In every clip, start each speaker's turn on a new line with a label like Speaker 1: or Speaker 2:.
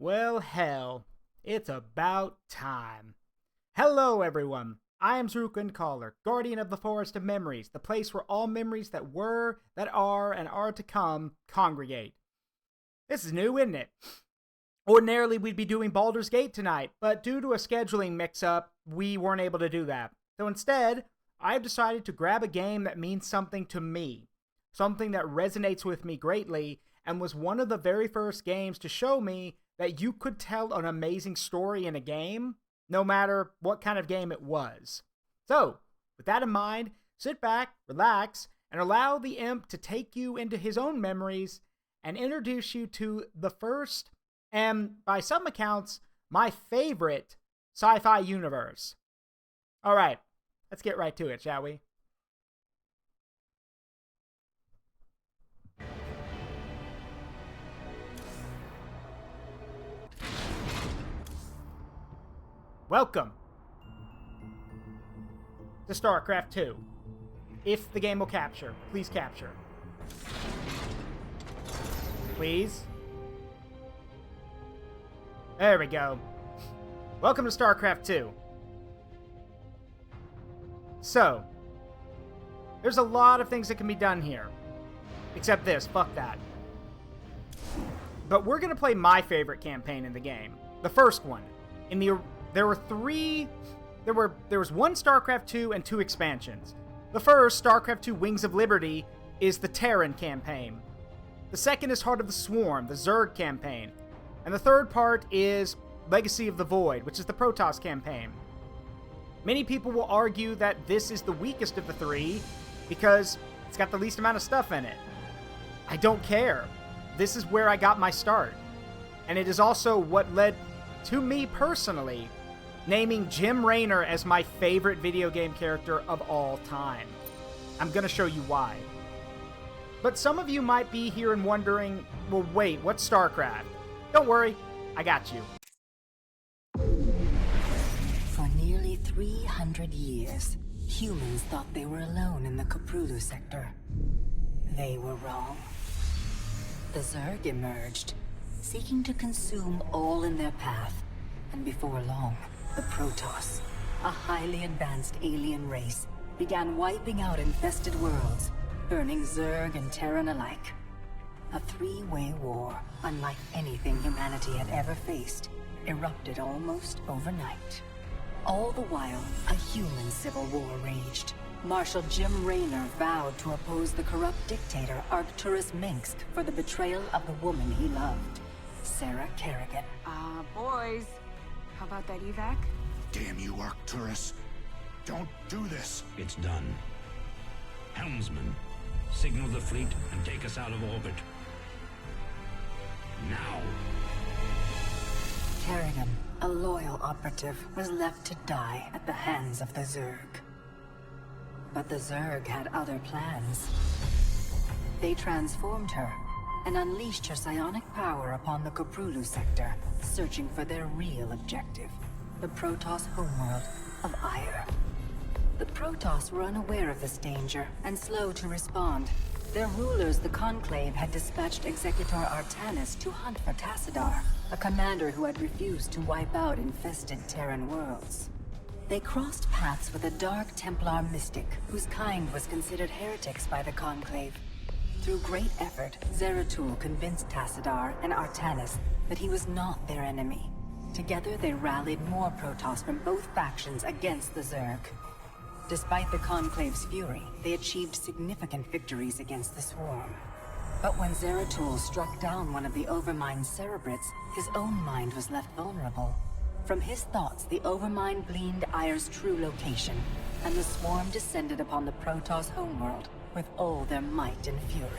Speaker 1: Well, hell, it's about time. Hello, everyone. I am Zrukan Caller, guardian of the Forest of Memories, the place where all memories that were, that are, and are to come congregate. This is new, isn't it? Ordinarily, we'd be doing Baldur's Gate tonight, but due to a scheduling mix-up, we weren't able to do that. So instead, I've decided to grab a game that means something to me, something that resonates with me greatly, and was one of the very first games to show me that you could tell an amazing story in a game, no matter what kind of game it was. So, with that in mind, sit back, relax, and allow the Imp to take you into his own memories and introduce you to the first, and by some accounts, my favorite Sci-Fi Universe. Alright, let's get right to it, shall we? Welcome to Starcraft II. If the game will capture, please capture. Please. There we go. Welcome to Starcraft II. So, there's a lot of things that can be done here. Except this, fuck that. But we're gonna play my favorite campaign in the game. The first one. There was one StarCraft II and 2 expansions. The first, StarCraft II Wings of Liberty, is the Terran campaign. The second is Heart of the Swarm, the Zerg campaign. And the third part is Legacy of the Void, which is the Protoss campaign. Many people will argue that this is the weakest of the three because it's got the least amount of stuff in it. I don't care. This is where I got my start. And it is also what led to me personally naming Jim Raynor as my favorite video game character of all time. I'm gonna show you why. But some of you might be here and wondering, well, wait, what's StarCraft? Don't worry, I got you.
Speaker 2: For nearly 300 years, humans thought they were alone in the Koprulu sector. They were wrong. The Zerg emerged, seeking to consume all in their path, and before long, the Protoss, a highly advanced alien race, began wiping out infested worlds, burning Zerg and Terran alike. A three-way war, unlike anything humanity had ever faced, erupted almost overnight. All the while, a human civil war raged. Marshal Jim Raynor vowed to oppose the corrupt dictator Arcturus Minsk for the betrayal of the woman he loved, Sarah Kerrigan.
Speaker 3: Boys. How about that evac?
Speaker 4: Damn you, Arcturus. Don't do this.
Speaker 5: It's done. Helmsman, signal the fleet and take us out of orbit. Now.
Speaker 2: Kerrigan, a loyal operative, was left to die at the hands of the Zerg. But the Zerg had other plans. They transformed her and unleashed her psionic power upon the Koprulu sector, searching for their real objective, the Protoss homeworld of Ire. The Protoss were unaware of this danger and slow to respond. Their rulers, the Conclave, had dispatched Executor Artanis to hunt for Tassadar, a commander who had refused to wipe out infested Terran worlds. They crossed paths with a Dark Templar mystic, whose kind was considered heretics by the Conclave. Through great effort, Zeratul convinced Tassadar and Artanis that he was not their enemy. Together they rallied more Protoss from both factions against the Zerg. Despite the Conclave's fury, they achieved significant victories against the Swarm. But when Zeratul struck down one of the Overmind's Cerebrates, his own mind was left vulnerable. From his thoughts, the Overmind gleaned Ire's true location, and the Swarm descended upon the Protoss homeworld with all their might and fury.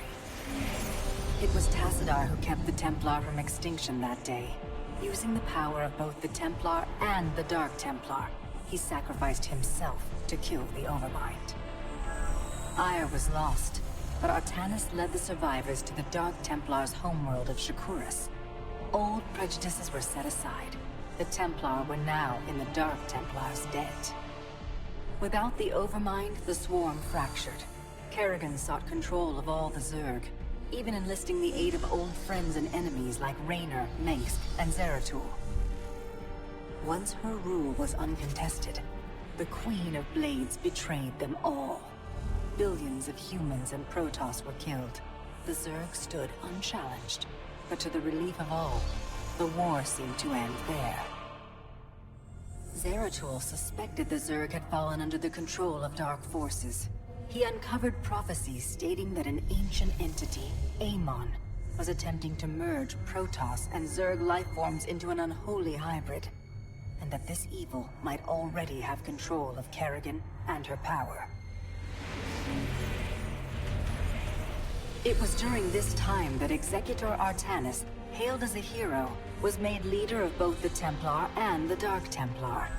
Speaker 2: It was Tassadar who kept the Templar from extinction that day. Using the power of both the Templar and the Dark Templar, he sacrificed himself to kill the Overmind. Ire was lost, but Artanis led the survivors to the Dark Templar's homeworld of Shakuras. Old prejudices were set aside. The Templar were now in the Dark Templar's debt. Without the Overmind, the Swarm fractured. Kerrigan sought control of all the Zerg, even enlisting the aid of old friends and enemies like Raynor, Mengsk, and Zeratul. Once her rule was uncontested, the Queen of Blades betrayed them all. Billions of humans and Protoss were killed. The Zerg stood unchallenged, but to the relief of all, the war seemed to end there. Zeratul suspected the Zerg had fallen under the control of dark forces. He uncovered prophecies stating that an ancient entity, Amon, was attempting to merge Protoss and Zerg lifeforms into an unholy hybrid, and that this evil might already have control of Kerrigan and her power. It was during this time that Executor Artanis, hailed as a hero, was made leader of both the Templar and the Dark Templar.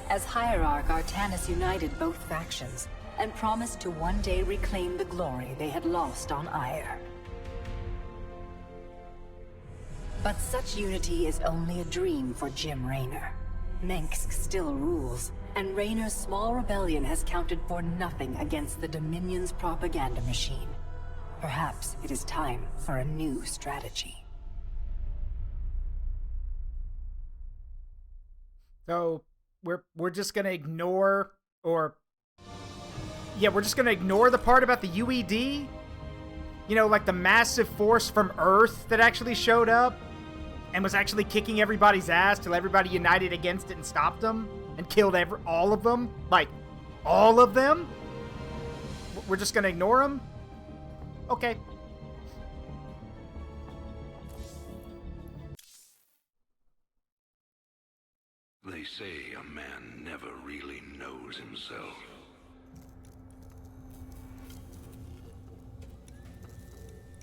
Speaker 2: As Hierarch, Artanis united both factions, and promised to one day reclaim the glory they had lost on Ire. But such unity is only a dream for Jim Raynor. Mengsk still rules, and Raynor's small rebellion has counted for nothing against the Dominion's propaganda machine. Perhaps it is time for a new strategy.
Speaker 1: So we're just gonna ignore, or yeah, we're just gonna ignore the part about the UED. You know, like the massive force from Earth that actually showed up and was actually kicking everybody's ass till everybody united against it and stopped them and killed all of them. Like, all of them? We're just gonna ignore them? Okay.
Speaker 5: They say a man never really knows himself.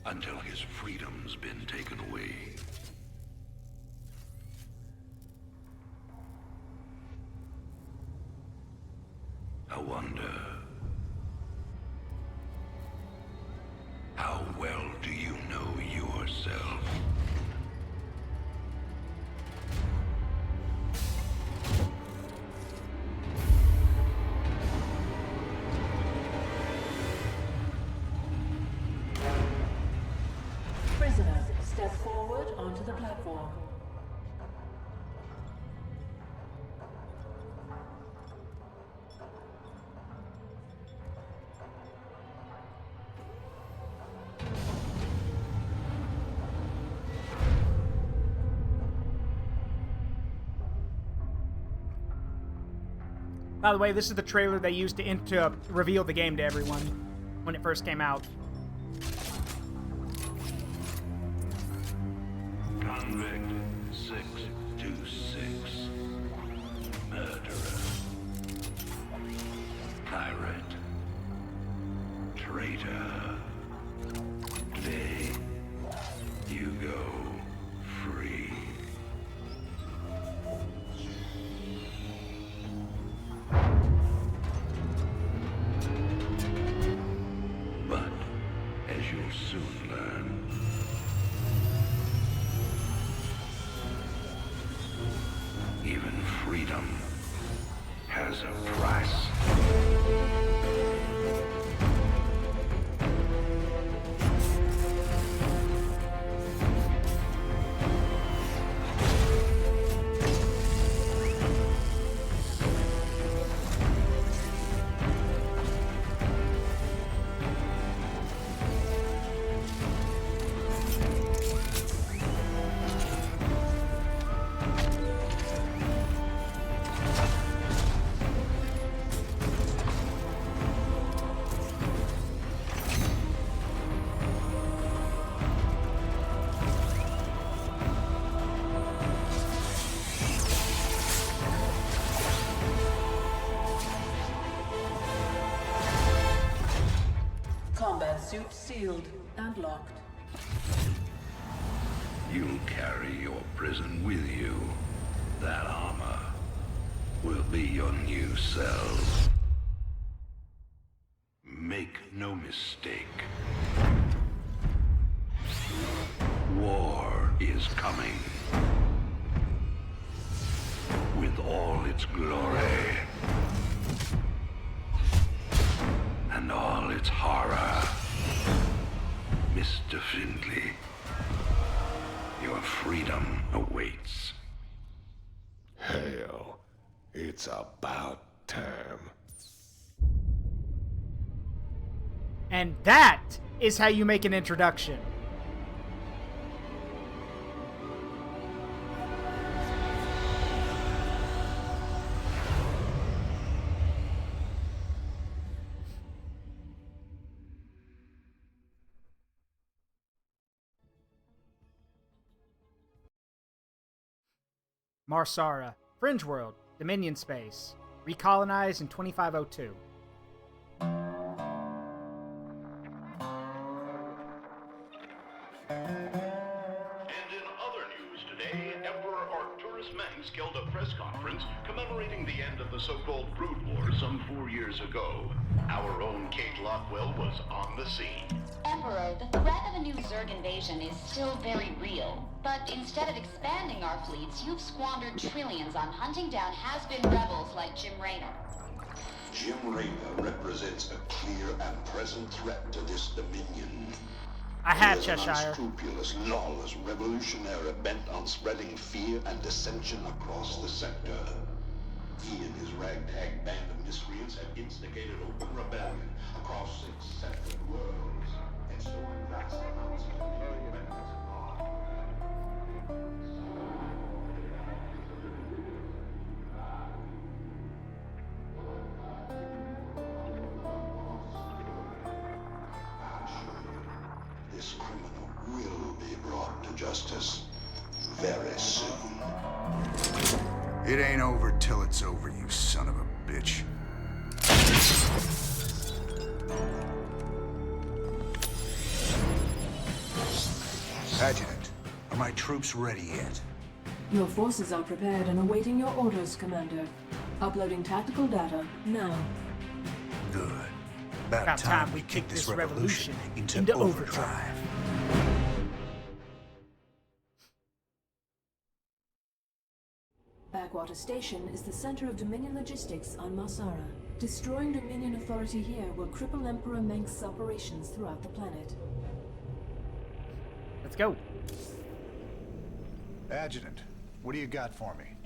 Speaker 5: Until his freedom's been taken away. I wonder, how well do you know yourself?
Speaker 6: Prisoners, step forward onto the platform.
Speaker 1: By the way, this is the trailer they used to reveal the game to everyone when it first came out.
Speaker 5: Convict 626. Murderer. Pirate. Traitor. Today, you go free. But, as you'll soon learn, even freedom has a price.
Speaker 6: Combat suit sealed and locked.
Speaker 5: You'll carry your prison with you. That armor will be your new cell. Make no mistake. War is coming. With all its glory. And all its horror. Mr. Findley. Your freedom awaits.
Speaker 4: Hell, it's about time.
Speaker 1: And that is how you make an introduction. Marsara, Fringe World, Dominion Space, recolonized in 2502.
Speaker 7: And in other news today, Emperor Arcturus Mengsk held a press conference commemorating the end of the so-called Brood War some 4 years ago. Our own Kate Lockwell was on the scene.
Speaker 8: Emperor, the threat of a new Zerg invasion is still very real. But instead of expanding our fleets, you've squandered trillions on hunting down has-been rebels like Jim Raynor.
Speaker 9: Jim Raynor represents a clear and present threat to this Dominion.
Speaker 1: I have
Speaker 9: He is an
Speaker 1: Cheshire.
Speaker 9: unscrupulous, lawless revolutionary bent on spreading fear and dissension across the sector. He and his ragtag band of miscreants have instigated open rebellion across 6 separate worlds, and stolen vast amounts of Dominion weapons and law. This criminal will be brought to justice very soon.
Speaker 4: It ain't over till it's over, you son of a bitch. Adjutant, are my troops ready yet?
Speaker 6: Your forces are prepared and awaiting your orders, Commander. Uploading tactical data now.
Speaker 4: Good. About time we kick this revolution into overdrive.
Speaker 6: Backwater Station is the center of Dominion logistics on Marsara. Destroying Dominion authority here will cripple Emperor Mengsk's operations throughout the planet.
Speaker 1: Let's go.
Speaker 10: Adjutant, what do you got for me?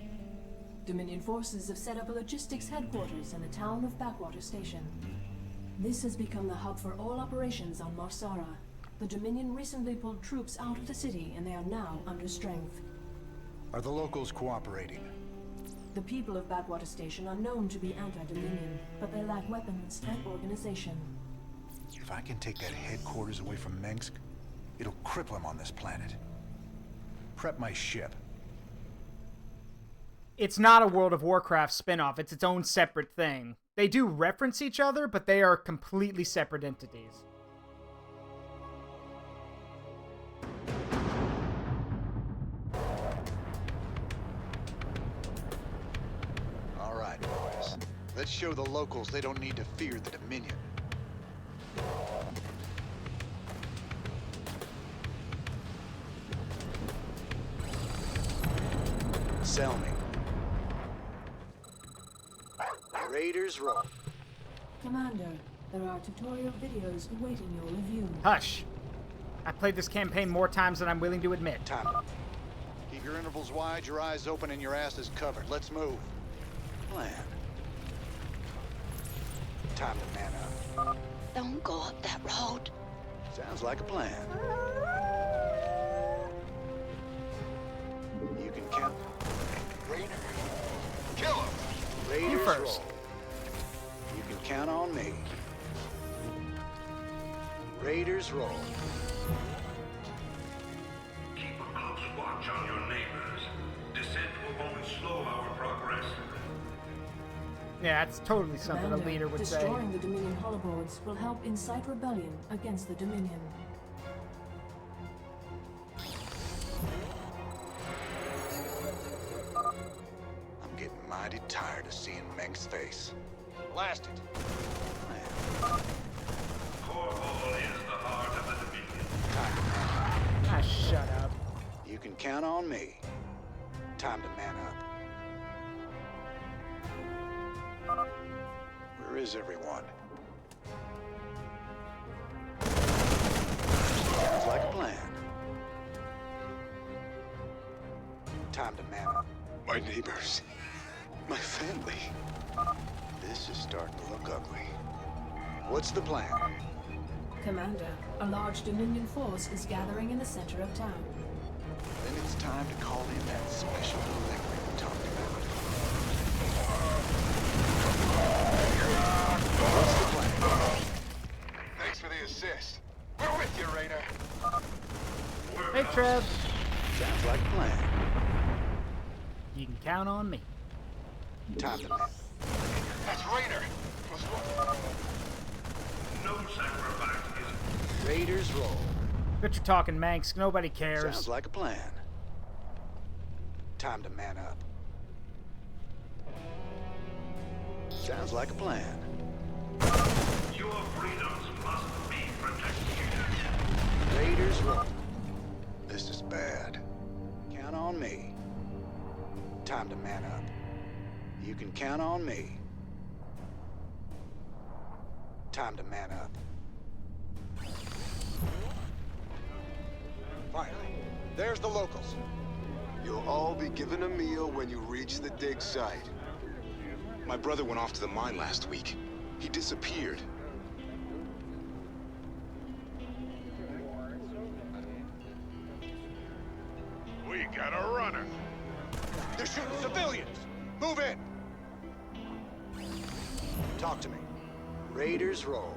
Speaker 6: Dominion forces have set up a logistics headquarters in the town of Backwater Station. This has become the hub for all operations on Marsara. The Dominion recently pulled troops out of the city and they are now under strength.
Speaker 10: Are the locals cooperating?
Speaker 6: The people of Backwater Station are known to be anti-Dominion, but they lack weapons and organization.
Speaker 10: If I can take that headquarters away from Mengsk, it'll cripple him on this planet. Prep my ship.
Speaker 1: It's not a World of Warcraft spin-off, it's its own separate thing. They do reference each other, but they are completely separate entities.
Speaker 10: All right, boys. Let's show the locals they don't need to fear the Dominion. Sell me. Raiders roll.
Speaker 6: Commander, there are tutorial videos awaiting your review.
Speaker 1: Hush. I played this campaign more times than I'm willing to admit.
Speaker 10: Time. Keep your intervals wide, your eyes open, and your asses covered. Let's move. Plan. Time to man up.
Speaker 8: Don't go up that road.
Speaker 10: Sounds like a plan. You can count. Raider. Kill him! Raiders
Speaker 1: You first.
Speaker 10: roll. You can count on me. Raiders roll.
Speaker 5: Keep a close watch on your neighbors. Descent will only slow our progress.
Speaker 1: Yeah, that's totally something a
Speaker 6: Commander,
Speaker 1: leader would say.
Speaker 6: destroying the Dominion holoboards will help incite rebellion against the Dominion.
Speaker 10: I'm getting mighty tired of seeing Mengsk's face. Blast it.
Speaker 5: Corval is the heart of the Dominion.
Speaker 1: Ah, shut up.
Speaker 10: You can count on me. Time to man up. Where is everyone? like a plan. Time to man up.
Speaker 9: My neighbors. My family.
Speaker 10: This is starting to look ugly. What's the plan?
Speaker 6: Commander, a large Dominion force is gathering in the center of town.
Speaker 10: Then it's time to call in that special electric we talked about. What's the plan?
Speaker 9: Thanks for the assist. We're with you, Raider.
Speaker 1: Hey, Trev.
Speaker 10: Sounds like a plan.
Speaker 1: You can count on me.
Speaker 10: Time to man.
Speaker 9: That's Raider.
Speaker 5: No sacrifice is
Speaker 10: Raiders roll.
Speaker 1: But you're talking, Manx. Nobody cares.
Speaker 10: Sounds like a plan. Time to man up. Sounds like a plan.
Speaker 5: your freedoms must be protected.
Speaker 10: Raiders roll. This is bad. Count on me. Time to man up. You can count on me. Time to man up.
Speaker 9: Finally, there's the locals. You'll all be given a meal when you reach the dig site. My brother went off to the mine last week. He disappeared.
Speaker 11: We got a runner.
Speaker 9: They're shooting civilians! Move in!
Speaker 10: Talk to me. Raiders roll.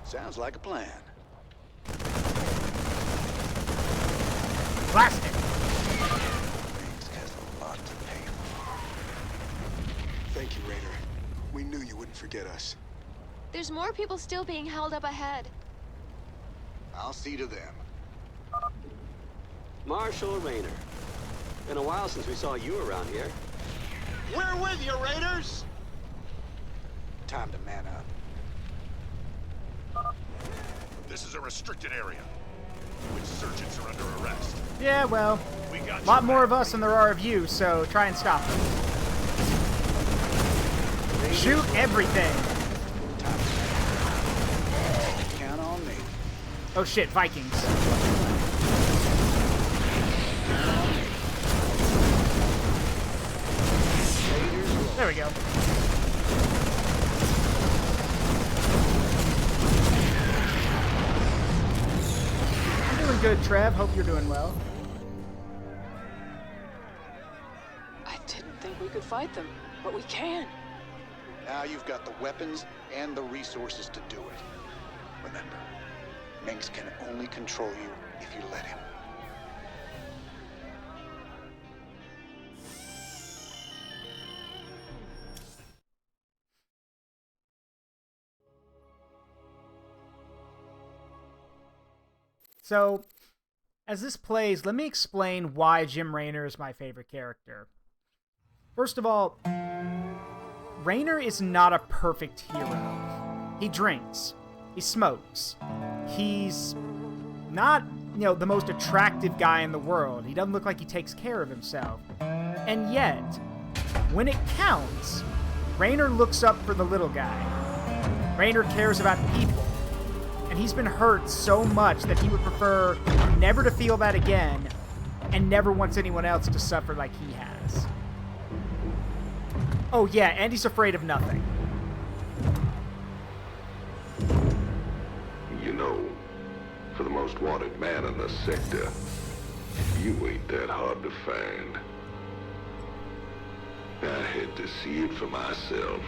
Speaker 10: Sounds like a plan.
Speaker 1: Plastic.
Speaker 10: Manx has a lot to pay for.
Speaker 9: Thank you, Raider. We knew you wouldn't forget us.
Speaker 12: There's more people still being held up ahead.
Speaker 10: I'll see to them.
Speaker 13: Marshal Rayner. Been a while since we saw you around here.
Speaker 9: We're with you, Raiders!
Speaker 10: Time to man up.
Speaker 11: This is a restricted area. Insurgents are under arrest.
Speaker 1: Yeah, well,
Speaker 11: We got
Speaker 1: a lot
Speaker 11: you
Speaker 1: more
Speaker 11: back.
Speaker 1: of us than there are of you, so try and stop them. Shoot everything!
Speaker 10: Time to man up. Count on me.
Speaker 1: Oh shit, Vikings. There we go. I'm doing good, Trev. Hope you're doing well.
Speaker 14: I didn't think we could fight them, but we can.
Speaker 10: Now you've got the weapons and the resources to do it. Remember, Minx can only control you if you let him.
Speaker 1: So, as this plays, let me explain why Jim Raynor is my favorite character. First of all, Raynor is not a perfect hero. He drinks. He smokes. He's not, the most attractive guy in the world. He doesn't look like he takes care of himself. And yet, when it counts, Raynor looks up for the little guy. Raynor cares about people. And he's been hurt so much that he would prefer never to feel that again and never wants anyone else to suffer like he has. Oh yeah, and he's afraid of nothing.
Speaker 5: You know, for the most wanted man in the sector, you ain't that hard to find. I had to see it for myself.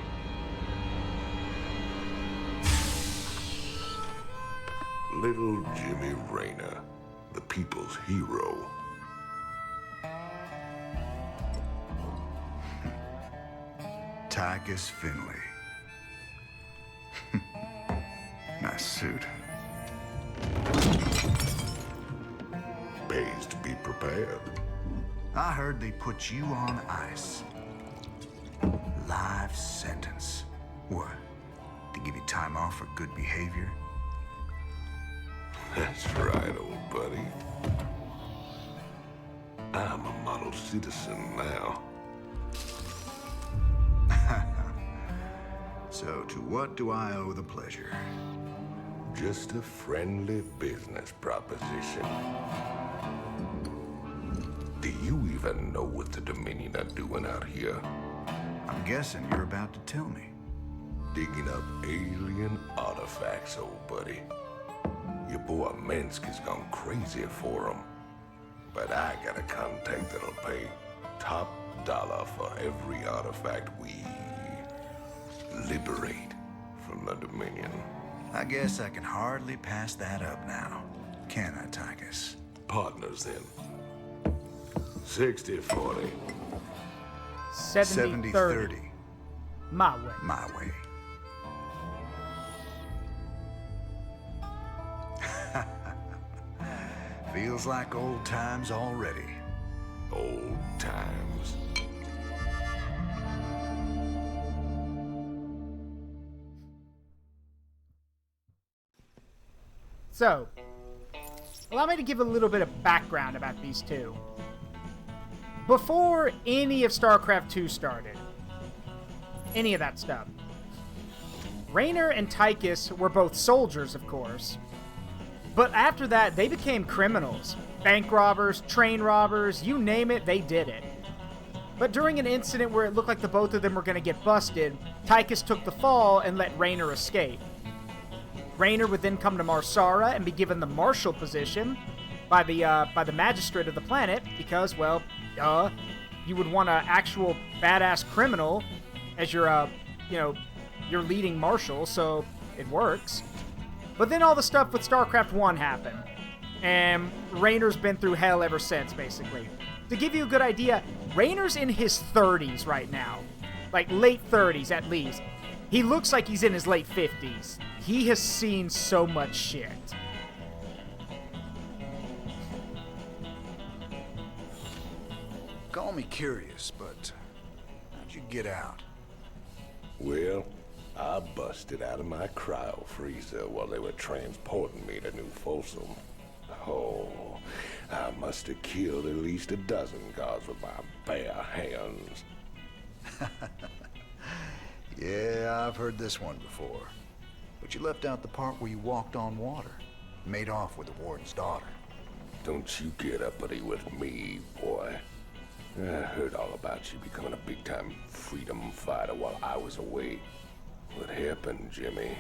Speaker 5: Little Jimmy Raynor, the people's hero.
Speaker 4: Tychus Finley. Nice suit.
Speaker 5: Pays to be prepared.
Speaker 4: I heard they put you on ice. Life sentence. What? To give you time off for good behavior?
Speaker 5: That's right, old buddy. I'm a model citizen now.
Speaker 10: So to what do I owe the pleasure?
Speaker 15: Just a friendly business proposition. Do you even know what the Dominion are doing out here?
Speaker 10: I'm guessing you're about to tell me.
Speaker 15: Digging up alien artifacts, old buddy. Your boy Minsk has gone crazy for them. But I got a contact that'll pay top dollar for every artifact we liberate from the Dominion.
Speaker 10: I guess I can hardly pass that up now. Can I, Tychus?
Speaker 15: Partners then. 60-40.
Speaker 1: 70-30. My way.
Speaker 10: My way. Feels like old times already.
Speaker 15: Old times.
Speaker 1: So, allow me to give a little bit of background about these two. Before any of Starcraft II started, any of that stuff, Raynor and Tychus were both soldiers, of course. But after that, they became criminals. Bank robbers, train robbers, you name it, they did it. But during an incident where it looked like the both of them were going to get busted, Tychus took the fall and let Raynor escape. Raynor would then come to Marsara and be given the marshal position by the magistrate of the planet because, well, you would want an actual badass criminal as your, your leading marshal, so it works. But then all the stuff with Starcraft I happened, and Raynor's been through hell ever since, basically. To give you a good idea, Raynor's in his 30s right now. Like, late 30s at least. He looks like he's in his late 50s. He has seen so much shit.
Speaker 10: Call me curious, but how'd you get out?
Speaker 15: Well, I busted out of my cryo freezer while they were transporting me to New Folsom. Oh, I must have killed at least a dozen guards with my bare hands.
Speaker 10: Yeah, I've heard this one before. But you left out the part where you walked on water. Made off with the warden's daughter.
Speaker 15: Don't you get uppity with me, boy. I heard all about you becoming a big-time freedom fighter while I was away. What happened, Jimmy?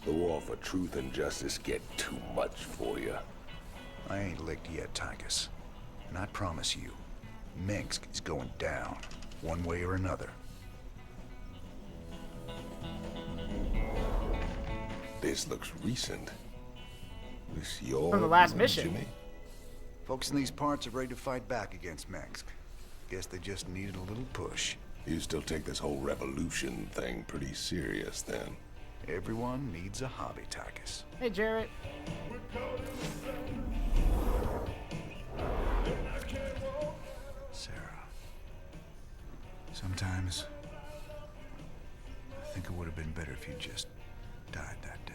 Speaker 15: The war for truth and justice get too much for you.
Speaker 10: I ain't licked yet, Tychus. And I promise you, Minsk is going down, one way or another.
Speaker 15: This looks recent. This your
Speaker 1: from the last mission.
Speaker 15: Jimmy?
Speaker 10: Folks in these parts are ready to fight back against Minsk. Guess they just needed a little push.
Speaker 15: You still take this whole revolution thing pretty serious, then?
Speaker 10: Everyone needs a hobby, Tychus.
Speaker 1: Hey, Jarrett.
Speaker 10: Sarah. Sometimes I think it would have been better if you just died that day.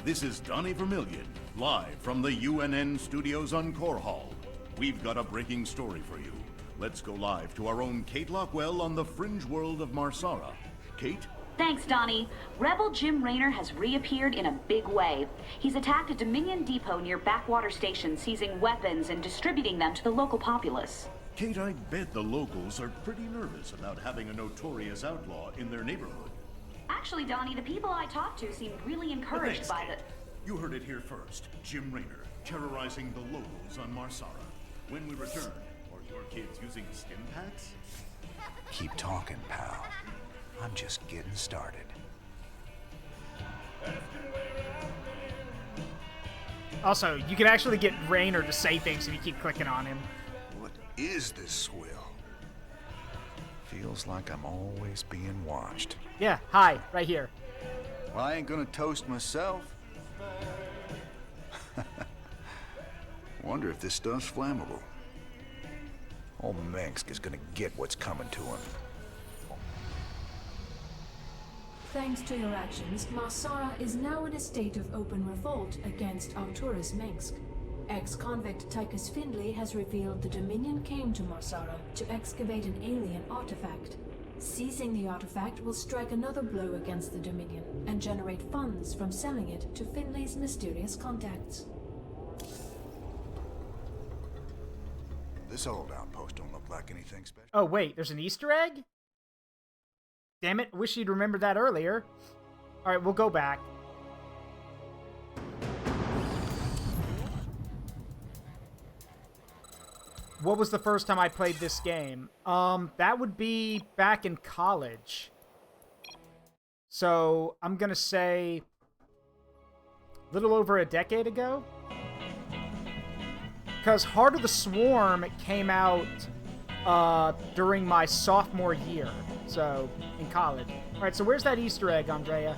Speaker 7: This is Donnie Vermillion, live from the UNN studios on Core Hall. We've got a breaking story for you. Let's go live to our own Kate Lockwell on the fringe world of Marsara. Kate?
Speaker 8: Thanks, Donnie. Rebel Jim Raynor has reappeared in a big way. He's attacked a Dominion depot near Backwater Station, seizing weapons and distributing them to the local populace.
Speaker 7: Kate, I bet the locals are pretty nervous about having a notorious outlaw in their neighborhood.
Speaker 8: Actually, Donnie, the people I talked to seemed really encouraged by the...
Speaker 7: You heard it here first. Jim Raynor, terrorizing the locals on Marsara. When we return, are your kids using stim packs?
Speaker 10: Keep talking, pal. I'm just getting started.
Speaker 1: Also, you can actually get Raynor to say things if you keep clicking on him.
Speaker 10: What is this swill? Feels like I'm always being watched.
Speaker 1: Yeah, hi, right here.
Speaker 10: Well, I ain't gonna toast myself. Wonder if this stuff's flammable. Old Minsk is gonna get what's coming to him.
Speaker 6: Thanks to your actions, Marsara is now in a state of open revolt against Arcturus Minsk. Ex-convict Tychus Findlay has revealed the Dominion came to Marsara to excavate an alien artifact. Seizing the artifact will strike another blow against the Dominion and generate funds from selling it to Findlay's mysterious contacts.
Speaker 10: This old outpost don't look like anything special.
Speaker 1: Oh, wait, there's an Easter egg? Damn it, wish you'd remembered that earlier. Alright, we'll go back. What was the first time I played this game? That would be back in college. So, I'm gonna say a little over a decade ago. Because Heart of the Swarm came out during my sophomore year, so in college. Alright, so where's that Easter egg, Andrea?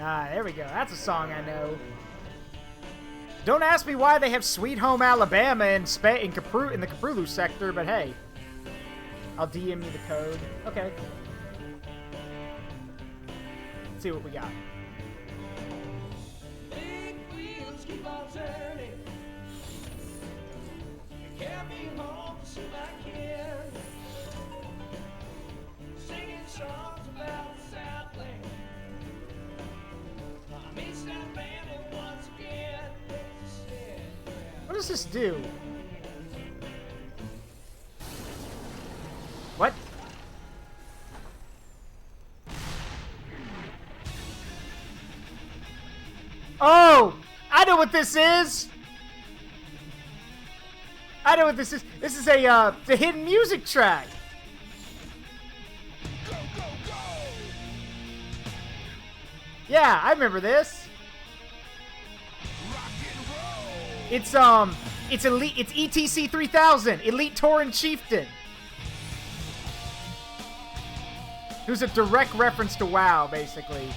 Speaker 1: Ah, there we go. That's a song I know. Don't ask me why they have Sweet Home Alabama in the Caprulu sector, but hey. I'll DM you the code. Okay. Let's see what we got.
Speaker 16: Big wheels keep on turning. You carry me home to my kids. Singing songs about the Southland. I miss that family once again.
Speaker 1: What does this do? What? Oh! I know what this is! I know what this is. This is a hidden music track. Yeah, I remember this. It's Elite. It's ETC 3000, Elite Tauren Chieftain. Who's a direct reference to WoW, basically.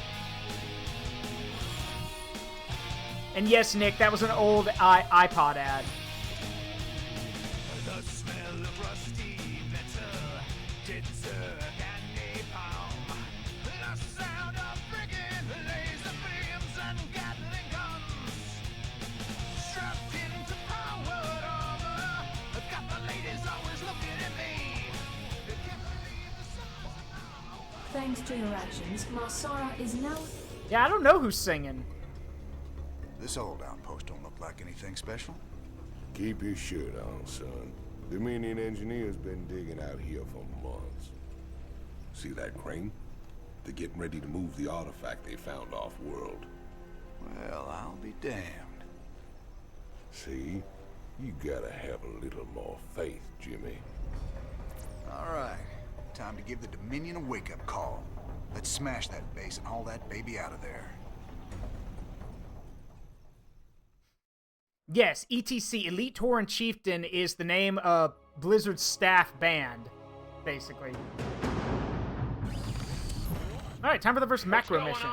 Speaker 1: And yes, Nick, that was an old iPod ad.
Speaker 16: The smell of rusty metal, dead zerg and napalm. The sound of friggin' laser beams and Gatling guns. Strapped into powered armor, I've got the ladies always looking at me.
Speaker 6: Thanks to your actions, Marsara is now...
Speaker 1: Yeah, I don't know who's singing.
Speaker 10: This old outpost don't look like anything special.
Speaker 15: Keep your shirt on, son. Dominion engineers been digging out here for months. See that crane? They're getting ready to move the artifact they found off-world.
Speaker 10: Well, I'll be damned.
Speaker 15: See? You gotta have a little more faith, Jimmy.
Speaker 10: All right. Time to give the Dominion a wake-up call. Let's smash that base and haul that baby out of there.
Speaker 1: Yes, ETC, Elite Tauren Chieftain, is the name of Blizzard's staff band, basically. Alright, time for the first macro mission.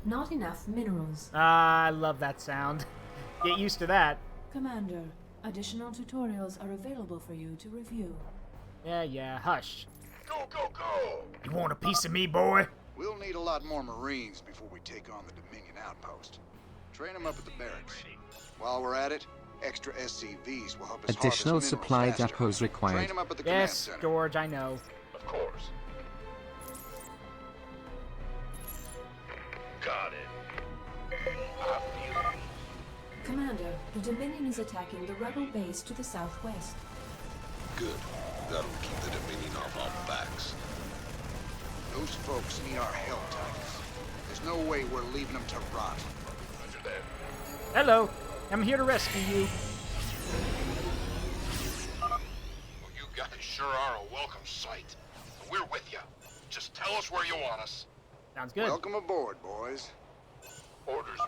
Speaker 6: Not enough minerals.
Speaker 1: I love that sound. Get used to that.
Speaker 6: Commander, additional tutorials are available for you to review.
Speaker 1: Yeah, hush.
Speaker 11: Go, go, go!
Speaker 1: You want a piece of me, boy?
Speaker 10: We'll need a lot more Marines before we take on the Dominion outpost. Train them up at the barracks. While we're at it, extra SCVs will help us
Speaker 17: Additional
Speaker 10: harvest
Speaker 17: supply
Speaker 10: minerals faster.
Speaker 17: depots required.
Speaker 10: Train them up at the command
Speaker 1: Yes,
Speaker 10: center.
Speaker 1: George, I know.
Speaker 11: Of course. Got it. I feel it.
Speaker 6: Commander, the Dominion is attacking the rebel base to the southwest.
Speaker 15: Good. That'll keep the Dominion off our backs.
Speaker 10: Those folks need our help, Titus. There's no way we're leaving them to rot.
Speaker 11: Roger that.
Speaker 1: Hello, I'm here to rescue you.
Speaker 11: Well, you guys sure are a welcome sight. We're with you. Just tell us where you want us.
Speaker 1: Sounds good.
Speaker 10: Welcome aboard, boys.
Speaker 11: Orders.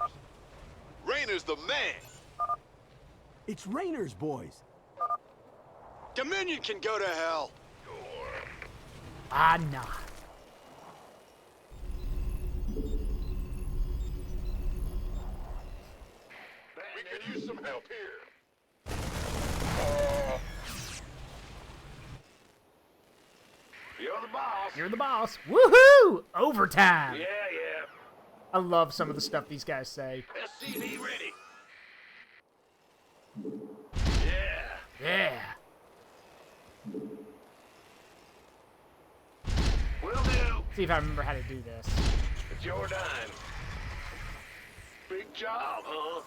Speaker 18: Raynor's the man.
Speaker 19: It's Raynor's boys.
Speaker 18: Dominion can go to hell.
Speaker 1: Ah, nah.
Speaker 11: some help here. You're the boss.
Speaker 1: You're the boss. Woohoo! Overtime.
Speaker 11: Yeah, yeah.
Speaker 1: I love some of the stuff these guys say.
Speaker 11: SCV ready. Yeah.
Speaker 1: Yeah.
Speaker 11: Will do.
Speaker 1: See if I remember how to do this.
Speaker 11: It's your dime. Big job, huh?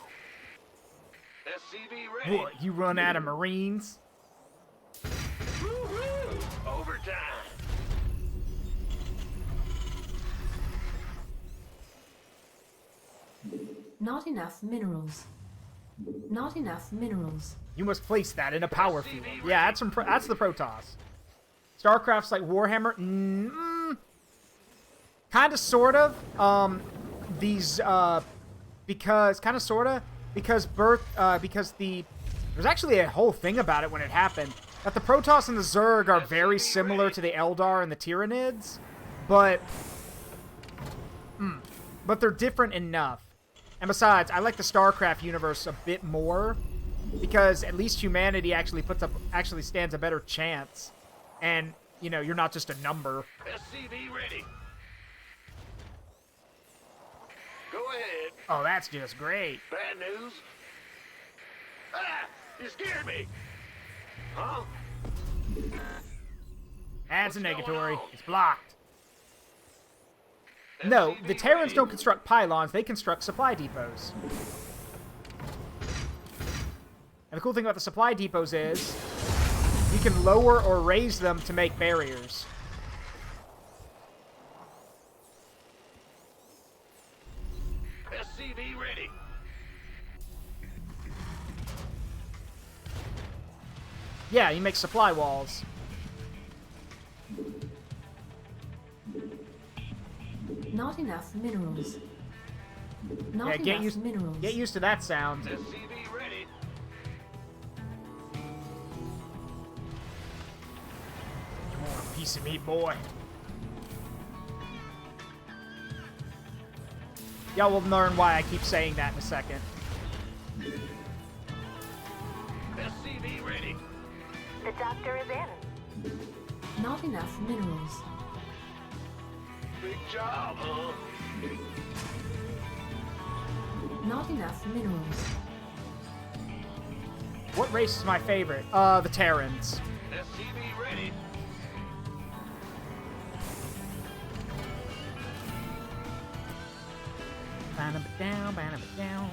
Speaker 11: SCV ready.
Speaker 1: What, you run out of Marines?
Speaker 11: Woo-hoo! Overtime.
Speaker 6: Not enough minerals. Not enough minerals.
Speaker 1: You must place that in a power field. Yeah, that's that's the Protoss. Starcraft's like Warhammer. Kind of, sort of. Because kind of, sort of, because there's actually a whole thing about it when it happened that the Protoss and the Zerg are very similar to the Eldar and the Tyranids, but they're different enough. And besides, I like the Starcraft universe a bit more because at least humanity actually stands a better chance, and you know, you're not just a number.
Speaker 11: SCV ready. Go ahead.
Speaker 1: Oh, that's just great.
Speaker 11: Bad news? Ah! You scared me! Huh?
Speaker 1: That's a negatory. It's blocked. No, the Terrans don't construct pylons, they construct supply depots. And the cool thing about the supply depots is you can lower or raise them to make barriers.
Speaker 11: SCV ready.
Speaker 1: Yeah, you make supply walls.
Speaker 6: Not enough minerals. Not
Speaker 1: Yeah,
Speaker 6: enough minerals.
Speaker 1: get used to that sound.
Speaker 11: SCV ready.
Speaker 1: You want a piece of meat, boy? Y'all will learn why I keep saying that in a second.
Speaker 11: SCV ready.
Speaker 17: The doctor is in.
Speaker 6: Not enough minerals.
Speaker 11: Big job, huh?
Speaker 6: Not enough minerals.
Speaker 1: What race is my favorite? The Terrans.
Speaker 11: SCV ready.
Speaker 1: Down.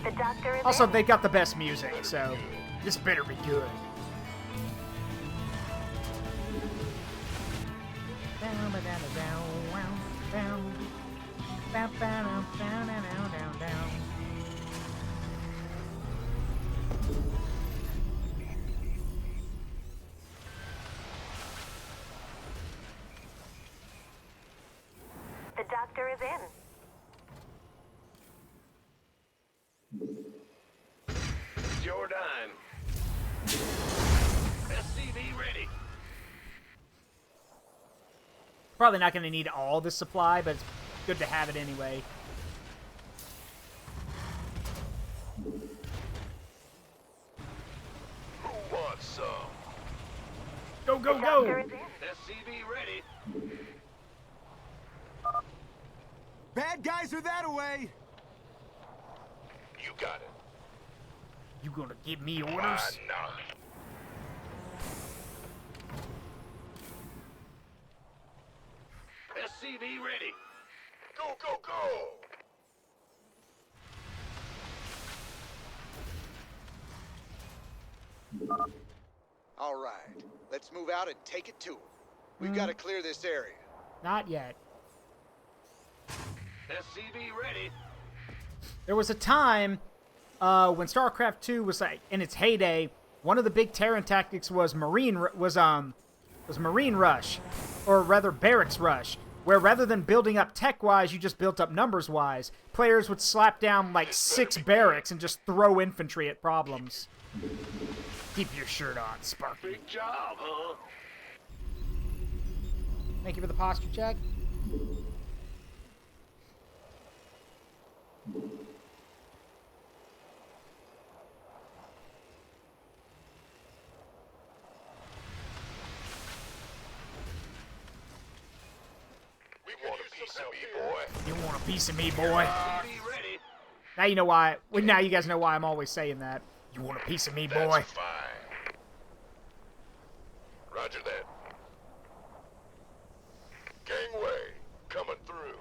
Speaker 17: The doctor is
Speaker 1: Also,
Speaker 17: in.
Speaker 1: they got the best music, so this better be good.
Speaker 17: The doctor is in.
Speaker 11: It's your dime. SCV ready.
Speaker 1: Probably not going to need all this supply, but it's good to have it anyway.
Speaker 11: Who wants some?
Speaker 1: Go, go,
Speaker 17: The
Speaker 1: go!
Speaker 17: doctor is in.
Speaker 11: SCV ready.
Speaker 19: Bad guys are that away.
Speaker 11: You got it.
Speaker 1: You gonna give me orders?
Speaker 11: Nah. SCV ready. Go, go, go!
Speaker 10: All right, let's move out and take it to them. We've got to clear this area.
Speaker 1: Not yet.
Speaker 11: SCV ready.
Speaker 1: There was a time when StarCraft II was like in its heyday. One of the big Terran tactics was Marine Rush, or rather Barracks Rush, where rather than building up tech-wise, you just built up numbers-wise. Players would slap down like 6 barracks and just throw infantry at problems. Keep your shirt on, Sparky.
Speaker 11: Big job, huh?
Speaker 1: Thank you for the posture check.
Speaker 11: piece of me, boy.
Speaker 1: You want a piece of me, boy? Now you know why. Well, now you guys know why I'm always saying that. You want a piece of me, boy?
Speaker 11: That's fine. Roger that. Gangway, coming through.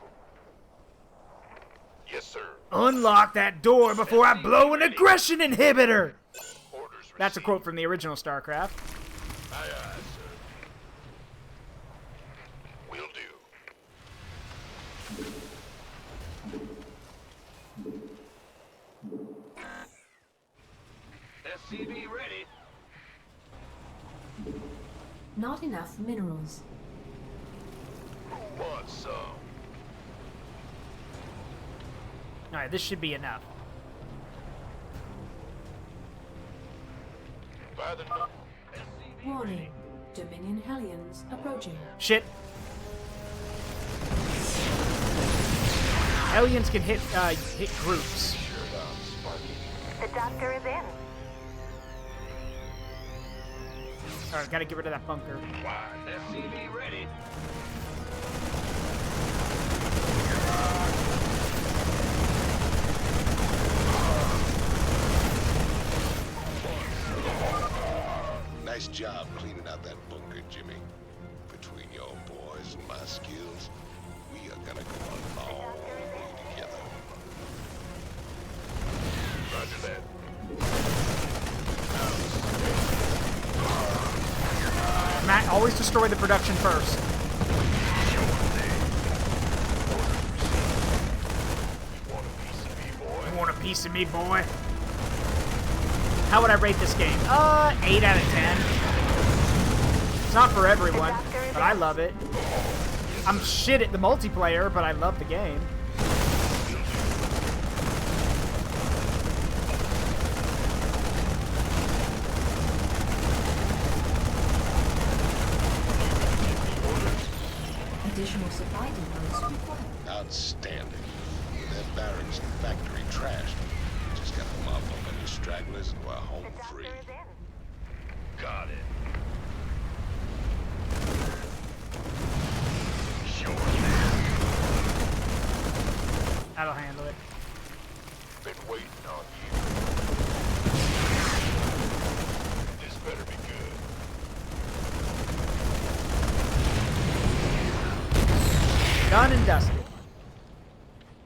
Speaker 11: Yes, sir.
Speaker 1: Unlock that door before I blow an aggression inhibitor! That's a quote from the original Starcraft.
Speaker 11: Aye, aye, sir. Will do. SCV ready.
Speaker 6: Not enough minerals.
Speaker 11: Who wants some?
Speaker 1: Alright, this should be enough.
Speaker 11: By the
Speaker 6: Warning. Dominion Hellions approaching.
Speaker 1: Shit. Aliens can hit groups.
Speaker 17: The doctor is in.
Speaker 1: Alright, gotta get rid of that bunker.
Speaker 11: SCV ready.
Speaker 15: Nice job cleaning out that bunker, Jimmy. Between your boys and my skills, we are gonna go a long way together.
Speaker 11: Roger that.
Speaker 1: Matt, always destroy the production first. You want a piece of me, boy? How would I rate this game? 8 out of 10. It's not for everyone, but I love it. I'm shit at the multiplayer, but I love the game.
Speaker 6: Additional supply depots required.
Speaker 15: Outstanding. With that barracks and factory trashed, we just gotta mop up any stragglers and we're home free.
Speaker 11: Got it.
Speaker 1: That'll handle it.
Speaker 11: Been waiting on you. This better be good.
Speaker 1: Done and dusted.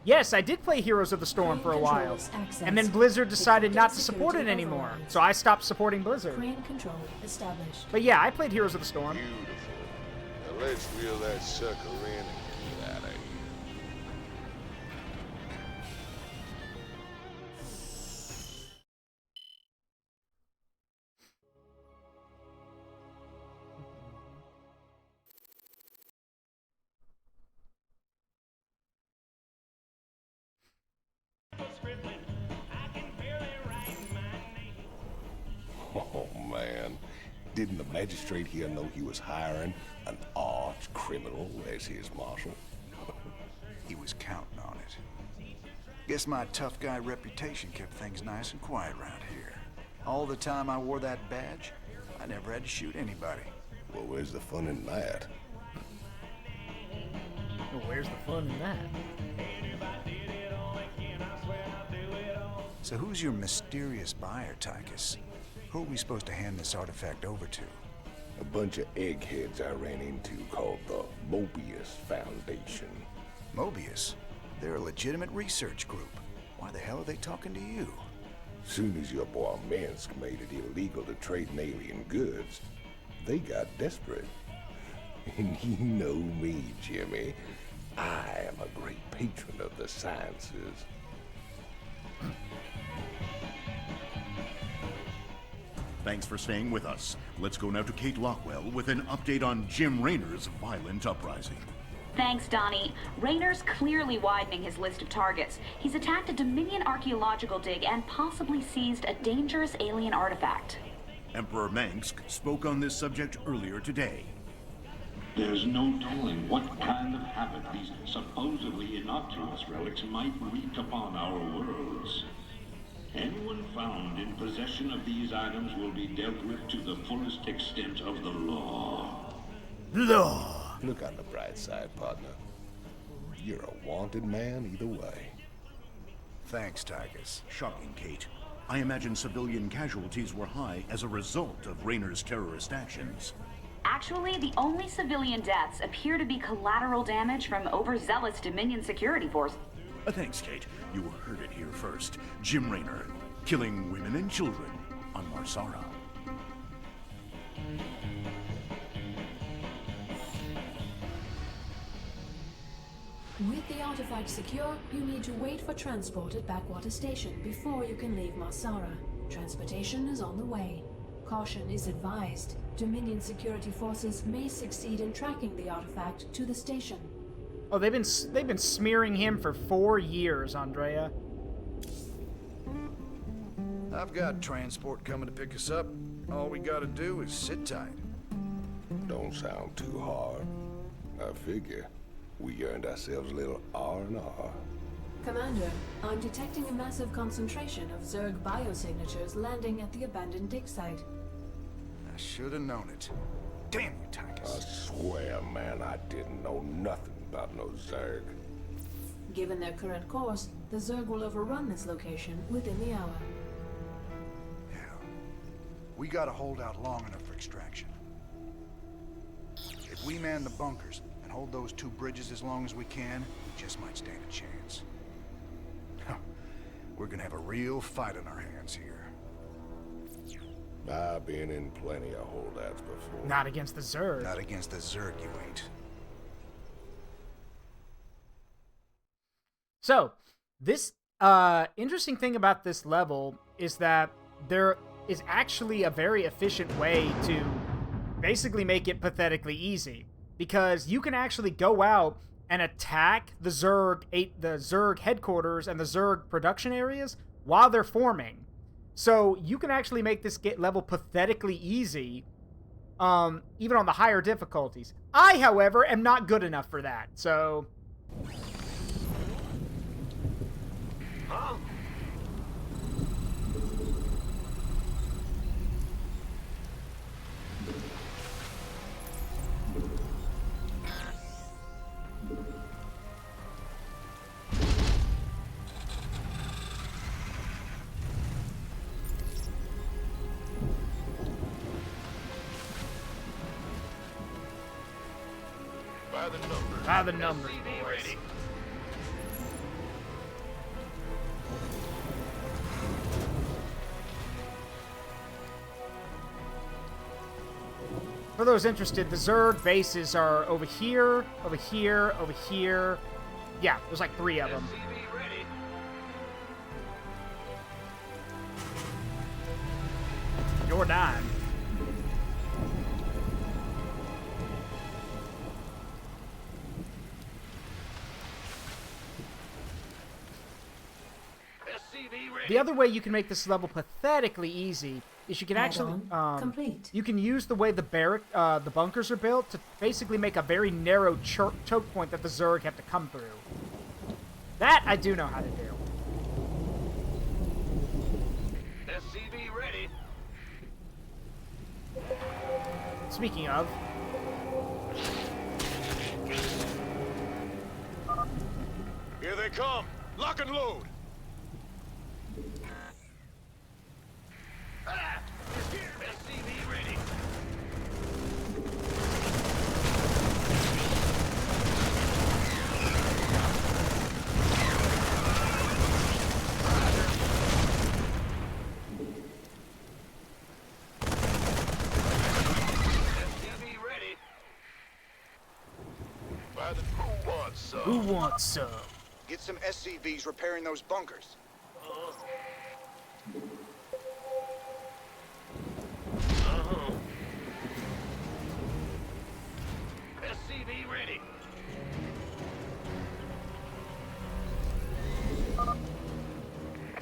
Speaker 1: Yes, I did play Heroes of the Storm for a while. And then Blizzard decided not to support it anymore. So I stopped supporting Blizzard.
Speaker 6: Crane control established.
Speaker 1: But yeah, I played Heroes of the Storm.
Speaker 15: Beautiful. Now let's reel that sucker in and get out of here. Oh, man. Didn't the magistrate here know he was hiring an arch criminal as his marshal?
Speaker 10: He was counting on it. Guess my tough guy reputation kept things nice and quiet around here. All the time I wore that badge, I never had to shoot anybody.
Speaker 15: Well, where's the fun in that?
Speaker 1: Well, where's the fun in that?
Speaker 10: So who's your mysterious buyer, Tychus? Who are we supposed to hand this artifact over to?
Speaker 15: A bunch of eggheads I ran into called the Mobius Foundation.
Speaker 10: Mobius? They're a legitimate research group. Why the hell are they talking to you?
Speaker 15: Soon as your boy Minsk made it illegal to trade in alien goods, they got desperate. And you know me, Jimmy. I am a great patron of the sciences.
Speaker 20: Thanks for staying with us. Let's go now to Kate Lockwell with an update on Jim Raynor's violent uprising.
Speaker 21: Thanks, Donnie. Raynor's clearly widening his list of targets. He's attacked a Dominion archaeological dig and possibly seized a dangerous alien artifact.
Speaker 20: Emperor Mengsk spoke on this subject earlier today.
Speaker 9: There's no telling what kind of havoc these supposedly innocuous relics might wreak upon our worlds. Anyone found in possession of these items will be dealt with to the fullest extent of the law.
Speaker 1: Law.
Speaker 15: Look on the bright side, partner. You're a wanted man either way.
Speaker 10: Thanks, Tychus.
Speaker 20: Shocking, Kate. I imagine civilian casualties were high as a result of Raynor's terrorist actions.
Speaker 21: Actually, the only civilian deaths appear to be collateral damage from overzealous Dominion security force.
Speaker 20: Thanks, Kate. You heard it here first. Jim Raynor, killing women and children on Marsara.
Speaker 6: With the artifact secure, you need to wait for transport at Backwater Station before you can leave Marsara. Transportation is on the way. Caution is advised. Dominion security forces may succeed in tracking the artifact to the station.
Speaker 1: Oh, they've been smearing him for 4 years, Andrea.
Speaker 10: I've got transport coming to pick us up. All we gotta do is sit tight.
Speaker 15: Don't sound too hard. I figure we earned ourselves a little R&R.
Speaker 6: Commander, I'm detecting a massive concentration of Zerg biosignatures landing at the abandoned dig site.
Speaker 10: I should have known it. Damn you, Tychus.
Speaker 15: I swear, man, I didn't know nothing about no Zerg.
Speaker 6: Given their current course, the Zerg will overrun this location within the hour.
Speaker 10: Hell, we gotta hold out long enough for extraction. If we man the bunkers and hold those 2 bridges as long as we can, we just might stand a chance. We're gonna have a real fight on our hands here.
Speaker 15: I've been in plenty of holdouts before.
Speaker 1: Not against the Zerg.
Speaker 10: Not against the Zerg, you ain't.
Speaker 1: So, this interesting thing about this level is that there is actually a very efficient way to basically make it pathetically easy. Because you can actually go out and attack the Zerg headquarters and the Zerg production areas while they're forming. So you can actually make this level pathetically easy, even on the higher difficulties. I, however, am not good enough for that, so...
Speaker 11: Huh?
Speaker 1: By the numbers, boys. For those interested, the Zerg bases are over here, over here, over here. Yeah, there's like 3 of them. Your dime. The other way you can make this level pathetically easy is you can actually
Speaker 6: complete.
Speaker 1: You can use the way the bunkers are built to basically make a very narrow choke point that the Zerg have to come through. That I do know how to do.
Speaker 11: SCV ready.
Speaker 1: Speaking of,
Speaker 18: Here they come. Lock and load.
Speaker 11: SCV ready. SCV ready.
Speaker 18: Who wants some?
Speaker 1: who wants some?
Speaker 19: Get some SCVs repairing those bunkers.
Speaker 11: SCV ready.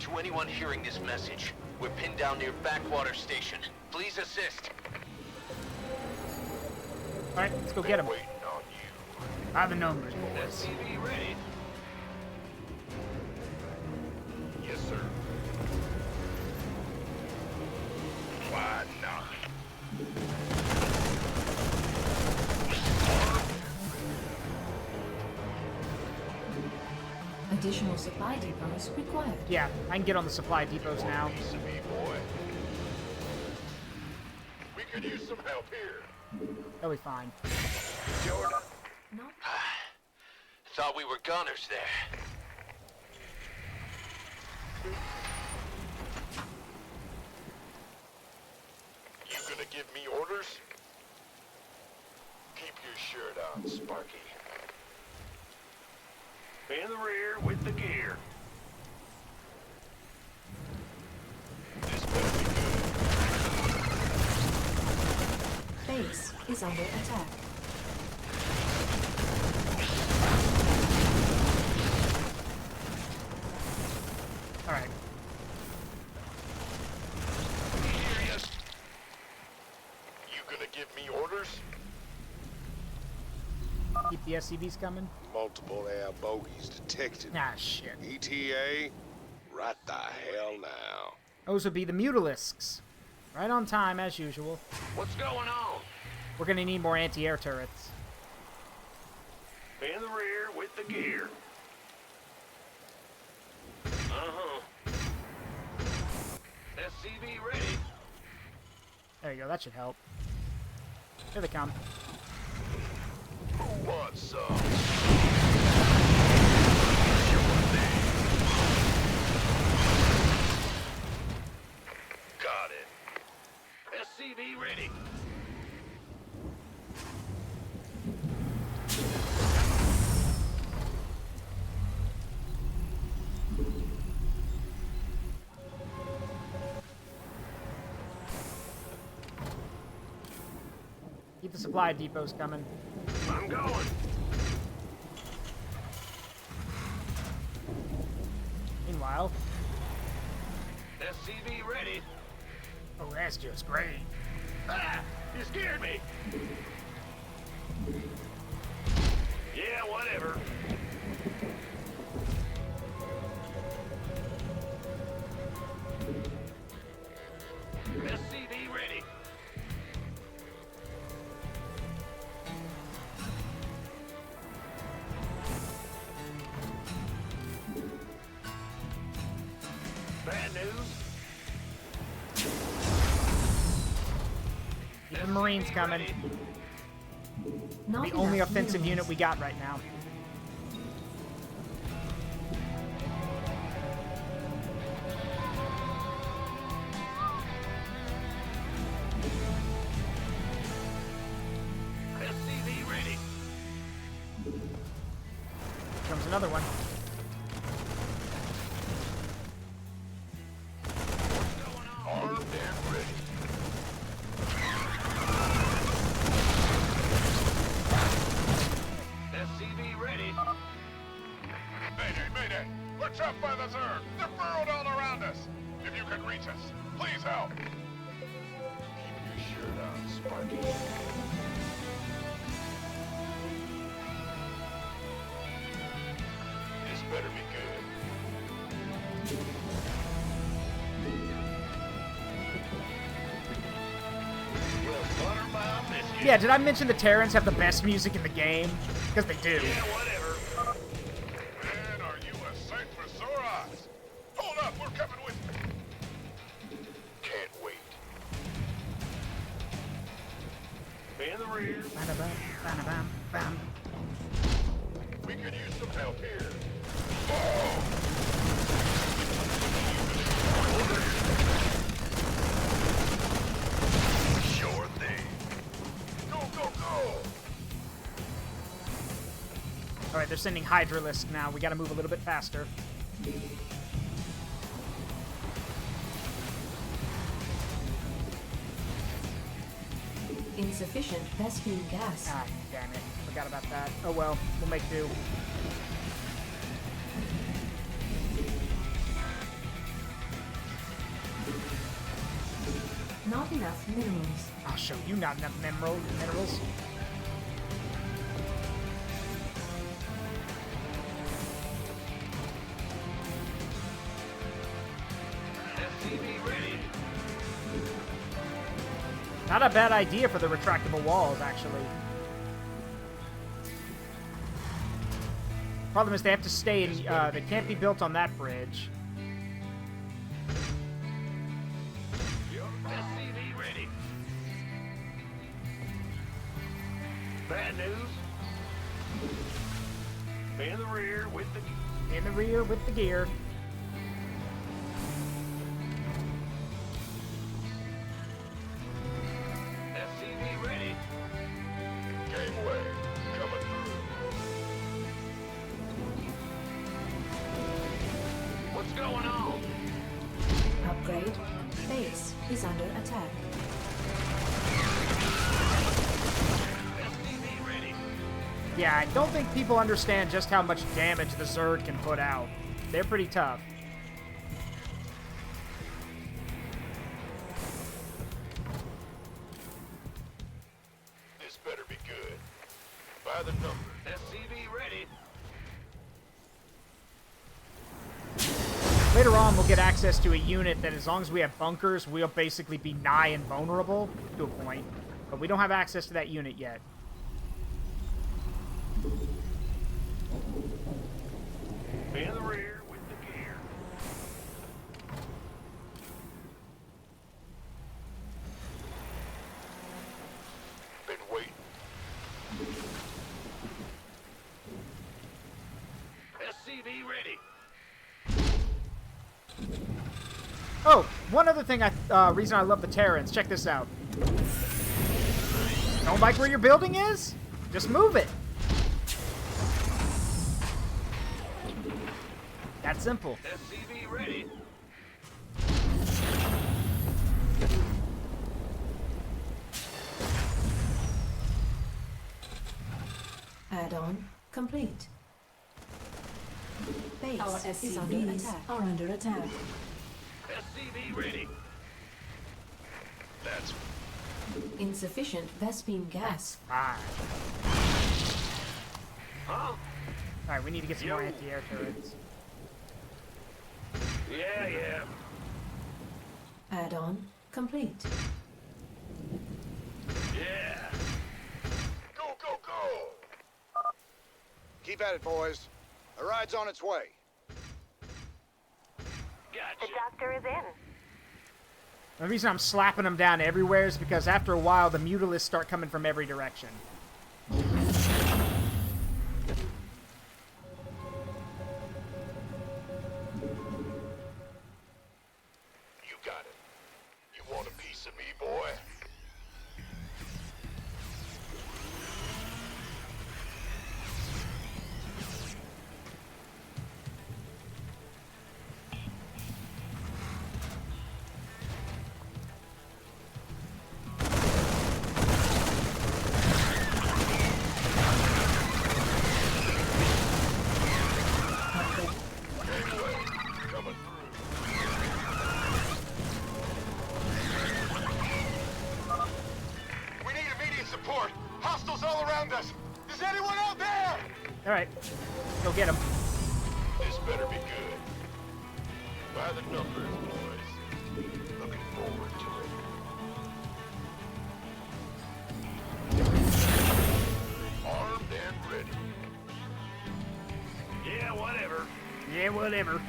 Speaker 3: To anyone hearing this message, we're pinned down near Backwater Station. Please assist.
Speaker 1: Alright, let's go get him. By the numbers, boys.
Speaker 11: SCV ready.
Speaker 18: Yes, sir. Why not?
Speaker 6: additional supply depots required.
Speaker 1: Yeah, I can get on the supply depots now.
Speaker 11: Piece of me, boy. We could use some help here.
Speaker 1: That'll be fine.
Speaker 11: Jordan.
Speaker 6: No.
Speaker 3: Thought we were gunners there.
Speaker 11: You gonna give me orders? Keep your shirt on, Sparky.
Speaker 18: In the rear with the gear.
Speaker 11: This better be good.
Speaker 6: Base is under attack.
Speaker 1: Alright.
Speaker 11: Serious? You gonna give me orders?
Speaker 1: Keep the SCVs coming.
Speaker 11: Multiple air bogeys detected.
Speaker 1: Ah, shit.
Speaker 11: ETA? Right the hell now.
Speaker 1: Those would be the Mutalisks. Right on time, as usual.
Speaker 18: What's going on?
Speaker 1: We're gonna need more anti-air turrets.
Speaker 18: In the rear with the gear. Uh-huh. SCV ready.
Speaker 1: There you go, that should help. Here they come.
Speaker 11: Who wants some? Got it.
Speaker 18: SCV ready.
Speaker 1: Keep the supply depots coming.
Speaker 18: I'm going.
Speaker 1: Meanwhile...
Speaker 18: SCV ready.
Speaker 1: Oh, that's just great.
Speaker 18: Ah! You scared me. Yeah, whatever. SCV ready. Bad news.
Speaker 1: Keep the Marines coming.
Speaker 6: Not
Speaker 1: The only
Speaker 6: enough
Speaker 1: offensive
Speaker 6: minerals.
Speaker 1: unit we got right now.
Speaker 18: SCV ready.
Speaker 1: Comes another one.
Speaker 11: Armed and ready.
Speaker 18: SCV ready.
Speaker 11: Mayday, mayday! We're trapped by the Zerg! They're burrowed all around us! If you can reach us, please help! Keep your shirt on, Sparky. This better be good.
Speaker 18: Well, butter my biscuit.
Speaker 1: Yeah, did I mention the Terrans have the best music in the game? Because they do.
Speaker 18: Yeah, whatever.
Speaker 11: Man, are you a sight for sore eyes? Hold up, we're coming with you. Can't wait.
Speaker 18: In the rear.
Speaker 1: Ba-da-bam, ba-da-bam, bam.
Speaker 11: We could use some help here. Sure thing. Go, go, go!
Speaker 1: Alright, they're sending Hydralisk now. We gotta move a little bit faster.
Speaker 6: Insufficient Vespene gas.
Speaker 1: Ah, damn it. Forgot about that. Oh well, we'll make do.
Speaker 6: Not enough minerals.
Speaker 1: I'll show you not enough minerals.
Speaker 18: SCV ready.
Speaker 1: Not a bad idea for the retractable walls, actually. Problem is they have to stay in, they can't be built on that bridge.
Speaker 11: SCV ready. Bad news. In the rear with the...
Speaker 1: In the rear with the gear.
Speaker 11: SCV ready. Gangway coming through. What's going on?
Speaker 6: Upgrade. Base is under attack.
Speaker 11: SCV ready.
Speaker 1: Yeah, I don't think people understand just how much damage the Zerg can put out. They're pretty tough.
Speaker 11: This better be good. By the number. SCV ready.
Speaker 1: Later on, we'll get access to a unit that, as long as we have bunkers, we'll basically be nigh invulnerable to a point. But we don't have access to that unit yet.
Speaker 11: In the rear with the gear. Been waiting. SCV ready.
Speaker 1: Oh, one other thing, reason I love the Terrans. Check this out. Don't like where your building is? Just move it. That simple.
Speaker 11: SCV ready.
Speaker 6: Add-on complete. Base our SCVs are under attack.
Speaker 11: SCV ready. That's
Speaker 6: Insufficient Vespene gas.
Speaker 1: Fine.
Speaker 11: huh?
Speaker 1: Alright, we need to get some more anti-air turrets.
Speaker 11: Yeah.
Speaker 6: Add-on complete.
Speaker 11: Yeah. Go.
Speaker 19: Keep at it, boys. The ride's on its way.
Speaker 11: Gotcha.
Speaker 17: The doctor is in.
Speaker 1: The reason I'm slapping them down everywhere is because after a while, the Mutalisks start coming from every direction.
Speaker 11: You got it. You want a piece of me, boy?
Speaker 1: Alright, go get him.
Speaker 11: This better be good. By the numbers, boys. Looking forward to it. Armed and ready. Yeah, whatever.
Speaker 1: Yeah, whatever.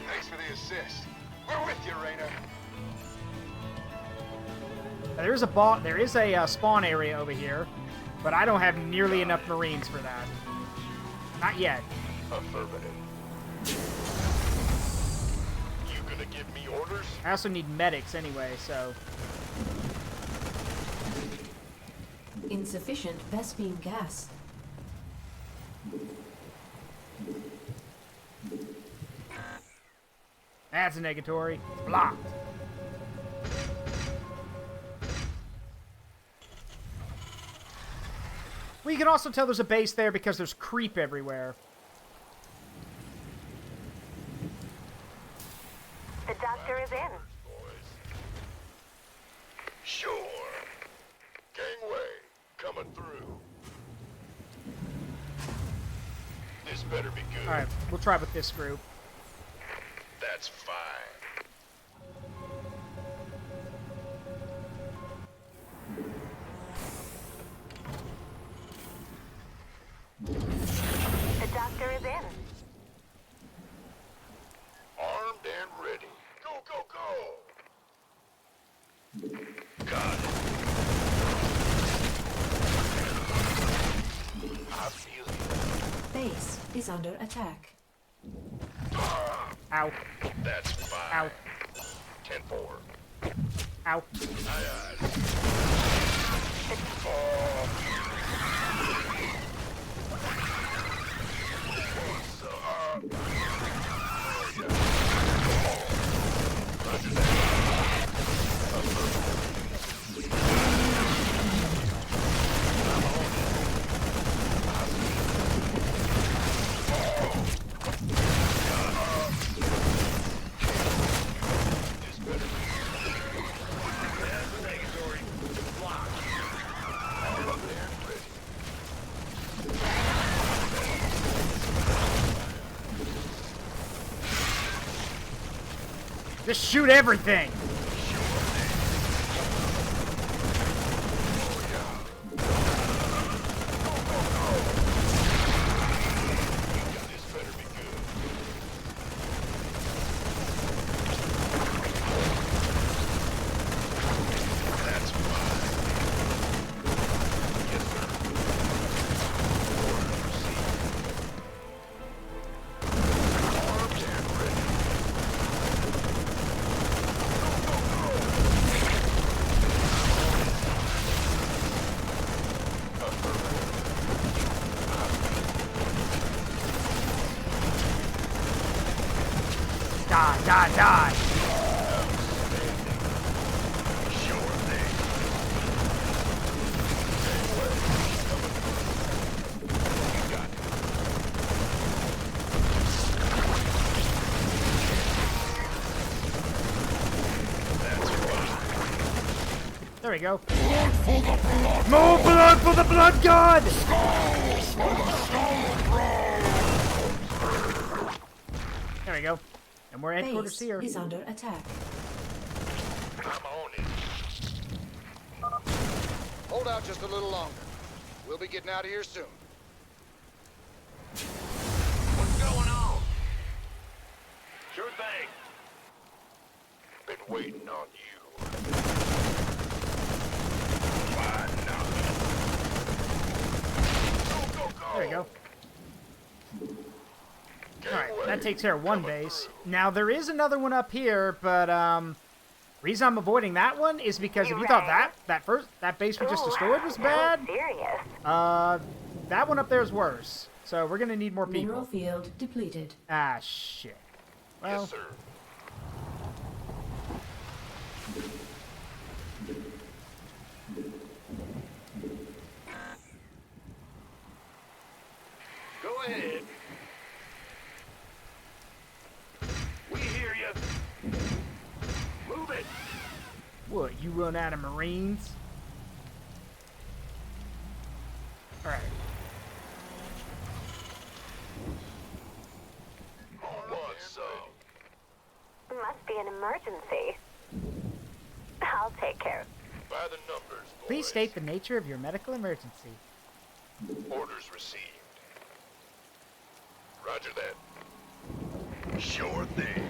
Speaker 11: Thanks for the assist. We're with you, Rainer.
Speaker 1: There is a spawn area over here, but I don't have nearly enough Marines for that. Not yet.
Speaker 11: Affirmative. You gonna give me orders?
Speaker 1: I also need medics anyway, so...
Speaker 6: Insufficient Vespene gas.
Speaker 1: That's a negatory. Blocked. Well, you can also tell there's a base there because there's creep everywhere.
Speaker 17: The doctor is in.
Speaker 11: Sure. Gangway coming through. This better be good.
Speaker 1: Alright, we'll try with this group.
Speaker 11: That's fine.
Speaker 17: is in.
Speaker 11: Armed and ready. Go, go, go! Got it. I feel you.
Speaker 6: Base is under attack.
Speaker 1: Ow.
Speaker 11: That's fine.
Speaker 1: Ow.
Speaker 11: 10-4.
Speaker 1: Ow.
Speaker 11: Aye, aye.
Speaker 1: Just shoot everything! Die, die, die! There we go. More blood for the blood god! There we go. And we're headquarters here.
Speaker 6: Base is under attack.
Speaker 11: I'm on it.
Speaker 19: Hold out just a little longer. We'll be getting out of here soon.
Speaker 11: What's going on? Sure thing. Been waiting on you. Why not? Go, go, go!
Speaker 1: There we go. Alright, that takes care of one base. Now, there is another one up here, but, reason I'm avoiding that one is because if you thought that base we just destroyed was bad, that one up there is worse. So we're gonna need more people.
Speaker 6: Mineral field depleted.
Speaker 1: Ah, shit. Well,
Speaker 11: Yes, sir. Go ahead. We hear you. Move it.
Speaker 1: what, you run out of Marines? Alright.
Speaker 11: What's up?
Speaker 17: Must be an emergency. I'll take care of it.
Speaker 11: By the numbers, boys.
Speaker 1: Please state the nature of your medical emergency.
Speaker 11: Orders received. Roger that. Sure thing.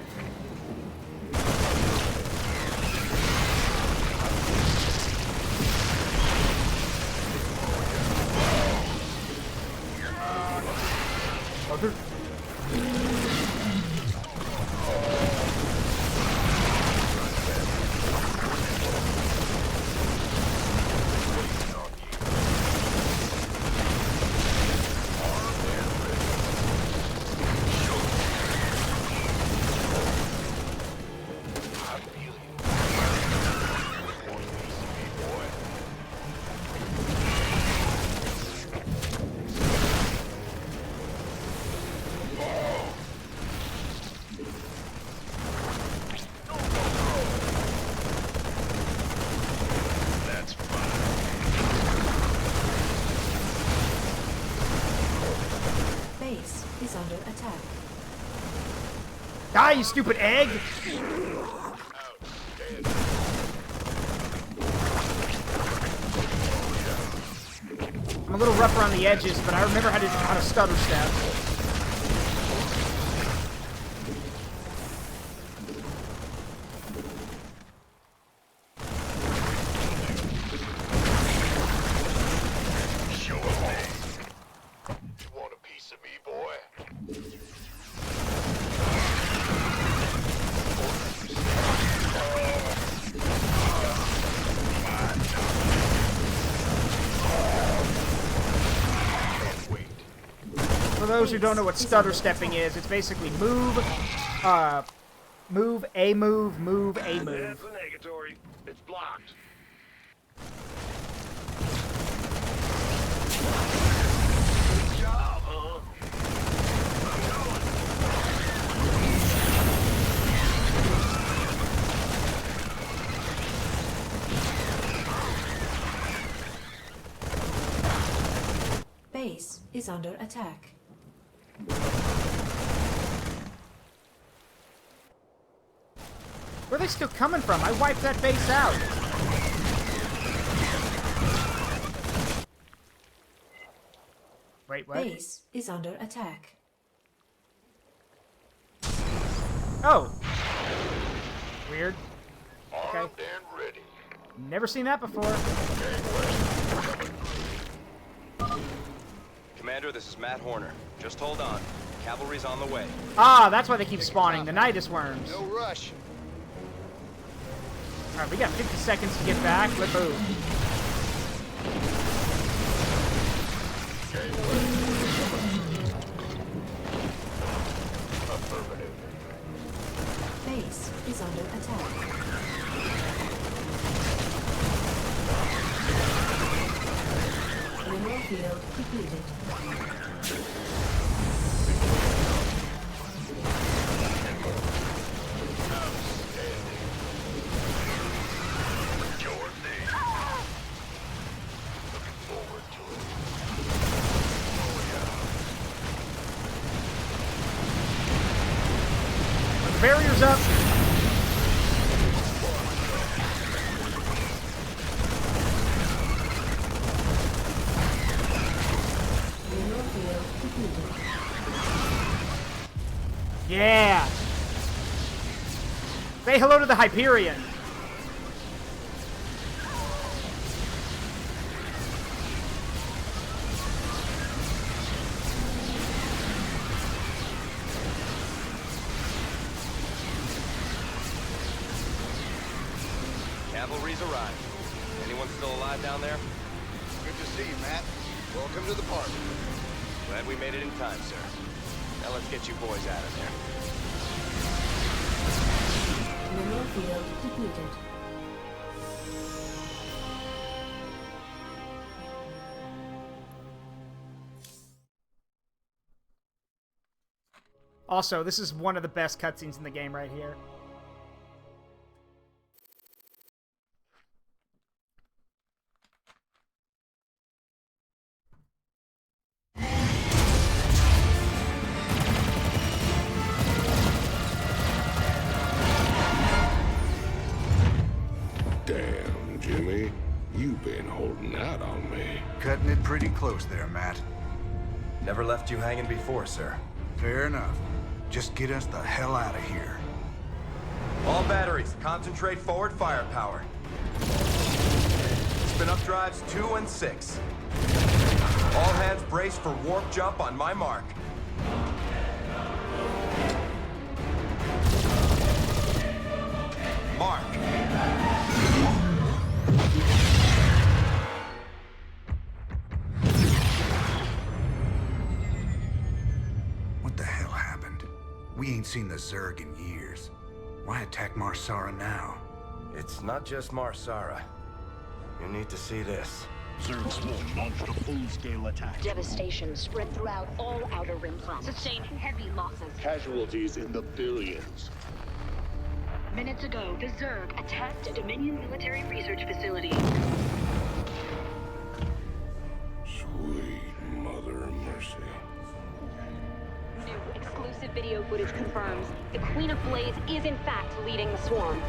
Speaker 1: Mother.
Speaker 6: Base is under attack.
Speaker 1: Die, you stupid egg! I'm a little rough around the edges, but I remember how to stutter step.
Speaker 11: piece of me, boy.
Speaker 1: For those who don't know what stutter stepping is, it's basically move, move, a move, move, a move.
Speaker 11: That's a negatory. It's blocked. Good job, huh?
Speaker 6: Base is under attack.
Speaker 1: Where are they still coming from? I wiped that base out. Wait, what?
Speaker 6: Base is under attack.
Speaker 1: Oh. Weird. Okay.
Speaker 11: Armed and ready.
Speaker 1: Never seen that before.
Speaker 2: Commander, this is Matt Horner. Just hold on. Cavalry's on the way.
Speaker 1: Ah, that's why they keep spawning. The Nidus worms.
Speaker 19: No rush.
Speaker 1: Alright, we got 50 seconds to get back. Let's move.
Speaker 6: Base is under attack. Mineral field depleted.
Speaker 1: Barriers up. Yeah. Say hello to the Hyperion.
Speaker 2: Cavalry's arrived. Anyone still alive down there?
Speaker 19: Good to see you, Matt. Welcome to the party.
Speaker 2: Glad we made it in time, sir. Now let's get you boys out of there.
Speaker 6: Mineral field depleted.
Speaker 1: Also, this is one of the best cutscenes in the game right here.
Speaker 5: Damn, Jimmy. You've been holding out on me.
Speaker 10: Cutting it pretty close there, Matt.
Speaker 2: Never left you hanging before, sir.
Speaker 10: Fair enough. Just get us the hell out of here.
Speaker 2: All batteries, concentrate forward firepower. Spin up drives 2 and 6. All hands brace for warp jump on my mark. Mark.
Speaker 10: What the hell happened? We ain't seen the Zerg in years. Why attack Marsara now?
Speaker 2: It's not just Marsara. You need to see this.
Speaker 20: Zerg Swarm launched a full-scale attack.
Speaker 21: Devastation spread throughout all Outer Rim planets. Sustained heavy losses.
Speaker 18: Casualties in the billions.
Speaker 21: Minutes ago, the Zerg attacked a Dominion military research facility.
Speaker 5: Sweet mother of mercy.
Speaker 21: New exclusive video footage confirms the Queen of Blades is in fact leading the swarm.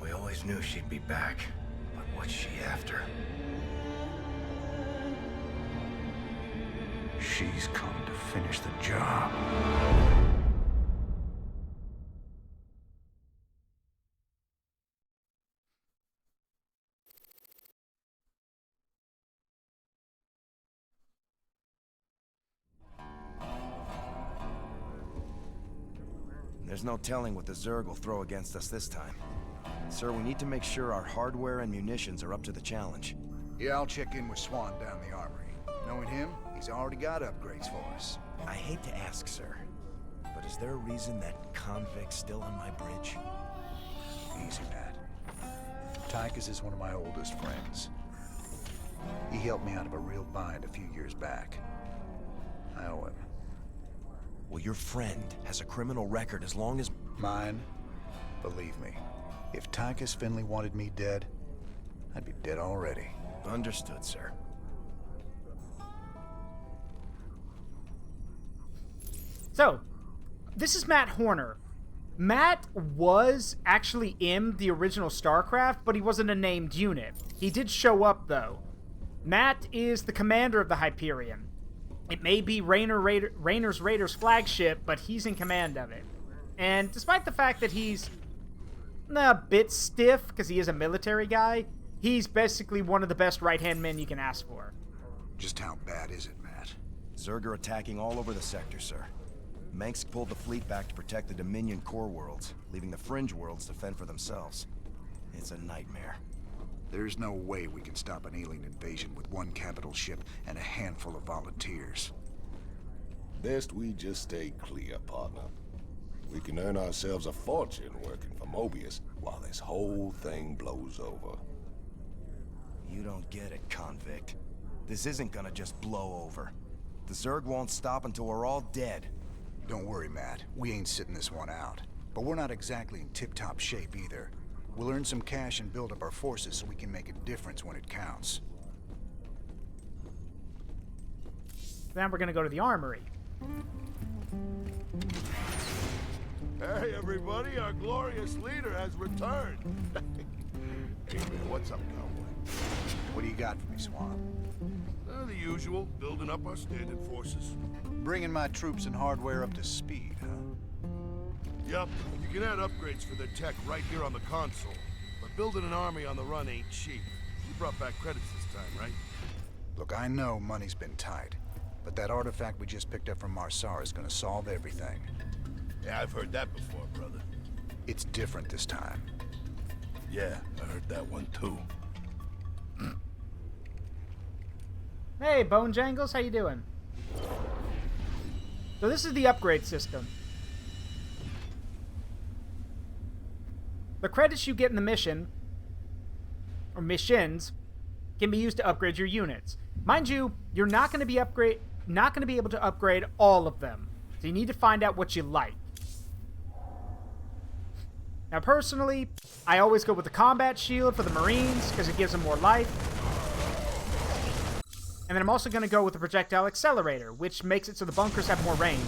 Speaker 2: We always knew she'd be back, but what's she after?
Speaker 10: She's come to finish the job.
Speaker 12: There's no telling what the Zerg will throw against us this time. Sir, we need to make sure our hardware and munitions are up to the challenge.
Speaker 10: Yeah, I'll check in with Swan down the armory. Knowing him, he's already got upgrades for us.
Speaker 12: I hate to ask, sir, but is there a reason that convict's still on my bridge?
Speaker 10: Easy, Matt. Tychus is one of my oldest friends. He helped me out of a real bind a few years back. I owe him.
Speaker 12: Well, your friend has a criminal record as long as...
Speaker 10: Mine? Believe me, if Tychus Finley wanted me dead, I'd be dead already.
Speaker 12: Understood, sir.
Speaker 1: So, this is Matt Horner. Matt was actually in the original Starcraft, but he wasn't a named unit. He did show up, though. Matt is the commander of the Hyperion. It may be Raynor's Raiders' flagship, but he's in command of it. And despite the fact that he's a bit stiff, because he is a military guy, he's basically one of the best right-hand men you can ask for.
Speaker 10: Just how bad is it, Matt?
Speaker 12: Zerg are attacking all over the sector, sir. Mengsk pulled the fleet back to protect the Dominion core worlds, leaving the fringe worlds to fend for themselves. It's a nightmare.
Speaker 10: There's no way we can stop an alien invasion with one capital ship and a handful of volunteers.
Speaker 15: Best we just stay clear, partner. We can earn ourselves a fortune working for Mobius while this whole thing blows over.
Speaker 12: You don't get it, convict. This isn't gonna just blow over. The Zerg won't stop until we're all dead.
Speaker 10: Don't worry, Matt. We ain't sitting this one out. But we're not exactly in tip-top shape either. We'll earn some cash and build up our forces so we can make a difference when it counts.
Speaker 1: Then we're gonna go to the armory.
Speaker 18: Hey, everybody, our glorious leader has returned. Hey, man, what's up, cowboy?
Speaker 10: What do you got for me, Swan?
Speaker 18: The usual, building up our standard forces.
Speaker 10: Bringing my troops and hardware up to speed, huh?
Speaker 18: Yup, you can add upgrades for their tech right here on the console. But building an army on the run ain't cheap. You brought back credits this time, right?
Speaker 10: Look, I know money's been tight, but that artifact we just picked up from Marsara is gonna solve everything.
Speaker 18: Yeah, I've heard that before, brother.
Speaker 10: It's different this time.
Speaker 18: Yeah, I heard that one too.
Speaker 1: Hey, Bone Jangles, how you doing? So this is the upgrade system. The credits you get in the mission, or missions, can be used to upgrade your units. Mind you, you're not going to be able to upgrade all of them. So you need to find out what you like. Now personally, I always go with the combat shield for the Marines because it gives them more life. And then I'm also going to go with the projectile accelerator, which makes it so the bunkers have more range.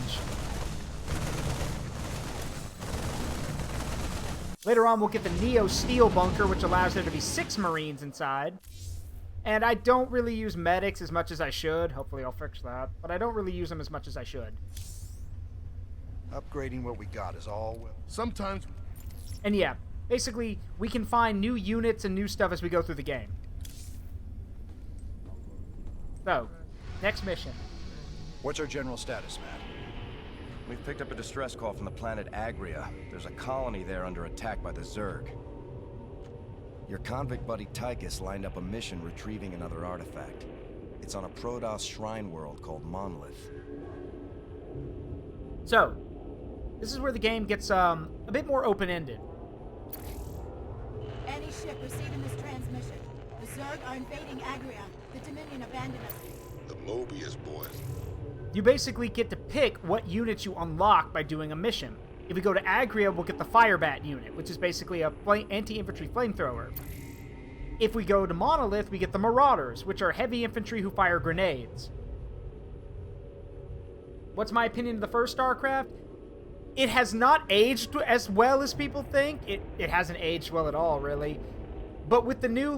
Speaker 1: Later on, we'll get the Neo Steel bunker, which allows there to be 6 Marines inside. And I don't really use medics as much as I should. Hopefully I'll fix that. But I don't really use them as much as I should.
Speaker 10: Upgrading what we got is all well.
Speaker 18: Sometimes...
Speaker 1: And yeah, basically, we can find new units and new stuff as we go through the game. So, next mission.
Speaker 10: What's our general status, Matt?
Speaker 12: We've picked up a distress call from the planet Agria. There's a colony there under attack by the Zerg. Your convict buddy Tychus lined up a mission retrieving another artifact. It's on a Protoss shrine world called Monolith.
Speaker 1: So, this is where the game gets a bit more open-ended.
Speaker 22: Any ship receiving this transmission. The Zerg are invading Agria. The Dominion abandoned us.
Speaker 9: The Mobius boys.
Speaker 1: You basically get to pick what units you unlock by doing a mission. If we go to Agria, we'll get the Firebat unit, which is basically a anti-infantry flamethrower. If we go to Monolith, we get the Marauders, which are heavy infantry who fire grenades. What's my opinion of the first StarCraft? It has not aged as well as people think. It hasn't aged well at all, really. But with the new,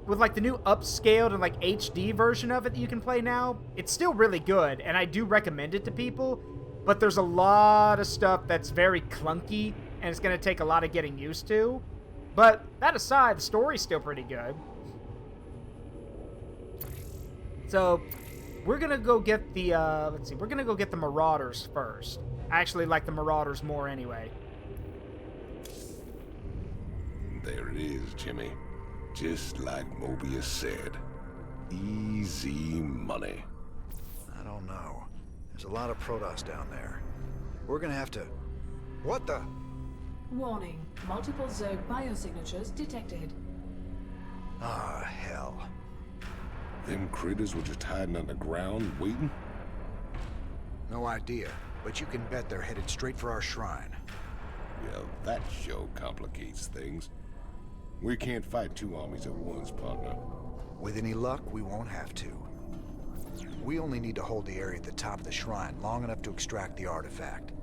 Speaker 1: with like the new upscaled and like HD version of it that you can play now, it's still really good, and I do recommend it to people, but there's a lot of stuff that's very clunky, and it's going to take a lot of getting used to. But that aside, the story's still pretty good. So, we're going to go get the, let's see, we're going to go get the Marauders first. I actually like the Marauders more anyway.
Speaker 15: There it is, Jimmy. Just like Mobius said. Easy money.
Speaker 10: I don't know. There's a lot of Protoss down there. We're gonna have to... What the?
Speaker 6: Warning. Multiple Zerg biosignatures detected.
Speaker 10: Ah, hell.
Speaker 15: Them critters were just hiding underground, waiting?
Speaker 10: No idea, but you can bet they're headed straight for our shrine.
Speaker 15: Well, that sure complicates things. We can't fight two armies at once, partner.
Speaker 10: With any luck, we won't have to. We only need to hold the area at the top of the shrine long enough to extract the artifact.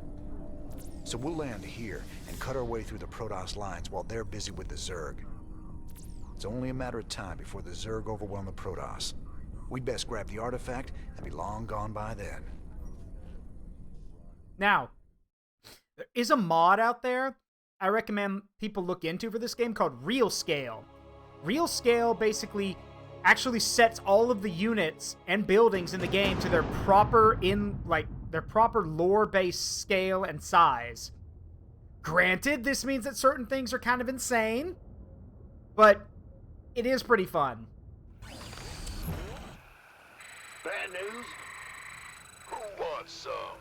Speaker 10: So we'll land here and cut our way through the Protoss lines while they're busy with the Zerg. It's only a matter of time before the Zerg overwhelm the Protoss. We'd best grab the artifact and be long gone by then.
Speaker 1: Now, there is a mod out there I recommend people look into for this game called Real Scale. Real Scale basically actually sets all of the units and buildings in the game to their proper lore-based scale and size. Granted, this means that certain things are kind of insane, but it is pretty fun.
Speaker 11: Bad news? Who wants some?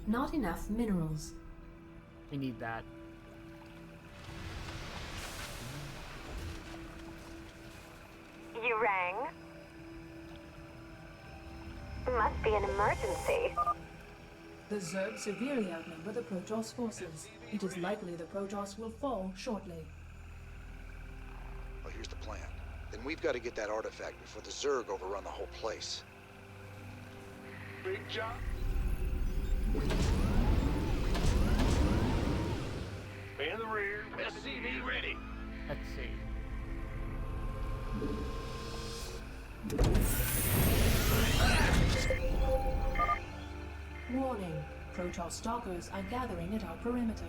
Speaker 6: Not enough minerals.
Speaker 1: We need that.
Speaker 17: You rang? Must be an emergency.
Speaker 6: The Zerg severely outnumber the Protoss forces. It is likely the Protoss will fall shortly.
Speaker 10: Well, here's the plan. Then we've got to get that artifact before the Zerg overrun the whole place.
Speaker 11: Big job? In the rear, SCV ready.
Speaker 1: Let's see.
Speaker 6: Warning. Protoss stalkers are gathering at our perimeter.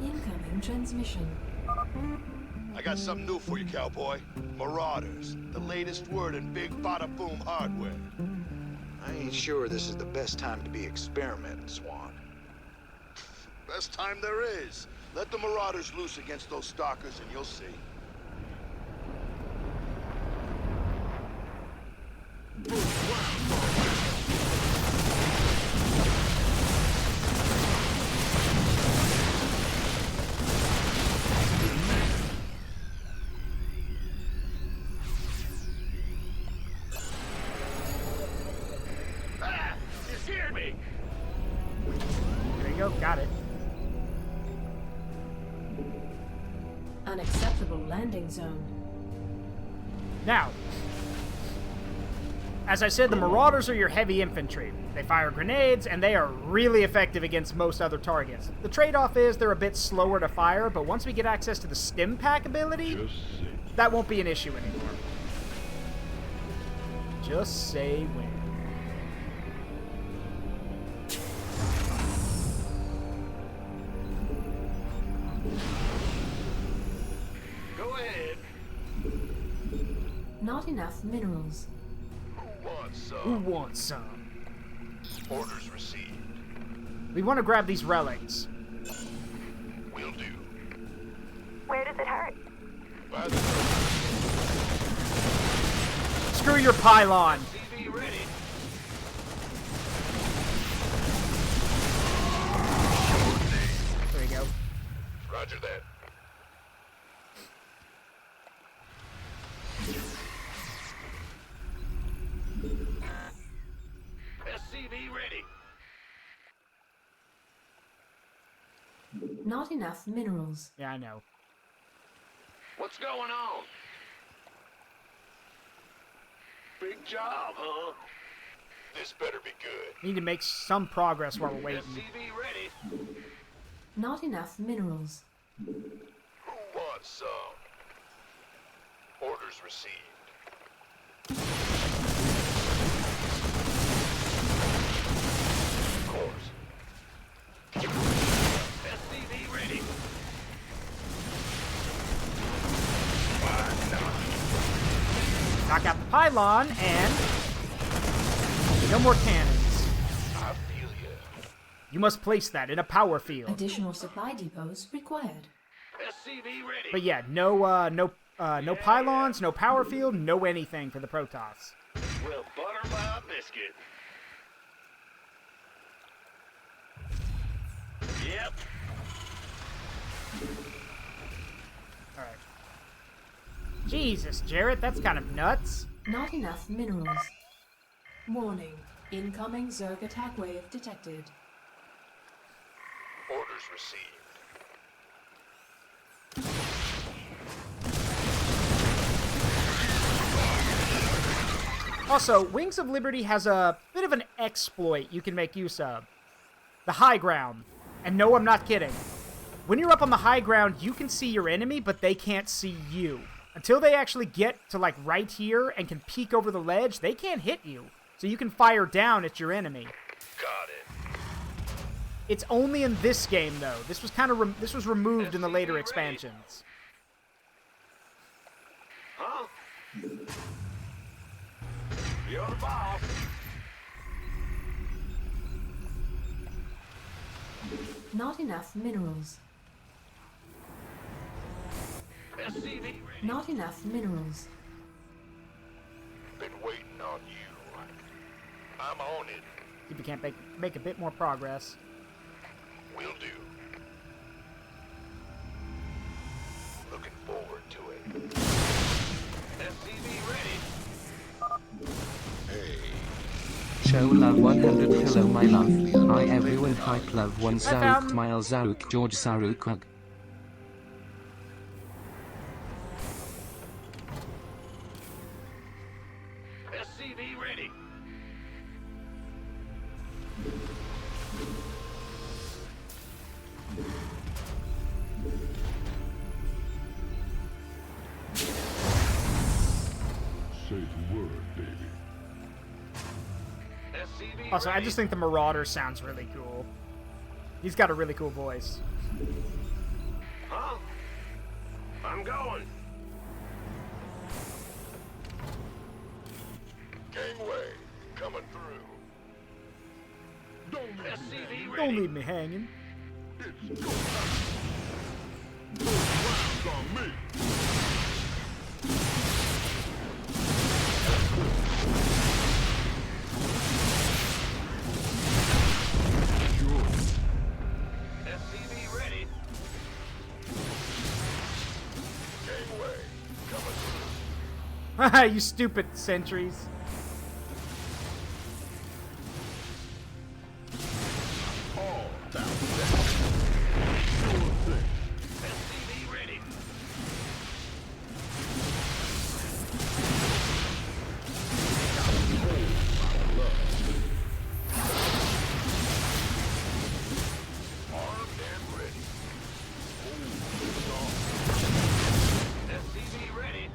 Speaker 6: Incoming transmission.
Speaker 18: I got something new for you, cowboy. Marauders. The latest word in big bada boom hardware.
Speaker 10: I ain't sure this is the best time to be experimenting, Swan.
Speaker 18: Best time there is. Let the Marauders loose against those stalkers and you'll see.
Speaker 11: Ah! You scared me!
Speaker 1: There you go, got it.
Speaker 6: Unacceptable landing zone.
Speaker 1: Now, as I said, the Marauders are your heavy infantry. They fire grenades, and they are really effective against most other targets. The trade-off is they're a bit slower to fire, but once we get access to the stim pack ability, that won't be an issue anymore. Just say when.
Speaker 11: Go ahead.
Speaker 6: Not enough minerals.
Speaker 1: Who wants some?
Speaker 11: Orders received.
Speaker 1: We want to grab these relics.
Speaker 11: Will do.
Speaker 17: Where does it hurt?
Speaker 1: Screw your pylon.
Speaker 11: TV ready.
Speaker 1: There you go.
Speaker 11: Roger that. SCV ready.
Speaker 6: Not enough minerals.
Speaker 1: Yeah, I know.
Speaker 11: What's going on? Big job, huh? This better be good.
Speaker 1: Need to make some progress while we're waiting.
Speaker 11: SCV ready.
Speaker 6: Not enough minerals.
Speaker 11: Who wants some? Orders received. Of course. SCV ready.
Speaker 1: Knock out the pylon, and no more cannons.
Speaker 11: I feel ya.
Speaker 1: You must place that in a power field.
Speaker 6: Additional supply depots required.
Speaker 11: SCV ready.
Speaker 1: But yeah, no pylons, no power field, no anything for the Protoss.
Speaker 11: Well, butter my biscuit. Yep.
Speaker 1: All right. Jesus, Jarrett, that's kind of nuts.
Speaker 6: Not enough minerals. Warning. Incoming Zerg attack wave detected.
Speaker 11: Orders received.
Speaker 1: Also, Wings of Liberty has a bit of an exploit you can make use of. The high ground. And no, I'm not kidding. When you're up on the high ground, you can see your enemy, but they can't see you. Until they actually get to, like, right here and can peek over the ledge, they can't hit you. So you can fire down at your enemy.
Speaker 11: Got it.
Speaker 1: It's only in this game, though. This was kind of this was removed in the later expansions.
Speaker 11: Huh? You're the boss.
Speaker 6: Not enough minerals.
Speaker 11: SCV ready.
Speaker 6: Not enough minerals.
Speaker 11: Been waiting on you. I'm on it.
Speaker 1: If you can't make a bit more progress.
Speaker 11: Will do. Looking forward to it. SCV ready. Hey.
Speaker 13: Show love 100 hello my love. Hi everyone hype love 1 Zaruk Mile Zaruk George Zaruk Hug.
Speaker 11: SCV ready.
Speaker 5: Say the word, baby.
Speaker 11: SCV
Speaker 1: Also, I
Speaker 11: ready.
Speaker 1: just think the Marauder sounds really cool. He's got a really cool voice.
Speaker 11: Huh? I'm going. Gangway coming through. Don't leave SCV ready.
Speaker 1: Don't leave me hanging.
Speaker 11: It's go time. Rounds on me. SCV ready. Gangway coming through.
Speaker 1: Haha, you stupid sentries.
Speaker 11: All down there. Sure thing. SCV ready. Armed and ready. SCV ready.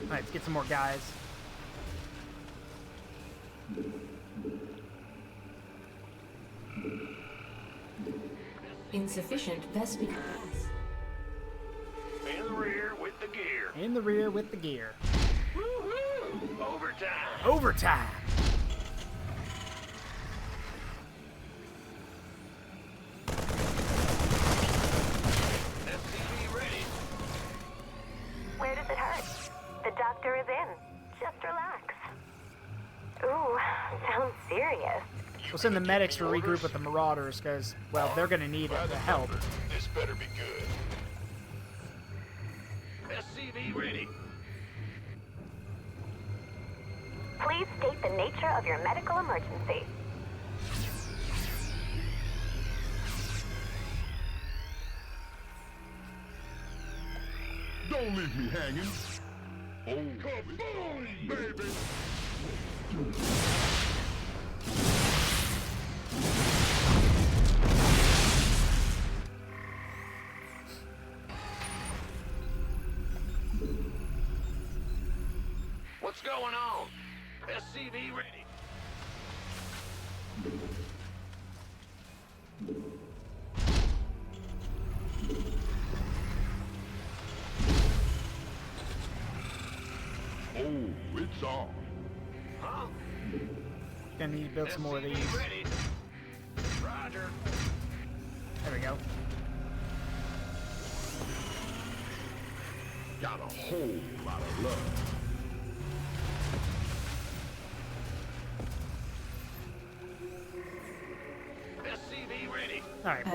Speaker 1: Alright, let's get some more guys.
Speaker 6: Insufficient Vespic gas.
Speaker 11: In the rear with the gear.
Speaker 1: In the rear with the gear.
Speaker 11: Woohoo! Overtime.
Speaker 1: Overtime.
Speaker 11: SCV ready.
Speaker 17: Where does it hurt? The doctor is in. Just relax. Ooh, sounds serious.
Speaker 1: We'll send the medics to regroup with the Marauders, because, well, they're going to need the help.
Speaker 11: This better be good. SCV ready.
Speaker 17: Please state the nature of your medical emergency.
Speaker 11: Don't leave me hanging. Oh, kaboom, baby. What's going on? SCV ready.
Speaker 18: Oh, it's on.
Speaker 11: Huh?
Speaker 1: Gonna need to build some more of these.
Speaker 11: Ready. Roger.
Speaker 1: There we go.
Speaker 18: Got a whole lot of love.
Speaker 11: SCV ready.
Speaker 1: All right.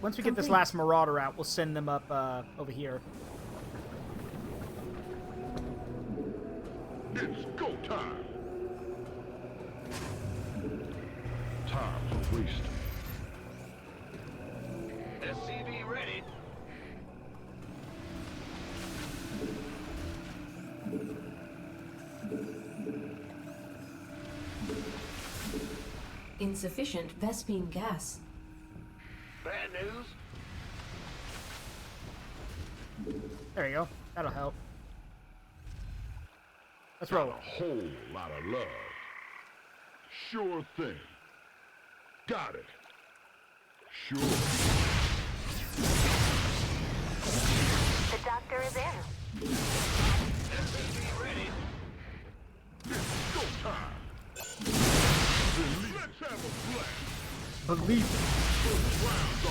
Speaker 1: Once we get this last Marauder out, we'll send them up over here.
Speaker 18: It's go time. Time's a waste.
Speaker 11: SCV ready.
Speaker 6: Insufficient Vespine gas.
Speaker 11: Bad news.
Speaker 1: There you go. That'll help. Let's roll.
Speaker 18: A whole lot of love. Sure thing. Got it. Sure.
Speaker 17: The doctor is in.
Speaker 11: SCV ready.
Speaker 18: It's go time. Let's have a blast.
Speaker 1: Believe it.
Speaker 18: Rounds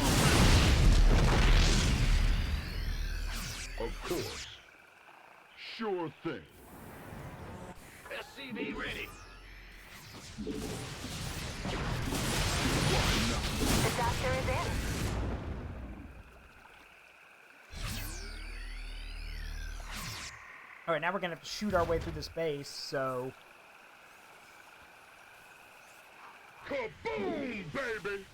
Speaker 18: on. Of course. Sure thing.
Speaker 11: SCV ready.
Speaker 17: The doctor is in.
Speaker 1: All right, now we're gonna have to shoot our way through this base. So.
Speaker 18: Kaboom, baby!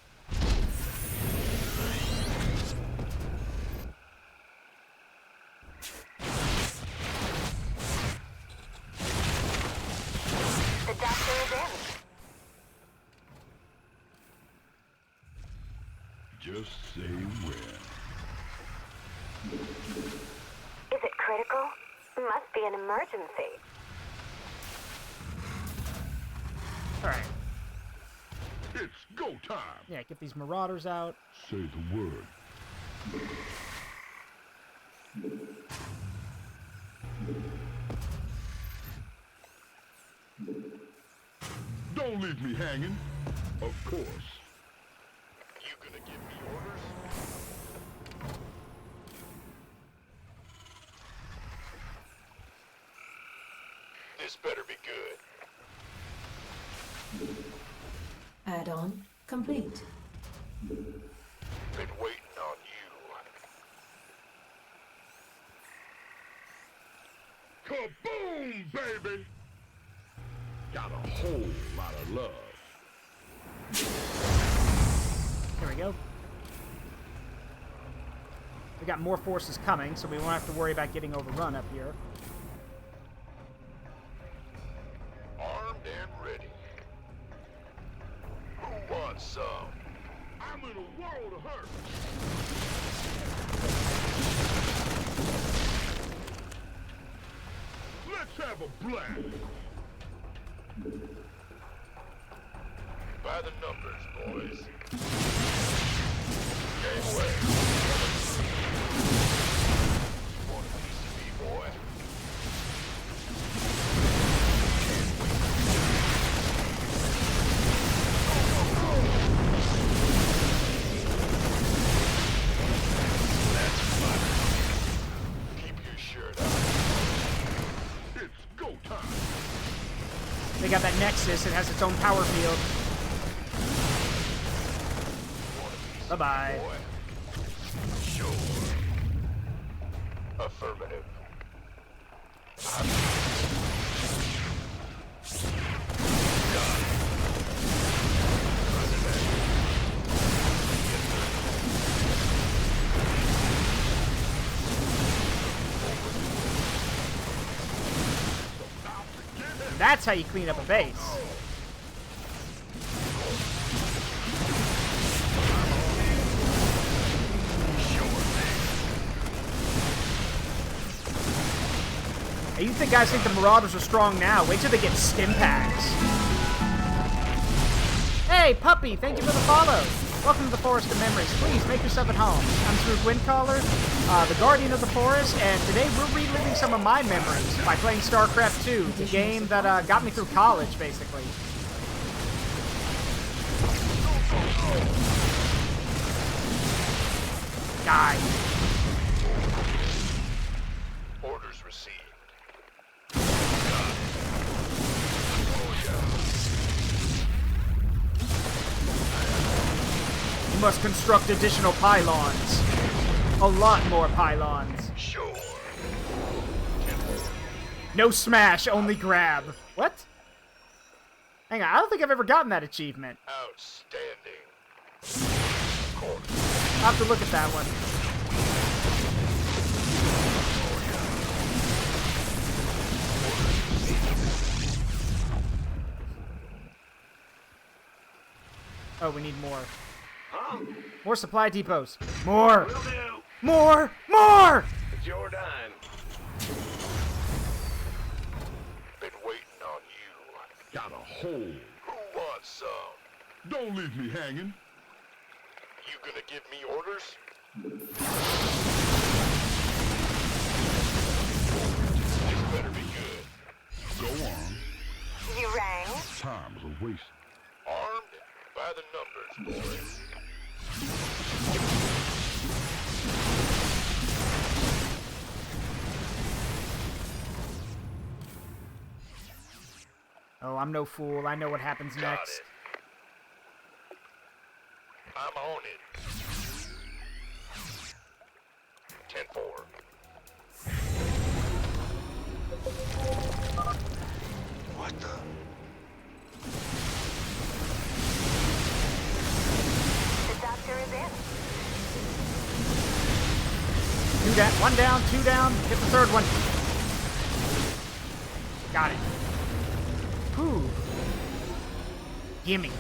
Speaker 17: The doctor is in.
Speaker 18: Just say when.
Speaker 17: Is it critical? Must be an emergency.
Speaker 1: All right.
Speaker 18: It's go time.
Speaker 1: Yeah, get these Marauders out.
Speaker 18: Say the word. Don't leave me hanging. Of course.
Speaker 11: You gonna give me orders? This better be good.
Speaker 6: Add-on complete.
Speaker 11: Been waiting on you.
Speaker 18: Kaboom, baby! Got a whole lot of love.
Speaker 1: There we go. We got more forces coming, so we won't have to worry about getting overrun up here.
Speaker 11: Armed and ready. Who wants some?
Speaker 18: I'm in a world of hurt. Let's have a blast.
Speaker 11: By the numbers, boys. Gangway. Want a piece of me, boy? That's fun. Keep your shirt on.
Speaker 18: It's go time.
Speaker 1: They got that Nexus. It has its own power field. Bye-bye.
Speaker 11: Sure. Affirmative.
Speaker 1: That's how you clean up a base. You think guys think the Marauders are strong now? Wait till they get stim packs. Hey, puppy! Thank you for the follow. Welcome to the Forest of Memories. Please make yourself at home. I'm Drew Windcaller, the Guardian of the Forest, and today we're reliving some of my memories by playing Starcraft II, the game that got me through college, basically. Die.
Speaker 11: Orders received.
Speaker 1: You must construct additional pylons. A lot more pylons.
Speaker 11: Sure.
Speaker 1: No smash, only grab. What? Hang on, I don't think I've ever gotten that achievement.
Speaker 11: Outstanding.
Speaker 1: I'll have to look at that one. Oh, we need more. More supply depots. More! More! More!
Speaker 11: It's your dime. Been waiting on you.
Speaker 20: Got a hole.
Speaker 11: Who wants some?
Speaker 20: Don't leave me hanging.
Speaker 11: You gonna give me orders? This better be good.
Speaker 20: Go on.
Speaker 17: You rang?
Speaker 20: Time's a waste.
Speaker 11: Armed by the numbers, boys.
Speaker 1: Oh, I'm no fool. I know what happens
Speaker 11: Got
Speaker 1: next.
Speaker 11: it. I'm on it. 10-4.
Speaker 9: What the?
Speaker 17: The doctor is in.
Speaker 1: One down, two down. Get the third one. Got it. Whew. Gimme.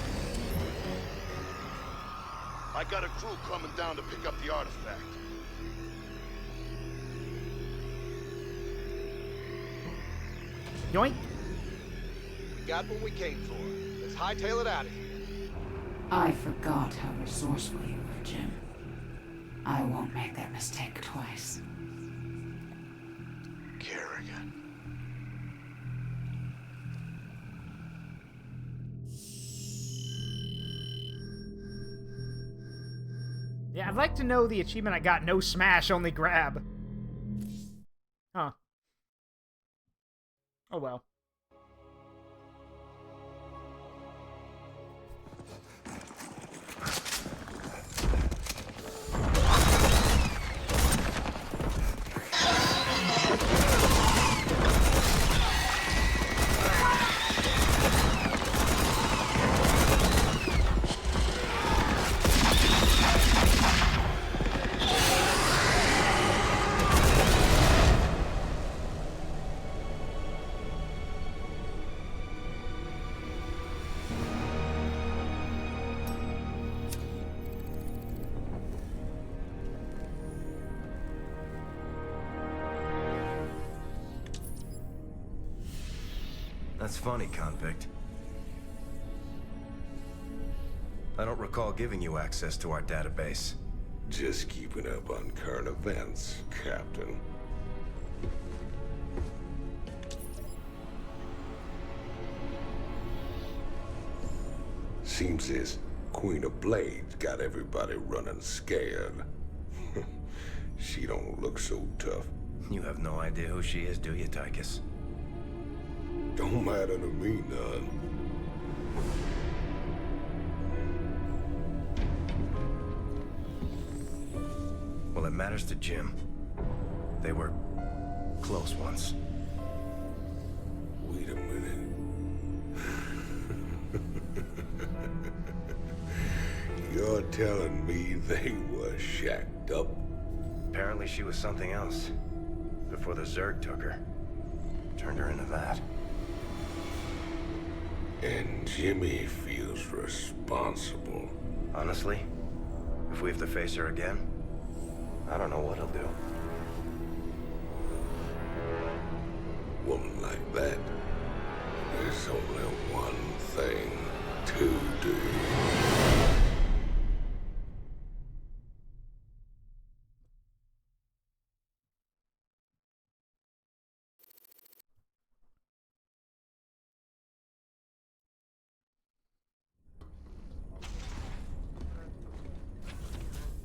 Speaker 18: I got a crew coming down to pick up the artifact.
Speaker 1: Yoink.
Speaker 19: We got what we came for. Let's hightail it out of here.
Speaker 4: I forgot how resourceful you were, Jim. I won't make that mistake twice.
Speaker 9: Kerrigan.
Speaker 1: Yeah, I'd like to know the achievement I got. No smash, only grab. Huh. Oh well.
Speaker 12: That's funny, convict. I don't recall giving you access to our database.
Speaker 15: Just keeping up on current events, Captain. Seems this Queen of Blades got everybody running scared. She don't look so tough.
Speaker 12: You have no idea who she is, do you, Tychus?
Speaker 15: Don't matter to me none.
Speaker 12: Well, it matters to Jim. They were close once.
Speaker 15: Wait a minute. You're telling me they were shacked up?
Speaker 12: Apparently she was something else. Before the Zerg took her. Turned her into that.
Speaker 15: And Jimmy feels responsible.
Speaker 12: Honestly, if we have to face her again, I don't know what he'll do.
Speaker 15: woman like that, there's only one thing to do.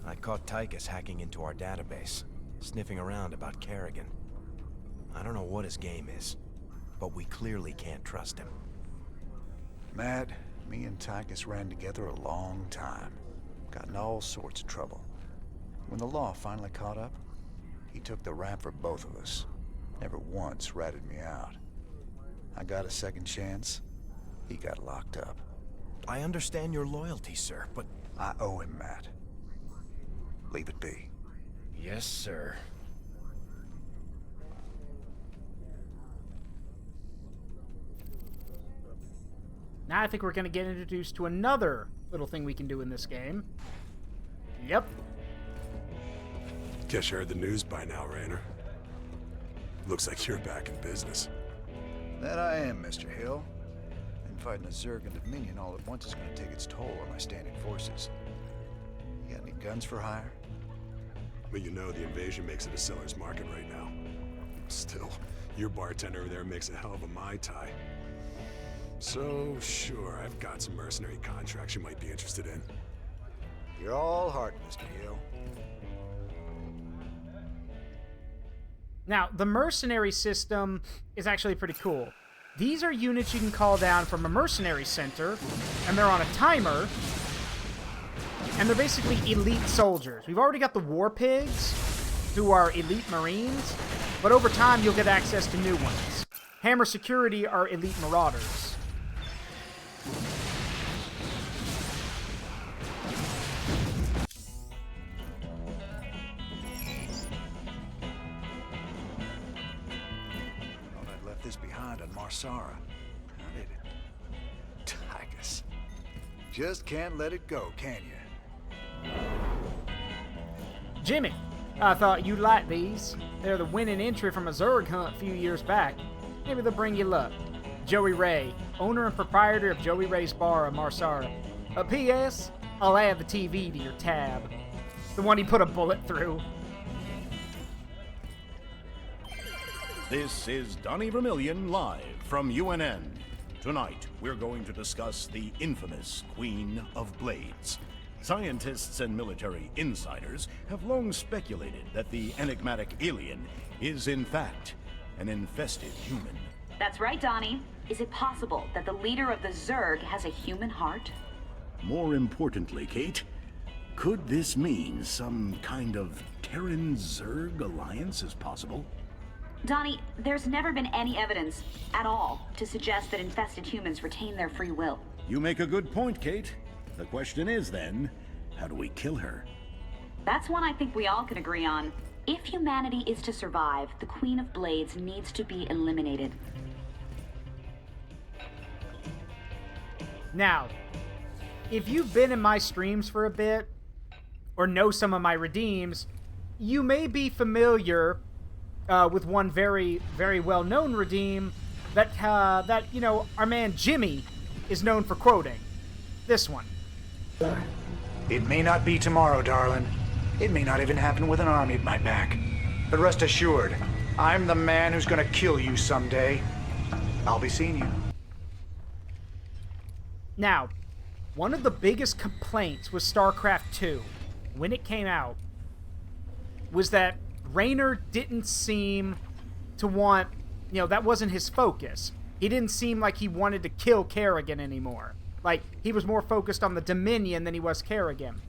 Speaker 12: I caught Tychus hacking into our database, sniffing around about Kerrigan. I don't know what his game is, but we clearly can't trust him.
Speaker 10: Matt, me and Tychus ran together a long time. Got in all sorts of trouble. When the law finally caught up, he took the rap for both of us. Never once ratted me out. I got a second chance. He got locked up.
Speaker 12: I understand your loyalty, sir, but...
Speaker 10: I owe him, Matt. Leave it be.
Speaker 12: Yes, sir.
Speaker 1: Now I think we're going to get introduced to another little thing we can do in this game. Yep.
Speaker 8: Guess you heard the news by now, Raynor. Looks like you're back in business.
Speaker 10: That I am, Mr. Hill. And fighting the Zerg and Dominion all at once is going to take its toll on my standing forces. You got any guns for hire?
Speaker 8: Well, you know the invasion makes it a seller's market right now. Still, your bartender over there makes a hell of a Mai Tai. So, sure, I've got some mercenary contracts you might be interested in.
Speaker 10: You're all heart, Mr. Hill.
Speaker 1: Now, the mercenary system is actually pretty cool. These are units you can call down from a mercenary center, and they're on a timer, and they're basically elite soldiers. We've already got the War Pigs, who are elite Marines, but over time you'll get access to new ones. Hammer Security are elite Marauders.
Speaker 10: Thought I'd left this behind on Marsara. How did it? Tychus. Just can't let it go, can you?
Speaker 1: Jimmy, I thought you'd like these. They're the winning entry from a Zerg hunt a few years back. Maybe they'll bring you luck. Joey Ray, owner and proprietor of Joey Ray's Bar on Marsara. P.S. I'll add the TV to your tab. The one he put a bullet through.
Speaker 20: This is Donnie Vermillion live from UNN. Tonight, we're going to discuss the infamous Queen of Blades. Scientists and military insiders have long speculated that the enigmatic alien is, in fact, an infested human.
Speaker 21: That's right, Donnie. Is it possible that the leader of the Zerg has a human heart?
Speaker 20: More importantly, Kate, could this mean some kind of Terran-Zerg alliance is possible?
Speaker 21: Donnie, there's never been any evidence at all to suggest that infested humans retain their free will.
Speaker 20: You make a good point, Kate. The question is then, how do we kill her?
Speaker 21: That's one I think we all can agree on. If humanity is to survive, the Queen of Blades needs to be eliminated.
Speaker 1: Now, if you've been in my streams for a bit, or know some of my redeems, you may be familiar with one very, very well-known redeem that, you know, our man Jimmy is known for quoting. This one.
Speaker 10: It may not be tomorrow, darling. It may not even happen with an army at my back. But rest assured, I'm the man who's gonna kill you someday. I'll be seeing you.
Speaker 1: Now, one of the biggest complaints with Starcraft II, when it came out, was that Raynor didn't seem to want, you know, that wasn't his focus. He didn't seem like he wanted to kill Kerrigan anymore. Like, he was more focused on the Dominion than he was Kerrigan.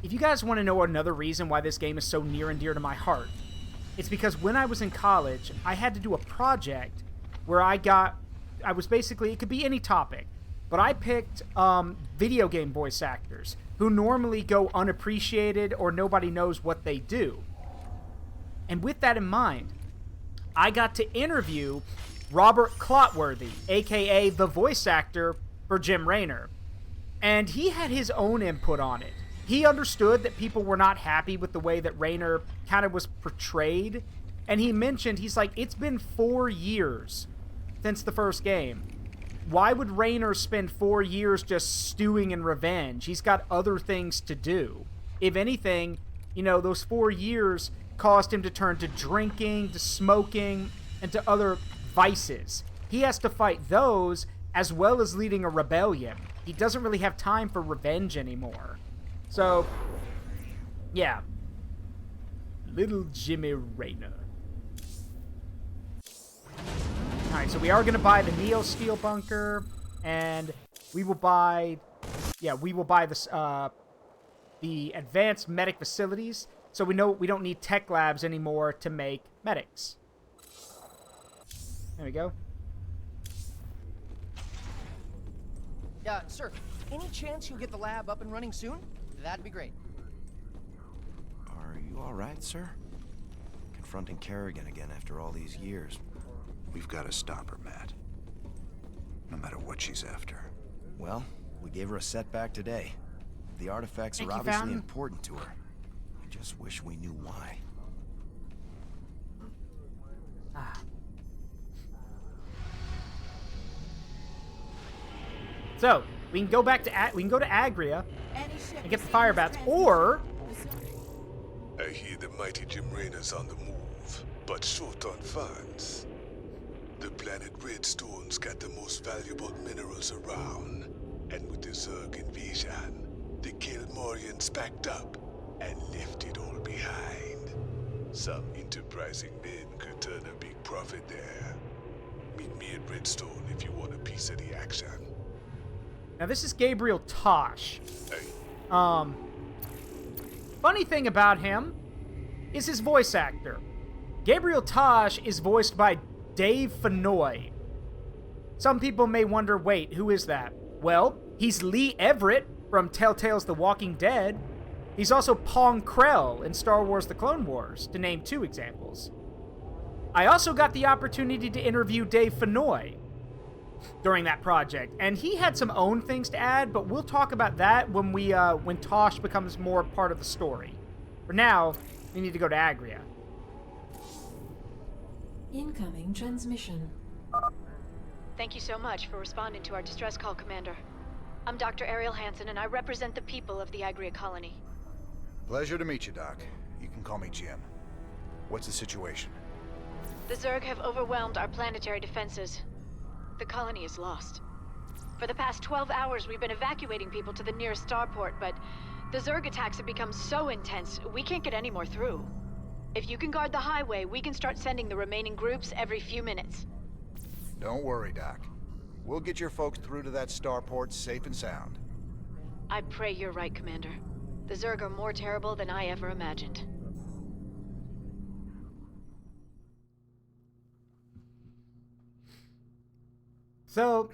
Speaker 1: If you guys want to know another reason why this game is so near and dear to my heart, it's because when I was in college, I had to do a project where I was basically, it could be any topic, but I picked video game voice actors who normally go unappreciated or nobody knows what they do. And with that in mind, I got to interview Robert Clotworthy, aka the voice actor for Jim Raynor. And he had his own input on it. He understood that people were not happy with the way that Raynor kind of was portrayed And he mentioned, he's like, it's been 4 years since the first game. Why would Raynor spend 4 years just stewing in revenge? He's got other things to do. If anything, you know, those 4 years caused him to turn to drinking, to smoking, and to other vices. He has to fight those as well as leading a rebellion. He doesn't really have time for revenge anymore. So, yeah. Little Jimmy Raynor. Alright, so we are going to buy the Neo Steel Bunker, and we will buy... Yeah, we will buy this, the Advanced Medic Facilities, so we know we don't need tech labs anymore to make medics. There we go.
Speaker 7: Yeah, sir, any chance you'll get the lab up and running soon? That'd be great.
Speaker 12: Are you alright, sir? Confronting Kerrigan again after all these years.
Speaker 10: We've got to stop her, Matt. No matter what she's after.
Speaker 12: Well, we gave her a setback today. The artifacts are obviously important to her. I just wish we knew why.
Speaker 1: So, we can go back to we can go to Agria and get the fire bats, or
Speaker 8: I hear the mighty Jim Raynor's on the move, but short on funds. The planet Redstone's got the most valuable minerals around, and with the Zerg invasion, the Kilmorians backed up and left it all behind. Some enterprising men could turn a big profit there. Meet me at Redstone if you want a piece of the action.
Speaker 1: now this is Gabriel Tosh. Funny thing about him is his voice actor. Gabriel Tosh is voiced by Dave Fennoy. Some people may wonder, wait, who is that? Well, he's Lee Everett from Telltale's The Walking Dead. He's also Pong Krell in Star Wars The Clone Wars, to name 2 examples. I also got the opportunity to interview Dave Fennoy during that project, and he had some own things to add, but we'll talk about that when when Tosh becomes more part of the story. For now, we need to go to Agria.
Speaker 6: Incoming transmission.
Speaker 14: Thank you so much for responding to our distress call, Commander. I'm Dr. Ariel Hansen, and I represent the people of the Agria colony.
Speaker 10: Pleasure to meet you, Doc. You can call me Jim. What's the situation?
Speaker 14: The Zerg have overwhelmed our planetary defenses. The colony is lost. For the past 12 hours, we've been evacuating people to the nearest starport, but the Zerg attacks have become so intense, we can't get any more through. If you can guard the highway, we can start sending the remaining groups every few minutes.
Speaker 10: Don't worry, Doc. We'll get your folks through to that starport safe and sound.
Speaker 14: I pray you're right, Commander. The Zerg are more terrible than I ever imagined.
Speaker 1: So,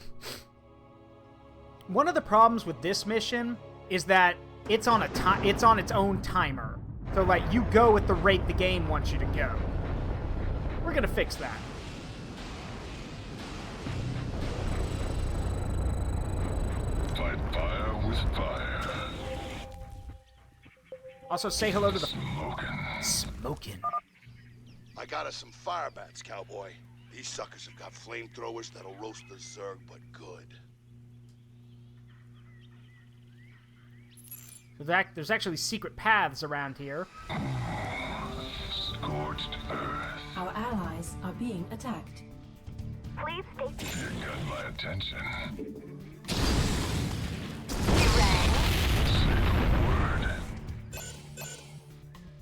Speaker 1: one of the problems with this mission is that it's on its own timer. So, like, you go at the rate the game wants you to go. We're gonna fix that.
Speaker 11: Fight fire with fire.
Speaker 1: Also, say hello to the...
Speaker 11: Smoking.
Speaker 18: I got us some fire bats, cowboy. These suckers have got flamethrowers that'll roast the Zerg, but good.
Speaker 1: There's actually secret paths around here.
Speaker 11: Scorched earth.
Speaker 6: Our allies are being attacked.
Speaker 17: Please stay.
Speaker 11: You got my attention.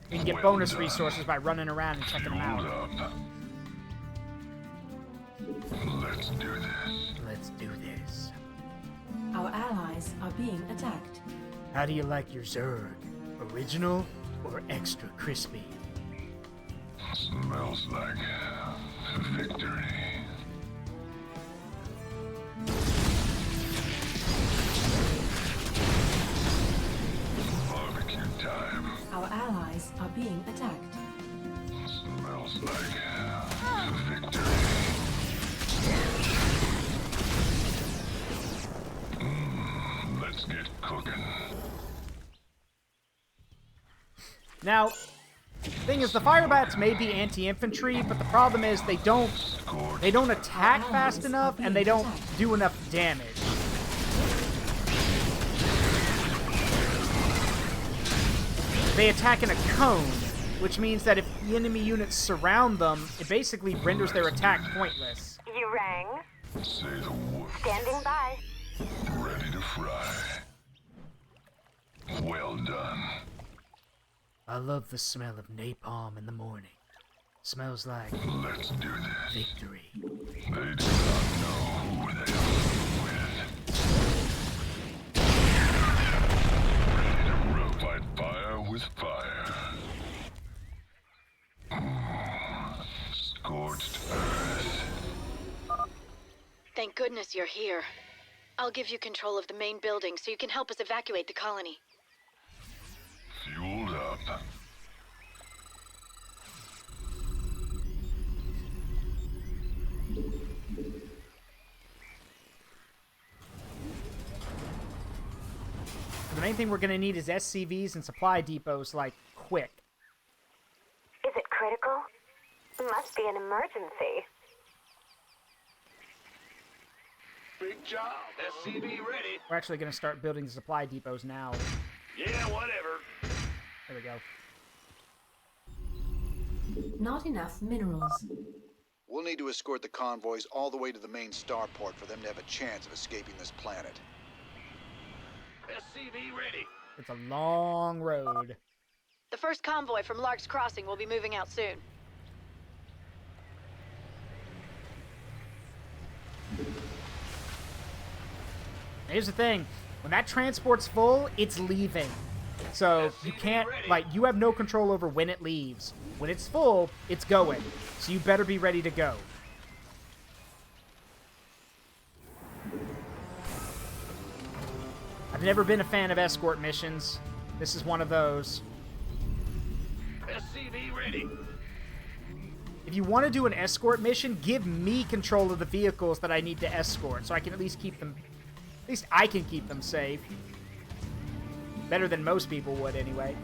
Speaker 1: You can get bonus resources by running around and checking them out.
Speaker 11: Let's do this.
Speaker 1: Let's do this.
Speaker 6: Our allies are being attacked.
Speaker 1: How do you like your Zerg? Original or extra crispy?
Speaker 11: Smells like victory. Barbecue time.
Speaker 6: Our allies are being attacked.
Speaker 11: Smells like victory. Let's get cooking.
Speaker 1: Now, Thing is, the fire bats may be anti-infantry, but the problem is they don't attack fast enough and they don't do enough damage. They attack in a cone, which means that if the enemy units surround them, it basically renders their attack pointless.
Speaker 17: You rang?
Speaker 11: Say the word.
Speaker 17: Standing by.
Speaker 11: Ready to fry. Well done.
Speaker 1: I love the smell of napalm in the morning. Smells like
Speaker 11: Let's do this.
Speaker 1: victory.
Speaker 11: They do not know who they are with. Ready to fight fire with fire. Scorched earth.
Speaker 14: Thank goodness you're here. I'll give you control of the main building so you can help us evacuate the colony.
Speaker 11: Fueled up.
Speaker 1: The main thing we're gonna need is SCVs and supply depots, like, quick.
Speaker 17: Is it critical? Must be an emergency.
Speaker 11: Big job. SCV ready.
Speaker 1: We're actually gonna start building the supply depots now.
Speaker 11: Yeah, whatever.
Speaker 1: There we go.
Speaker 6: Not enough minerals.
Speaker 10: We'll need to escort the convoys all the way to the main starport for them to have a chance of escaping this planet.
Speaker 11: SCV ready.
Speaker 1: It's a long road.
Speaker 14: The first convoy from Lark's Crossing will be moving out soon.
Speaker 1: Here's the thing. When that transport's full, it's leaving. So you can't, like, you have no control over when it leaves. When it's full, it's going. So you better be ready to go. I've never been a fan of escort missions. This is one of those.
Speaker 11: SCV ready.
Speaker 1: If you want to do an escort mission, give me control of the vehicles that I need to escort, so I can at least keep them... At least I can keep them safe. Better than most people would, anyway.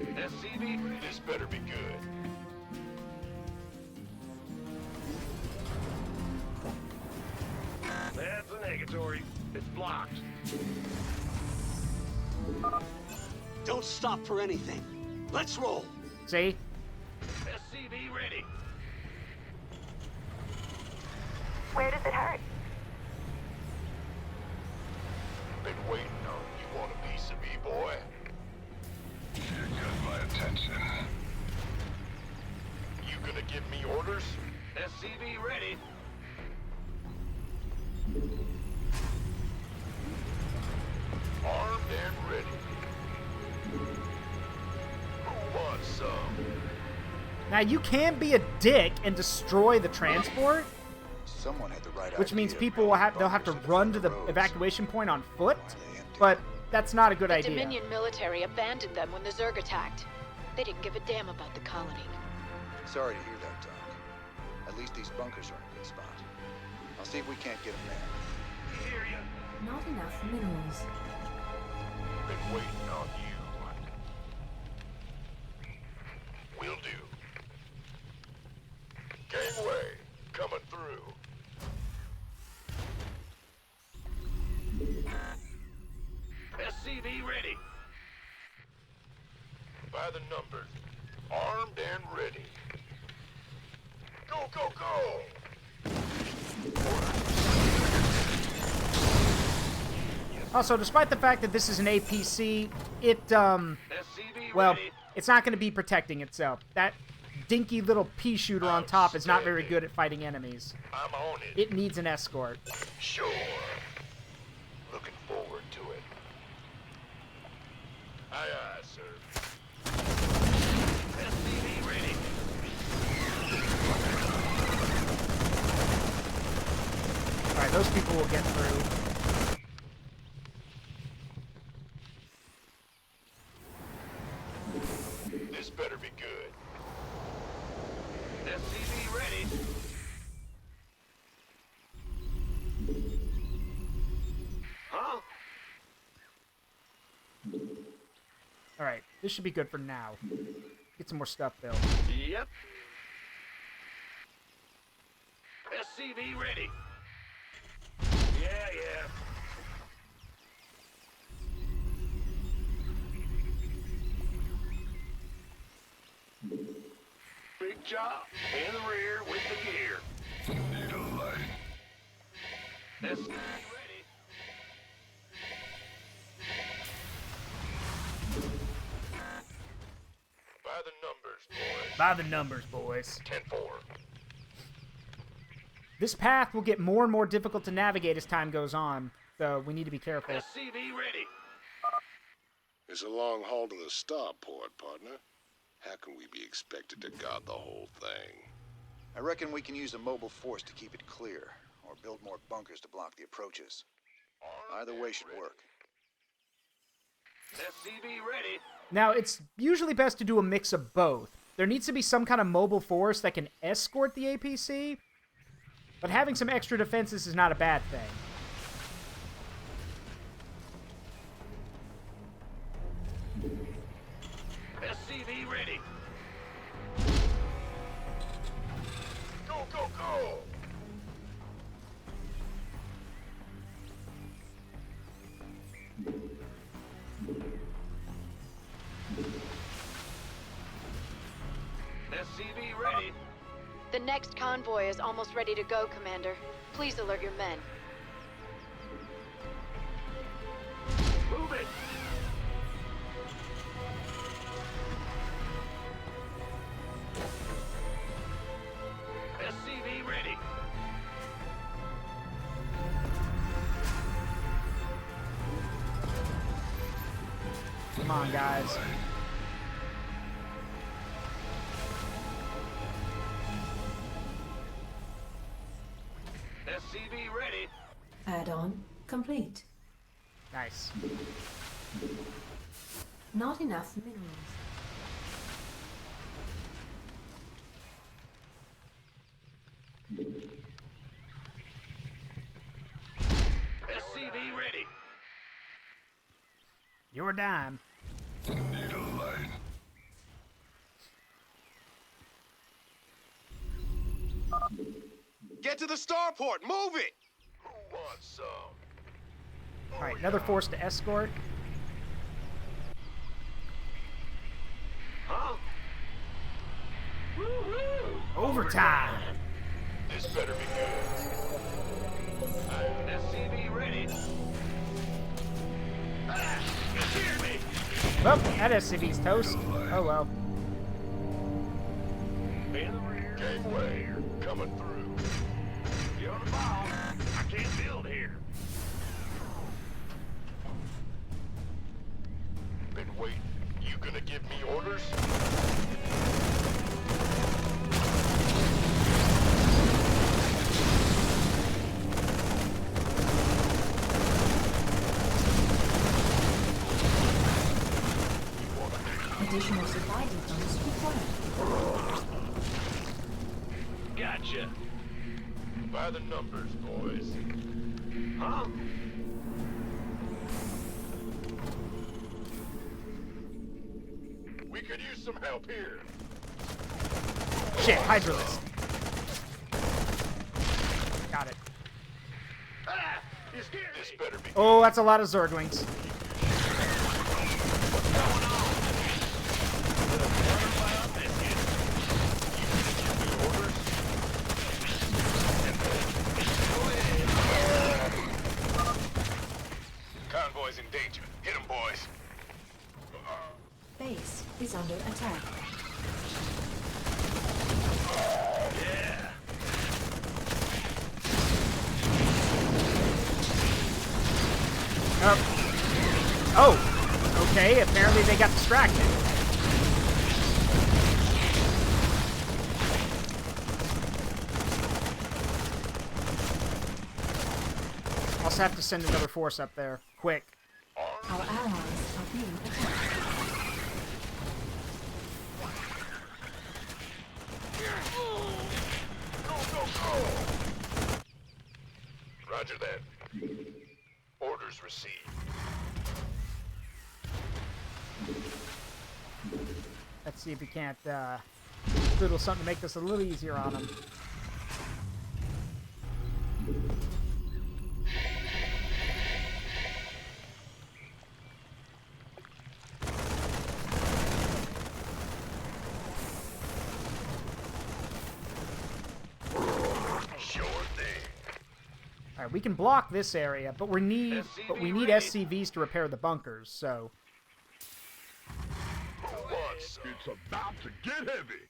Speaker 11: SCV, this better be good. That's a negatory. It's blocked.
Speaker 3: Don't stop for anything. Let's roll.
Speaker 1: See?
Speaker 11: SCV ready.
Speaker 17: Where does it hurt?
Speaker 11: Been waiting on you. Want a piece of me, boy? You got my attention. You gonna give me orders? SCV ready. Armed and ready. Who wants some?
Speaker 1: Now, you can be a dick and destroy the transport,
Speaker 10: Someone had the right
Speaker 1: which
Speaker 10: idea.
Speaker 1: means people will they'll have to run to the evacuation point on foot, but that's not a good
Speaker 14: The
Speaker 1: idea.
Speaker 14: Dominion military abandoned them when the Zerg attacked. They didn't give a damn about the colony.
Speaker 10: Sorry to hear that, Doc. At least these bunkers are in a good spot. I'll see if we can't get them there.
Speaker 11: Hear ya.
Speaker 6: Not enough minerals.
Speaker 11: Been waiting on you. Will do. Gangway, coming through. SCV ready. By the numbers. Armed and ready. Go, go, go!
Speaker 1: Also, despite the fact that this is an APC, it, well, it's not going to be protecting itself. That dinky little pea shooter on top is not very good at fighting enemies.
Speaker 11: I'm on it.
Speaker 1: It needs an escort.
Speaker 11: Sure. Looking forward to it. Aye, aye, sir. SCV ready.
Speaker 1: Alright, those people will get through.
Speaker 11: This better be good. SCV ready. Huh?
Speaker 1: Alright, this should be good for now. Get some more stuff built.
Speaker 15: Yep. SCV ready. Yeah. Big job in the rear with the gear. Need a light. SCV ready. By the numbers, boys.
Speaker 1: By the numbers, boys.
Speaker 15: 10-4.
Speaker 1: This path will get more and more difficult to navigate as time goes on, so we need to be careful.
Speaker 15: SCV ready.
Speaker 11: It's a long haul to the starport, partner. How can we be expected to guard the whole thing?
Speaker 10: I reckon we can use a mobile force to keep it clear, or build more bunkers to block the approaches. Either way should work.
Speaker 15: SCV ready.
Speaker 1: Now, it's usually best to do a mix of both. There needs to be some kind of mobile force that can escort the APC, but having some extra defenses is not a bad thing.
Speaker 15: SCV ready. Go. SCV ready.
Speaker 14: The next convoy is almost ready to go, Commander. Please alert your men.
Speaker 15: Move it. SCV ready.
Speaker 1: Come on, guys.
Speaker 15: SCV ready.
Speaker 6: Add-on complete.
Speaker 1: Nice.
Speaker 6: Not enough minerals.
Speaker 15: SCV ready.
Speaker 1: Your dime.
Speaker 11: Need a light.
Speaker 19: Get to the starport! Move it!
Speaker 15: Who wants some?
Speaker 1: Alright, another force to escort.
Speaker 15: Huh? Woohoo!
Speaker 1: Overtime!
Speaker 15: This better be good. SCV ready. You hear me?
Speaker 1: Well, that SCV's toast. Oh well.
Speaker 15: In the rear. Gangway, coming through. Get on the ball. I can't build here. Been waiting. You gonna give me orders?
Speaker 6: Additional supply depots required.
Speaker 15: Gotcha. By the numbers, boys. Huh? We could use some help here.
Speaker 1: Shit, Hydralist. Got it.
Speaker 15: Ah! You scared me. This better be.
Speaker 1: Oh, that's a lot of Zerglings.
Speaker 15: Convoy's in danger. Hit 'em, boys.
Speaker 6: Base is under attack.
Speaker 15: Yeah.
Speaker 1: Oh, okay, apparently they got distracted. Also have to send another force up there. Quick.
Speaker 6: Our allies are being attacked.
Speaker 15: Roger that. Orders received.
Speaker 1: Let's see if we can't doodle something to make this a little easier on them. Alright, we can block this area, but we need SCVs to repair the bunkers, so...
Speaker 11: It's about to get heavy.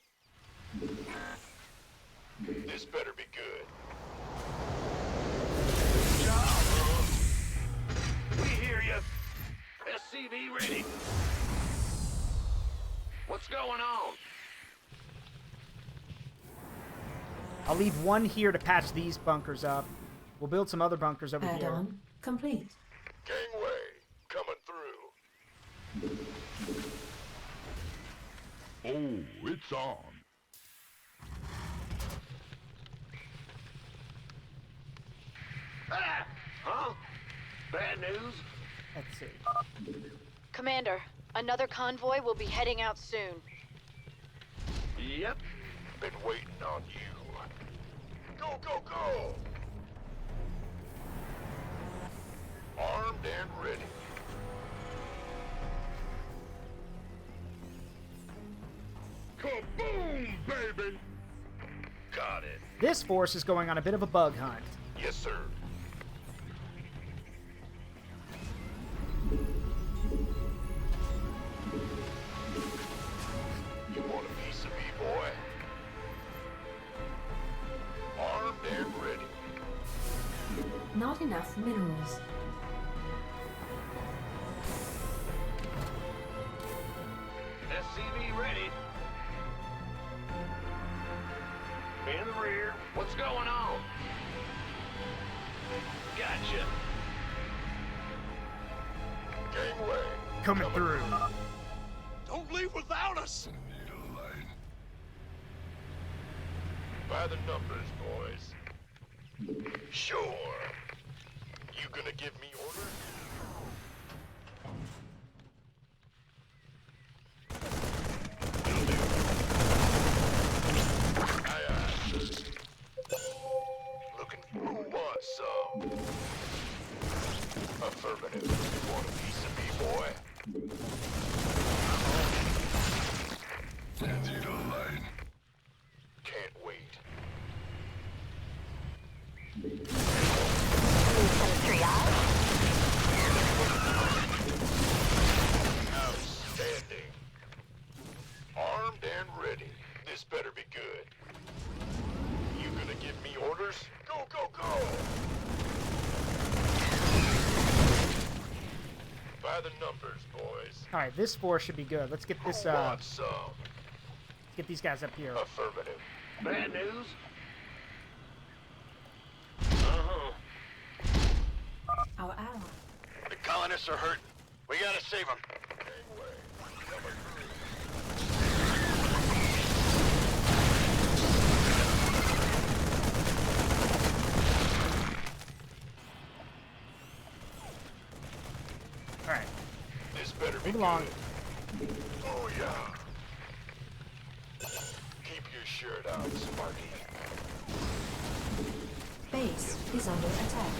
Speaker 11: This better be good.
Speaker 15: We hear you. SCV ready. What's going on?
Speaker 1: I'll leave one here to patch these bunkers up. We'll build some other bunkers over here.
Speaker 6: Add-on complete.
Speaker 11: Gangway coming through. Oh, it's on.
Speaker 15: Ah! Huh? Bad news?
Speaker 1: Let's see.
Speaker 14: Commander, another convoy will be heading out soon.
Speaker 11: Yep. Been waiting on you. Go, go, go! Armed and ready. Kaboom, baby! Got it.
Speaker 1: This force is going on a bit of a bug hunt.
Speaker 11: Yes, sir. You want a piece of me, boy? Armed and ready.
Speaker 6: Not enough minerals.
Speaker 15: SCV ready. In the rear. What's going on? Gotcha.
Speaker 11: Gangway.
Speaker 1: Coming through.
Speaker 11: Don't leave without us. By the numbers, boys. Sure. You gonna give me orders? Looking for who wants some? Affirmative. You want a piece of me, boy? Line. Can't wait. Outstanding. Armed and ready. This better be good. You gonna give me orders? Go, go, go! By the numbers, boys.
Speaker 1: Alright, this force should be good. Let's get this,
Speaker 11: Want some?
Speaker 1: get these guys up here.
Speaker 11: Affirmative.
Speaker 15: Bad news?
Speaker 6: Our ally.
Speaker 11: The colonists are hurting. We gotta save them.
Speaker 1: Alright.
Speaker 11: This better be
Speaker 1: Move along.
Speaker 11: good. Oh, yeah. Keep your shirt on, Sparky.
Speaker 6: Base is under attack.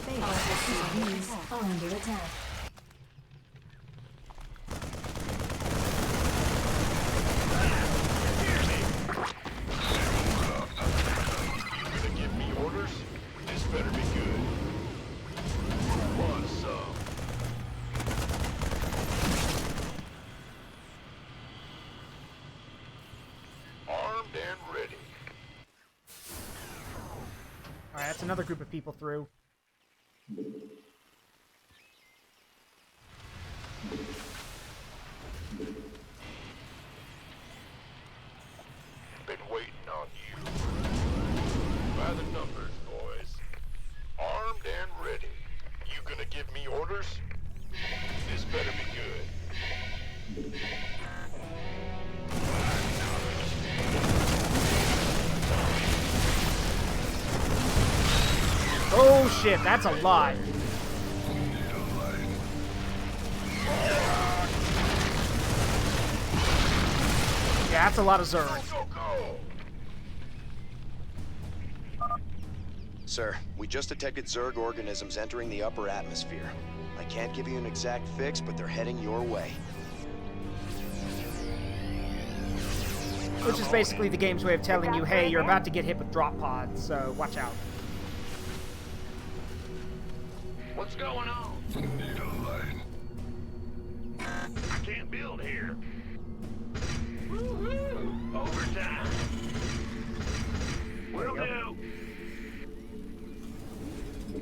Speaker 6: Base are under attack.
Speaker 11: You gonna give me orders? This better be good. Want some? Armed and ready.
Speaker 1: Alright, that's another group of people through.
Speaker 11: Been waiting on you. By the numbers, boys. Armed and ready. You gonna give me orders? This better be good.
Speaker 1: Oh Oh shit, that's a lot. Yeah, that's a lot of Zerg.
Speaker 10: Sir, we just detected Zerg organisms entering the upper atmosphere. I can't give you an exact fix, but they're heading your way.
Speaker 1: Which is basically the game's way of telling you, hey, you're about to get hit with drop pods, so watch out.
Speaker 11: What's going on?
Speaker 5: Need a light.
Speaker 11: Can't build here. Woohoo! Overtime. Will do.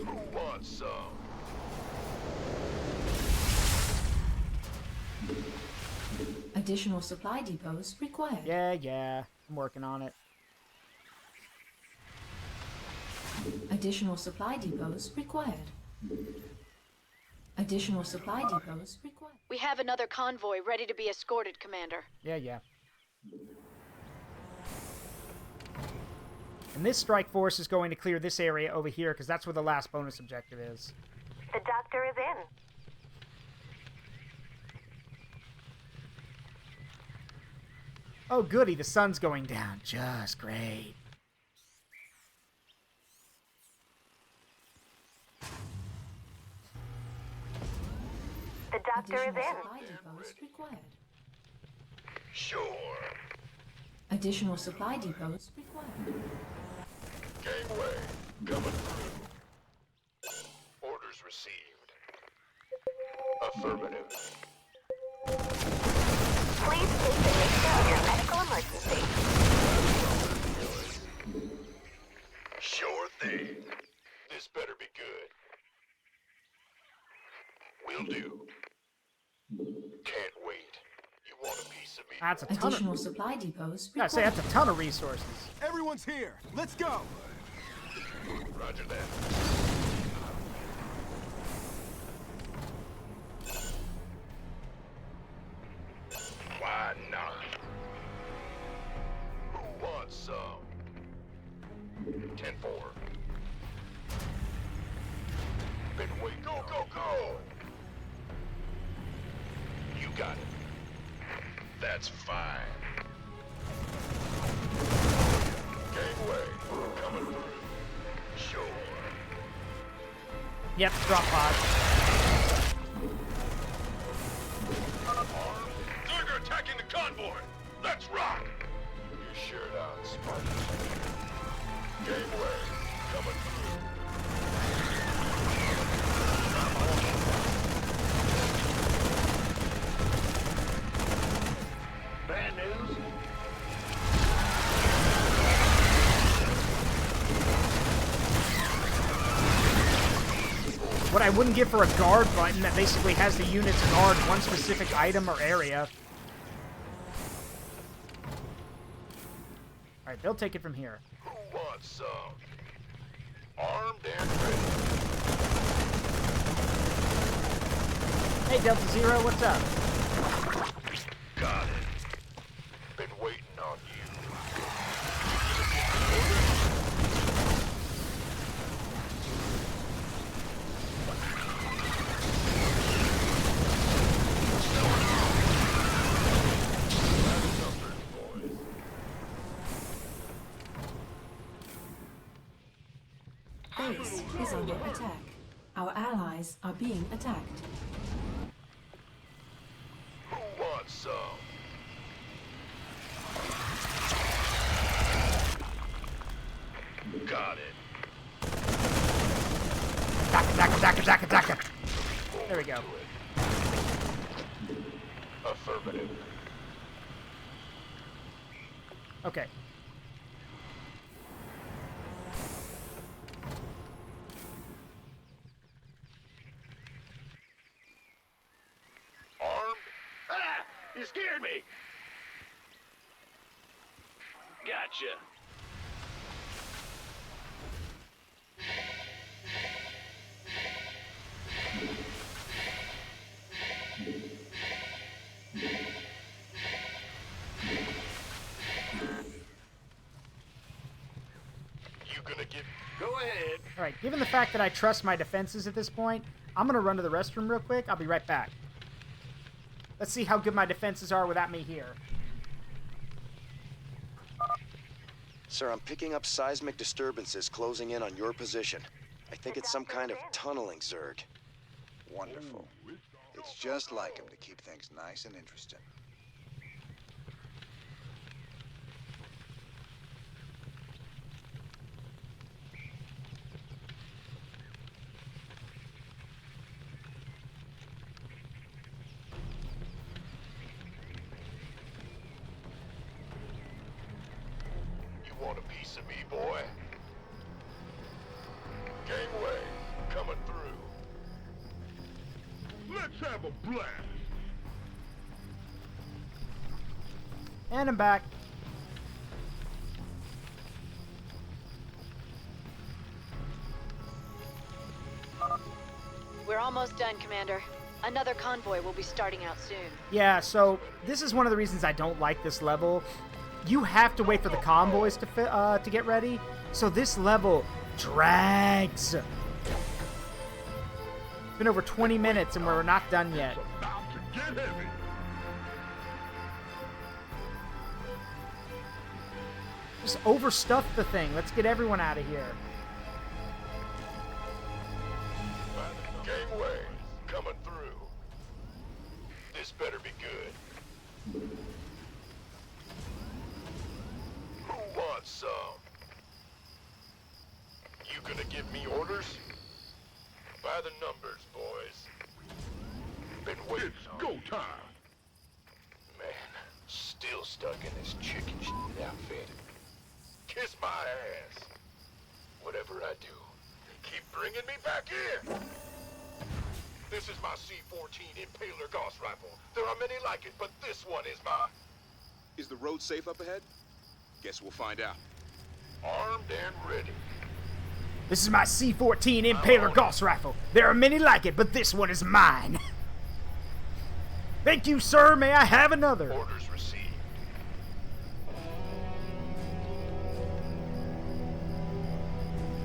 Speaker 11: Who wants some?
Speaker 6: Additional supply depots required.
Speaker 1: Yeah, I'm working on it.
Speaker 6: Additional supply depots required. Additional supply depots required.
Speaker 14: We have another convoy ready to be escorted, Commander.
Speaker 1: Yeah. And this strike force is going to clear this area over here, because that's where the last bonus objective is.
Speaker 17: The doctor is in.
Speaker 1: Oh goody, the sun's going down. Just great.
Speaker 17: The doctor is in.
Speaker 6: Supply depots required.
Speaker 11: Sure.
Speaker 6: Additional supply depots required.
Speaker 11: Gangway, coming through. Orders received. Affirmative.
Speaker 17: Please take the nature of your medical emergency.
Speaker 11: Sure thing. This better be good. Will do. Can't wait. You want a piece of me?
Speaker 1: That's a ton
Speaker 6: Additional
Speaker 1: of...
Speaker 6: supply depots
Speaker 1: I
Speaker 6: required.
Speaker 1: say that's a ton of resources.
Speaker 18: Everyone's here. Let's go.
Speaker 11: Roger that. Why not? Who wants some? 10-4. Been waiting. Go, go, go! You got it. That's fine. Gangway, coming through. Sure.
Speaker 1: Yep, drop pod.
Speaker 11: Zerg are attacking the convoy! Let's rock! You shared out, Spartans. Gangway, coming through. Bad news?
Speaker 1: What I wouldn't give for a guard button that basically has the units guard one specific item or area. Alright, they'll take it from here.
Speaker 11: Who wants some? Armed and ready.
Speaker 1: Hey, Delta Zero, what's up?
Speaker 11: Got it. Been waiting on you.
Speaker 6: Base is under attack. Our allies are being attacked.
Speaker 11: Who wants some? Got it.
Speaker 1: Daka. There we go.
Speaker 11: Affirmative.
Speaker 1: Okay.
Speaker 11: Armed? Ah! You scared me! Gotcha. You gonna get... Go ahead.
Speaker 1: Alright, given the fact that I trust my defenses at this point, I'm gonna run to the restroom real quick. I'll be right back. Let's see how good my defenses are without me here.
Speaker 12: Sir, I'm picking up seismic disturbances closing in on your position. I think it's some kind of tunneling, Zerg.
Speaker 10: Wonderful. It's just like him to keep things nice and interesting.
Speaker 11: You want a piece of me, boy? Gangway, coming through. Let's have a blast.
Speaker 1: And I'm back.
Speaker 14: We're almost done, Commander. Another convoy will be starting out soon.
Speaker 1: Yeah, so this is one of the reasons I don't like this level. You have to wait for the convoys to get ready, so this level drags. It's been over 20 minutes and we're not done yet. Just overstuff the thing. Let's get everyone out of here.
Speaker 11: Gangway, coming through. This better be good. Who wants some? You gonna give me orders? By the numbers, boys. Been waiting. It's go time. Man, still stuck in this chicken shit outfit. Kiss my ass. Whatever I do, keep bringing me back in. This is my C-14 Impaler Gauss rifle. There are many like it, but this one is mine.
Speaker 2: Is the road safe up ahead? Guess we'll find out.
Speaker 11: Armed and ready.
Speaker 1: This is my C-14 Impaler Gauss rifle. There are many like it, but this one is mine. Thank you, sir. May I have another?
Speaker 11: Orders received.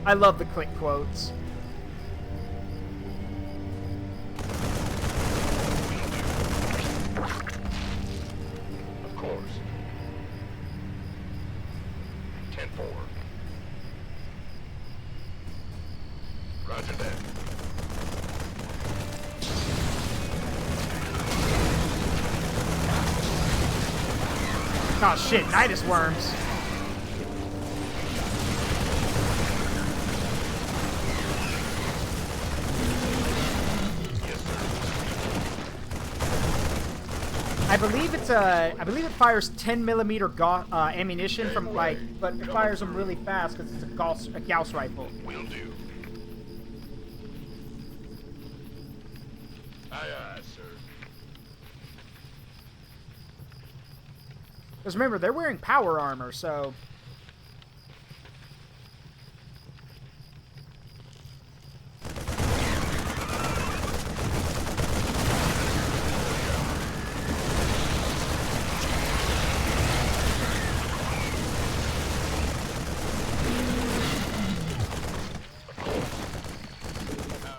Speaker 1: I love the click quotes.
Speaker 11: Of course. 10-4. Roger that.
Speaker 1: Oh shit, Nidus worms. I believe it fires 10mm ammunition from but it fires them really fast because it's a Gauss rifle.
Speaker 11: Will do. Aye, aye, sir.
Speaker 1: Because remember, they're wearing power armor, so...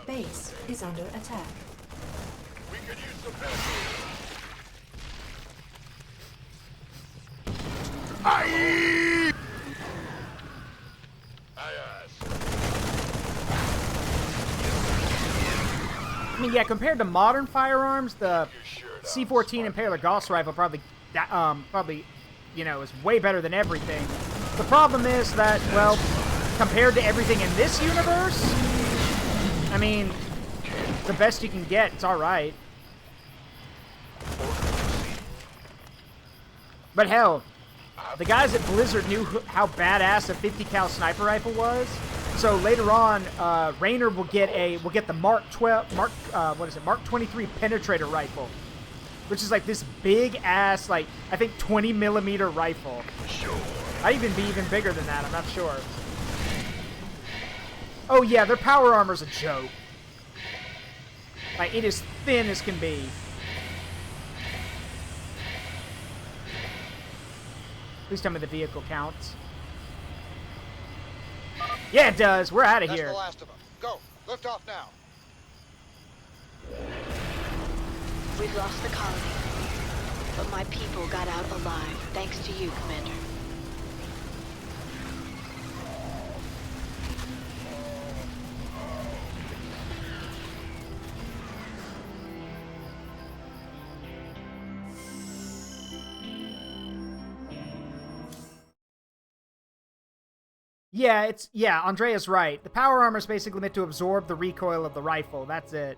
Speaker 6: Base is under attack.
Speaker 11: We could use some help.
Speaker 2: Aye!
Speaker 1: I mean, yeah, compared to modern firearms, the C-14 Impaler Gauss rifle probably, you know, is way better than everything. The problem is that, well, compared to everything in this universe, I mean, the best you can get, it's alright. But hell, the guys at Blizzard knew how badass a 50 cal sniper rifle was. So later on, Raynor will get the Mark 23 penetrator rifle, which is like this big ass, like I think 20mm rifle. Might even be even bigger than that. I'm not sure. Oh yeah, their power armor's a joke. Like it is thin as can be. Please tell me the vehicle counts. Yeah, it does. We're out of
Speaker 16: That's
Speaker 1: here.
Speaker 16: the last of them. Go. Lift off now.
Speaker 14: We've lost the colony, but my people got out alive, thanks to you, Commander.
Speaker 1: Yeah, Andrea's right. The power armor is basically meant to absorb the recoil of the rifle. That's it.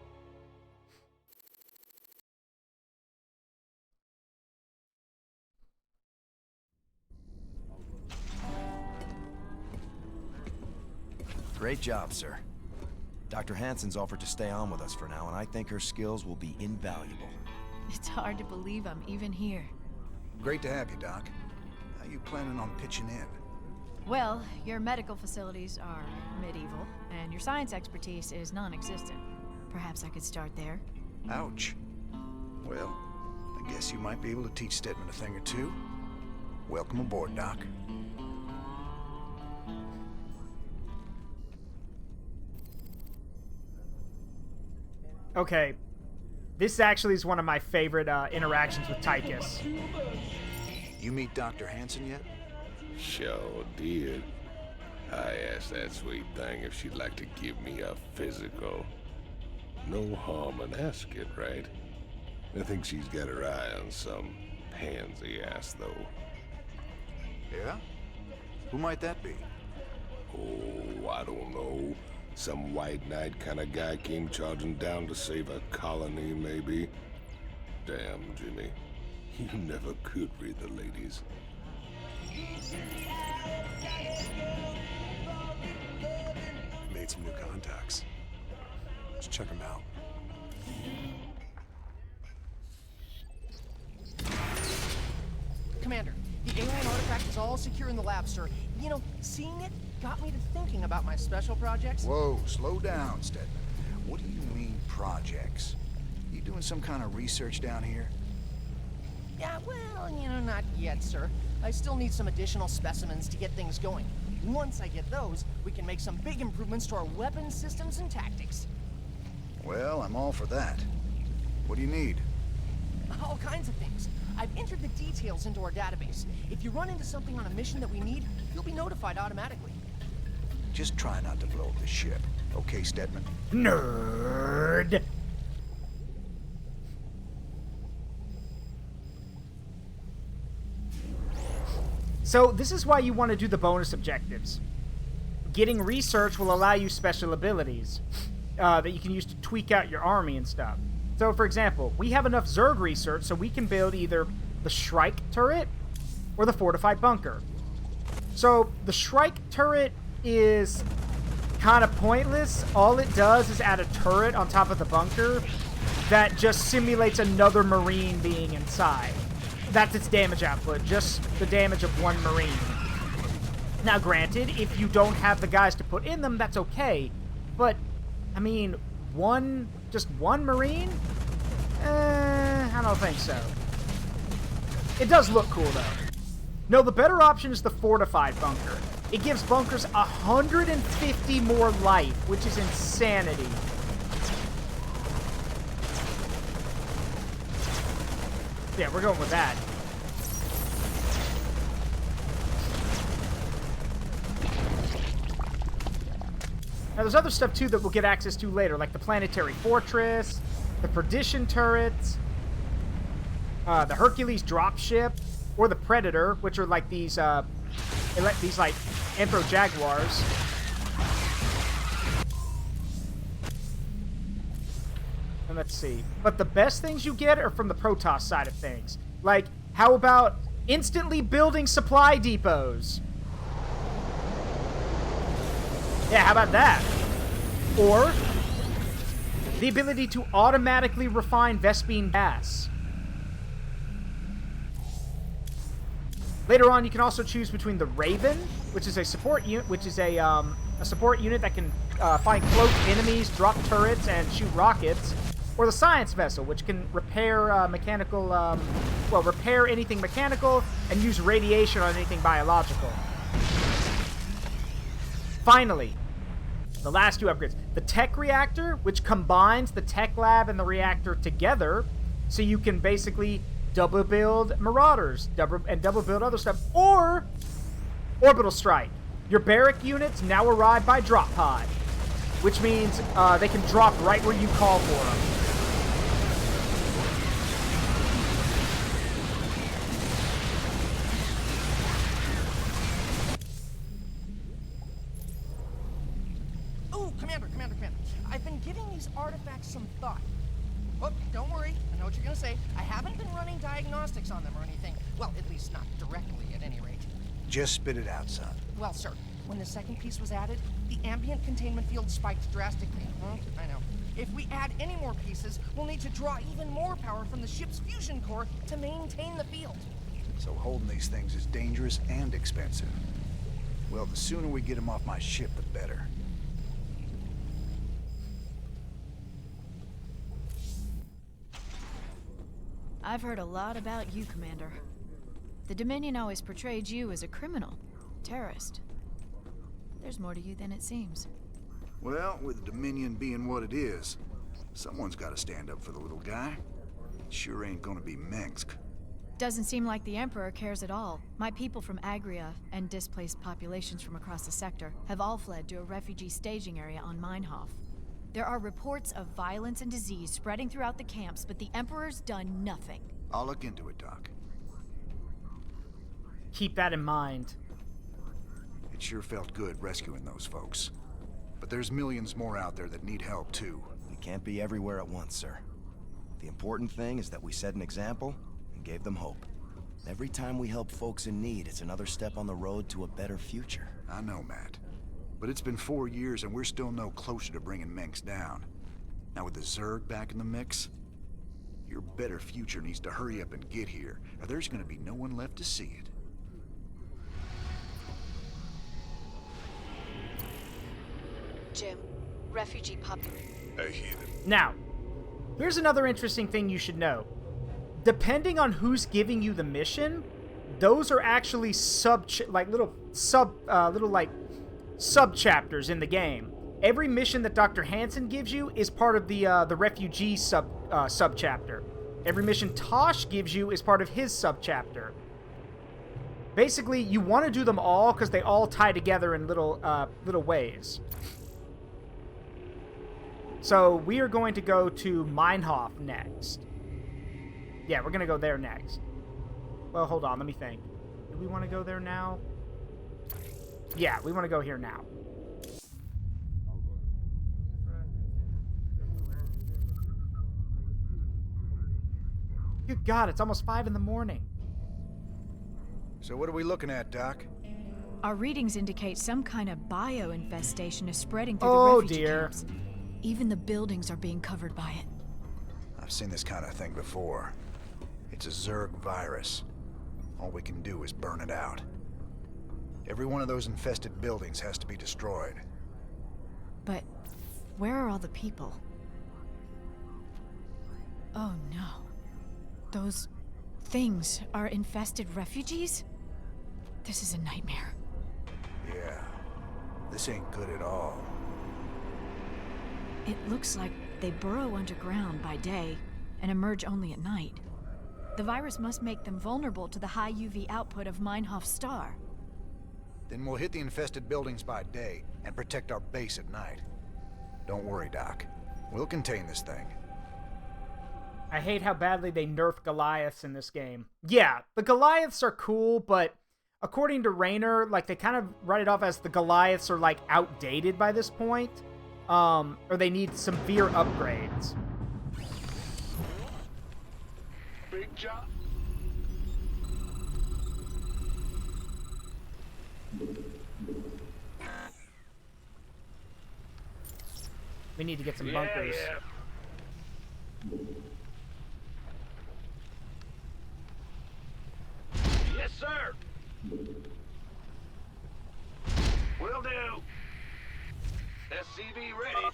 Speaker 12: Great job, sir. Dr. Hansen's offered to stay on with us for now, and I think her skills will be invaluable.
Speaker 22: It's hard to believe I'm even here.
Speaker 10: Great to have you, Doc. How you planning on pitching in?
Speaker 22: Well, your medical facilities are medieval, and your science expertise is non-existent. Perhaps I could start there.
Speaker 10: Ouch. Well, I guess you might be able to teach Stedman a thing or two. Welcome aboard, Doc.
Speaker 1: Okay. This actually is one of my favorite interactions with Tychus.
Speaker 10: You meet Dr. Hansen yet?
Speaker 15: Sure did. I asked that sweet thing if she'd like to give me a physical. No harm in asking, right? I think she's got her eye on some pansy ass, though.
Speaker 10: Yeah? Who might that be?
Speaker 15: Oh, I don't know. Some white-knight kind of guy came charging down to save a colony, maybe. Damn, Jimmy. You never could read the ladies.
Speaker 8: Made some new contacts. Let's check them out.
Speaker 7: Commander, the alien artifact is all secure in the lab, sir. You know, seeing it got me to thinking about my special projects.
Speaker 10: Whoa, slow down, Stedman. What do you mean, projects? You doing some kind of research down here?
Speaker 7: Yeah, well, you know, not yet, sir. I still need some additional specimens to get things going. Once I get those, we can make some big improvements to our weapon systems and tactics.
Speaker 10: Well, I'm all for that. What do you need?
Speaker 7: All kinds of things. I've entered the details into our database. If you run into something on a mission that we need, you'll be notified automatically.
Speaker 10: Just try not to blow up the ship. Okay, Stedman?
Speaker 1: Nerd! So, this is why you want to do the bonus objectives. Getting research will allow you special abilities that you can use to tweak out your army and stuff. So, for example, we have enough Zerg research so we can build either the Shrike turret or the fortified bunker. So, the Shrike turret is kind of pointless. All it does is add a turret on top of the bunker that just simulates another Marine being inside. That's its damage output, just the damage of one Marine. Now, granted, if you don't have the guys to put in them, that's okay. But, I mean, just one Marine? I don't think so. It does look cool, though. No, the better option is the fortified bunker. It gives bunkers 150 more life, which is insanity. Yeah, we're going with that. Now, there's other stuff, too, that we'll get access to later, like the planetary fortress, the perdition turrets, the Hercules dropship, or the Predator, which are like these like Emperor Jaguars. And let's see. But the best things you get are from the Protoss side of things. Like, how about instantly building supply depots? Yeah, how about that? Or the ability to automatically refine Vespene gas. Later on, you can also choose between the Raven, which is a support unit, a support unit that can find cloaked enemies, drop turrets, and shoot rockets, or the Science Vessel, which can repair repair anything mechanical and use radiation on anything biological. finally, the last two upgrades. The tech reactor, which combines the tech lab and the reactor together, so you can basically double build Marauders, double build other stuff, or Orbital Strike. Your barrack units now arrive by drop pod, which means they can drop right where you call for them.
Speaker 7: Commander. I've been giving these artifacts some thought. Oh, don't worry. I know what you're gonna say. I haven't been running diagnostics on them or anything. Well, at least not directly, at any rate.
Speaker 10: Just spit it out, son.
Speaker 7: Well, sir, when the second piece was added, the ambient containment field spiked drastically. I know. If we add any more pieces, we'll need to draw even more power from the ship's fusion core to maintain the field.
Speaker 10: So holding these things is dangerous and expensive. Well, the sooner we get them off my ship, the better.
Speaker 22: I've heard a lot about you, Commander. The Dominion always portrayed you as a criminal, terrorist. There's more to you than it seems.
Speaker 10: Well, with the Dominion being what it is, someone's got to stand up for the little guy. It sure ain't gonna be Minsk.
Speaker 22: Doesn't seem like the Emperor cares at all. My people from Agria and displaced populations from across the sector have all fled to a refugee staging area on Meinhof. There are reports of violence and disease spreading throughout the camps, but the Emperor's done nothing.
Speaker 10: I'll look into it, Doc.
Speaker 1: Keep that in mind.
Speaker 10: It sure felt good rescuing those folks. But there's millions more out there that need help, too.
Speaker 12: We can't be everywhere at once, sir. The important thing is that we set an example and gave them hope. Every time we help folks in need, it's another step on the road to a better future.
Speaker 10: I know, Matt. But it's been 4 years and we're still no closer to bringing Minsk down. Now with the Zerg back in the mix, your better future needs to hurry up and get here, or there's gonna be no one left to see it.
Speaker 14: Jim, refugee population.
Speaker 2: I hear them.
Speaker 1: Now, here's another interesting thing you should know. Depending on who's giving you the mission, those are actually little sub-chapters in the game. Every mission that Dr. Hansen gives you is part of the refugee sub-chapter. Every mission Tosh gives you is part of his sub-chapter. Basically, you want to do them all because they all tie together in little ways. So we are going to go to Meinhof next. Yeah, we're going to go there next. Well, hold on, let me think. Do we want to go there now? Yeah, we want to go here now. Good God, it's almost 5 in the morning.
Speaker 10: So what are we looking at, Doc?
Speaker 22: Our readings indicate some kind of bio-infestation is spreading through the refugee camps. Even the buildings are being covered by it.
Speaker 10: I've seen this kind of thing before. It's a Zerg virus. All we can do is burn it out. Every one of those infested buildings has to be destroyed.
Speaker 22: But where are all the people? Oh no. Those things are infested refugees? This is a nightmare.
Speaker 10: Yeah. This ain't good at all.
Speaker 22: It looks like they burrow underground by day and emerge only at night. The virus must make them vulnerable to the high UV output of Meinhof Star.
Speaker 10: Then we'll hit the infested buildings by day and protect our base at night. Don't worry, Doc. We'll contain this thing.
Speaker 1: I hate how badly they nerf Goliaths in this game. Yeah, the Goliaths are cool, but according to Raynor, like, they kind of write it off as the Goliaths are, like, outdated by this point. Or they need severe upgrades.
Speaker 11: Big job.
Speaker 1: We need to get some bunkers.
Speaker 11: Yes, sir. Will do. SCV ready.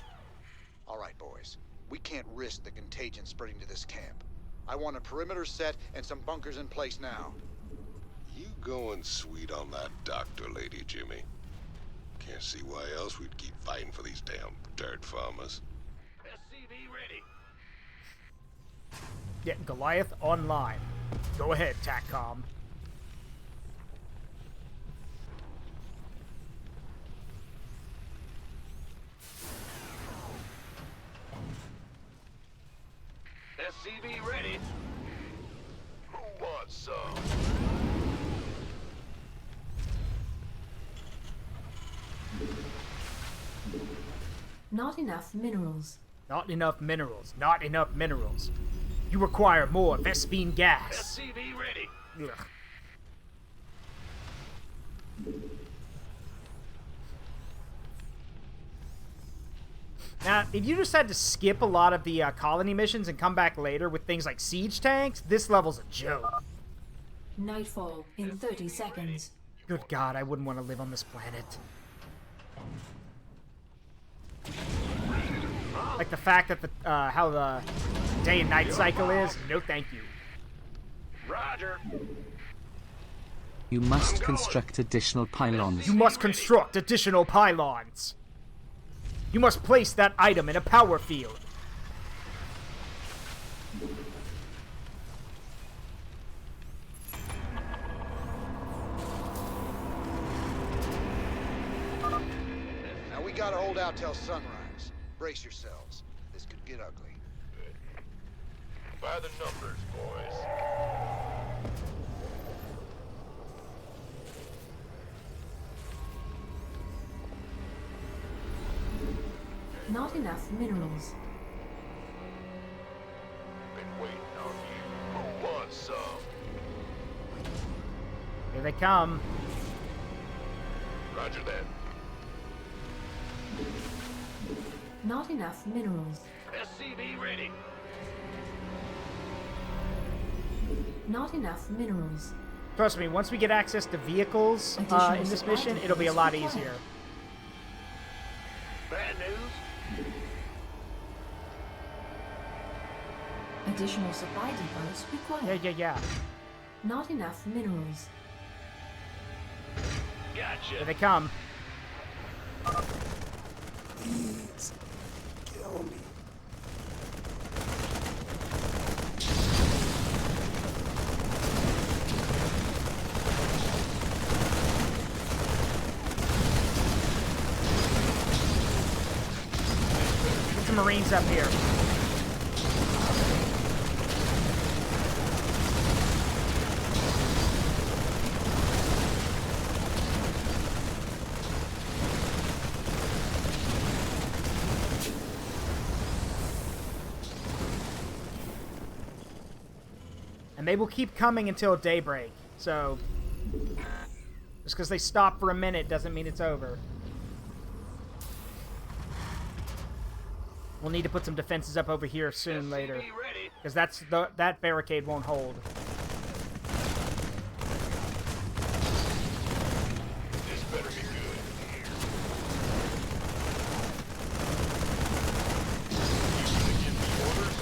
Speaker 16: All right, boys. We can't risk the contagion spreading to this camp. I want a perimeter set and some bunkers in place now.
Speaker 2: You going sweet on that doctor lady, Jimmy.
Speaker 15: Can't see why else we'd keep fighting for these damn dirt farmers.
Speaker 11: SCV ready.
Speaker 1: Get Goliath online. Go ahead, TACCOM.
Speaker 11: SCV ready. Who wants some?
Speaker 6: Not enough minerals.
Speaker 1: Not enough minerals. Not enough minerals. You require more Vespine gas.
Speaker 11: SCV ready.
Speaker 1: Ugh. Now, if you just had to skip a lot of the colony missions and come back later with things like siege tanks, this level's a joke.
Speaker 6: Nightfall in 30 seconds.
Speaker 1: Good God, I wouldn't want to live on this planet. Like the fact that the how the day and night cycle is. No, thank you.
Speaker 11: Roger.
Speaker 4: You must construct additional pylons.
Speaker 1: You must construct additional pylons. You must place that item in a power field.
Speaker 16: Now we gotta hold out till sunrise. Brace yourselves. This could get ugly.
Speaker 11: By the numbers, boys.
Speaker 6: Not enough minerals.
Speaker 11: Been waiting on you. Who wants some?
Speaker 1: Here they come.
Speaker 11: Roger that.
Speaker 6: Not enough minerals.
Speaker 11: SCV ready.
Speaker 6: Not enough minerals.
Speaker 1: Trust me, once we get access to vehicles in this mission, it'll be a lot easier.
Speaker 11: Bad news?
Speaker 6: Additional supply depots required.
Speaker 1: Yeah.
Speaker 6: Not enough minerals.
Speaker 11: Gotcha.
Speaker 1: Here they come.
Speaker 8: Please, kill me.
Speaker 1: Get some Marines up here. And they will keep coming until daybreak. So, just because they stop for a minute doesn't mean it's over. We'll need to put some defenses up over here soon later. Because that barricade won't hold.
Speaker 11: This better be good. You gonna give me orders?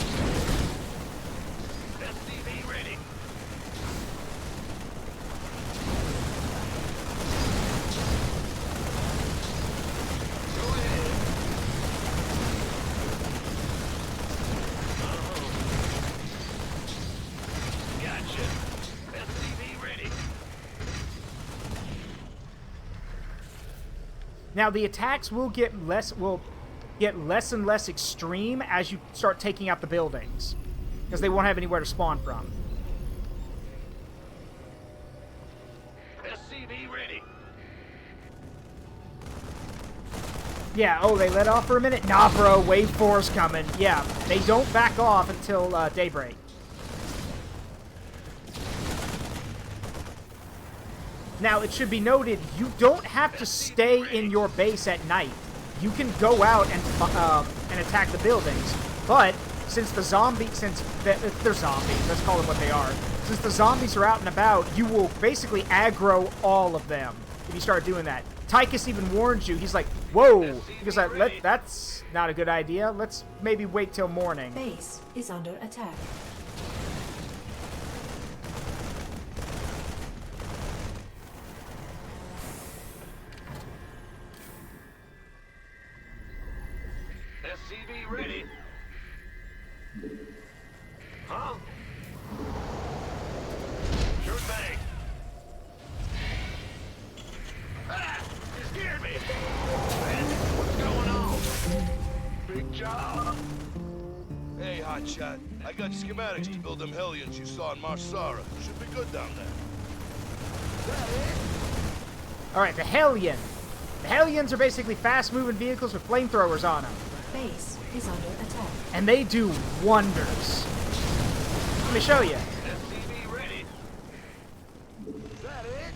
Speaker 11: SCV ready. Go ahead. Gotcha. SCV ready.
Speaker 1: Now the attacks will get less and less extreme as you start taking out the buildings, because they won't have anywhere to spawn from.
Speaker 11: SCV ready.
Speaker 1: Yeah, oh, they let off for a minute? Nah, bro, Wave 4's coming. Yeah, they don't back off until daybreak. Now, it should be noted, you don't have to stay in your base at night. You can go out and attack the buildings. But, since they're zombies, let's call them what they are. Since the zombies are out and about, you will basically aggro all of them if you start doing that. Tychus even warns you. He's like, whoa. He's like, that's not a good idea. Let's maybe wait till morning.
Speaker 6: Base is under attack.
Speaker 11: SCV ready. Huh? Sure thing. Ah! You scared me! Man, what's going on? Big job.
Speaker 18: Hey, hotshot. I got schematics to build them Hellions you saw in Marsara. Should be good down there.
Speaker 1: Alright, the Hellion. The Hellions are basically fast-moving vehicles with flamethrowers on them.
Speaker 6: Base is under attack.
Speaker 1: And they do wonders. Let me show you.
Speaker 11: SCV ready. Is that it?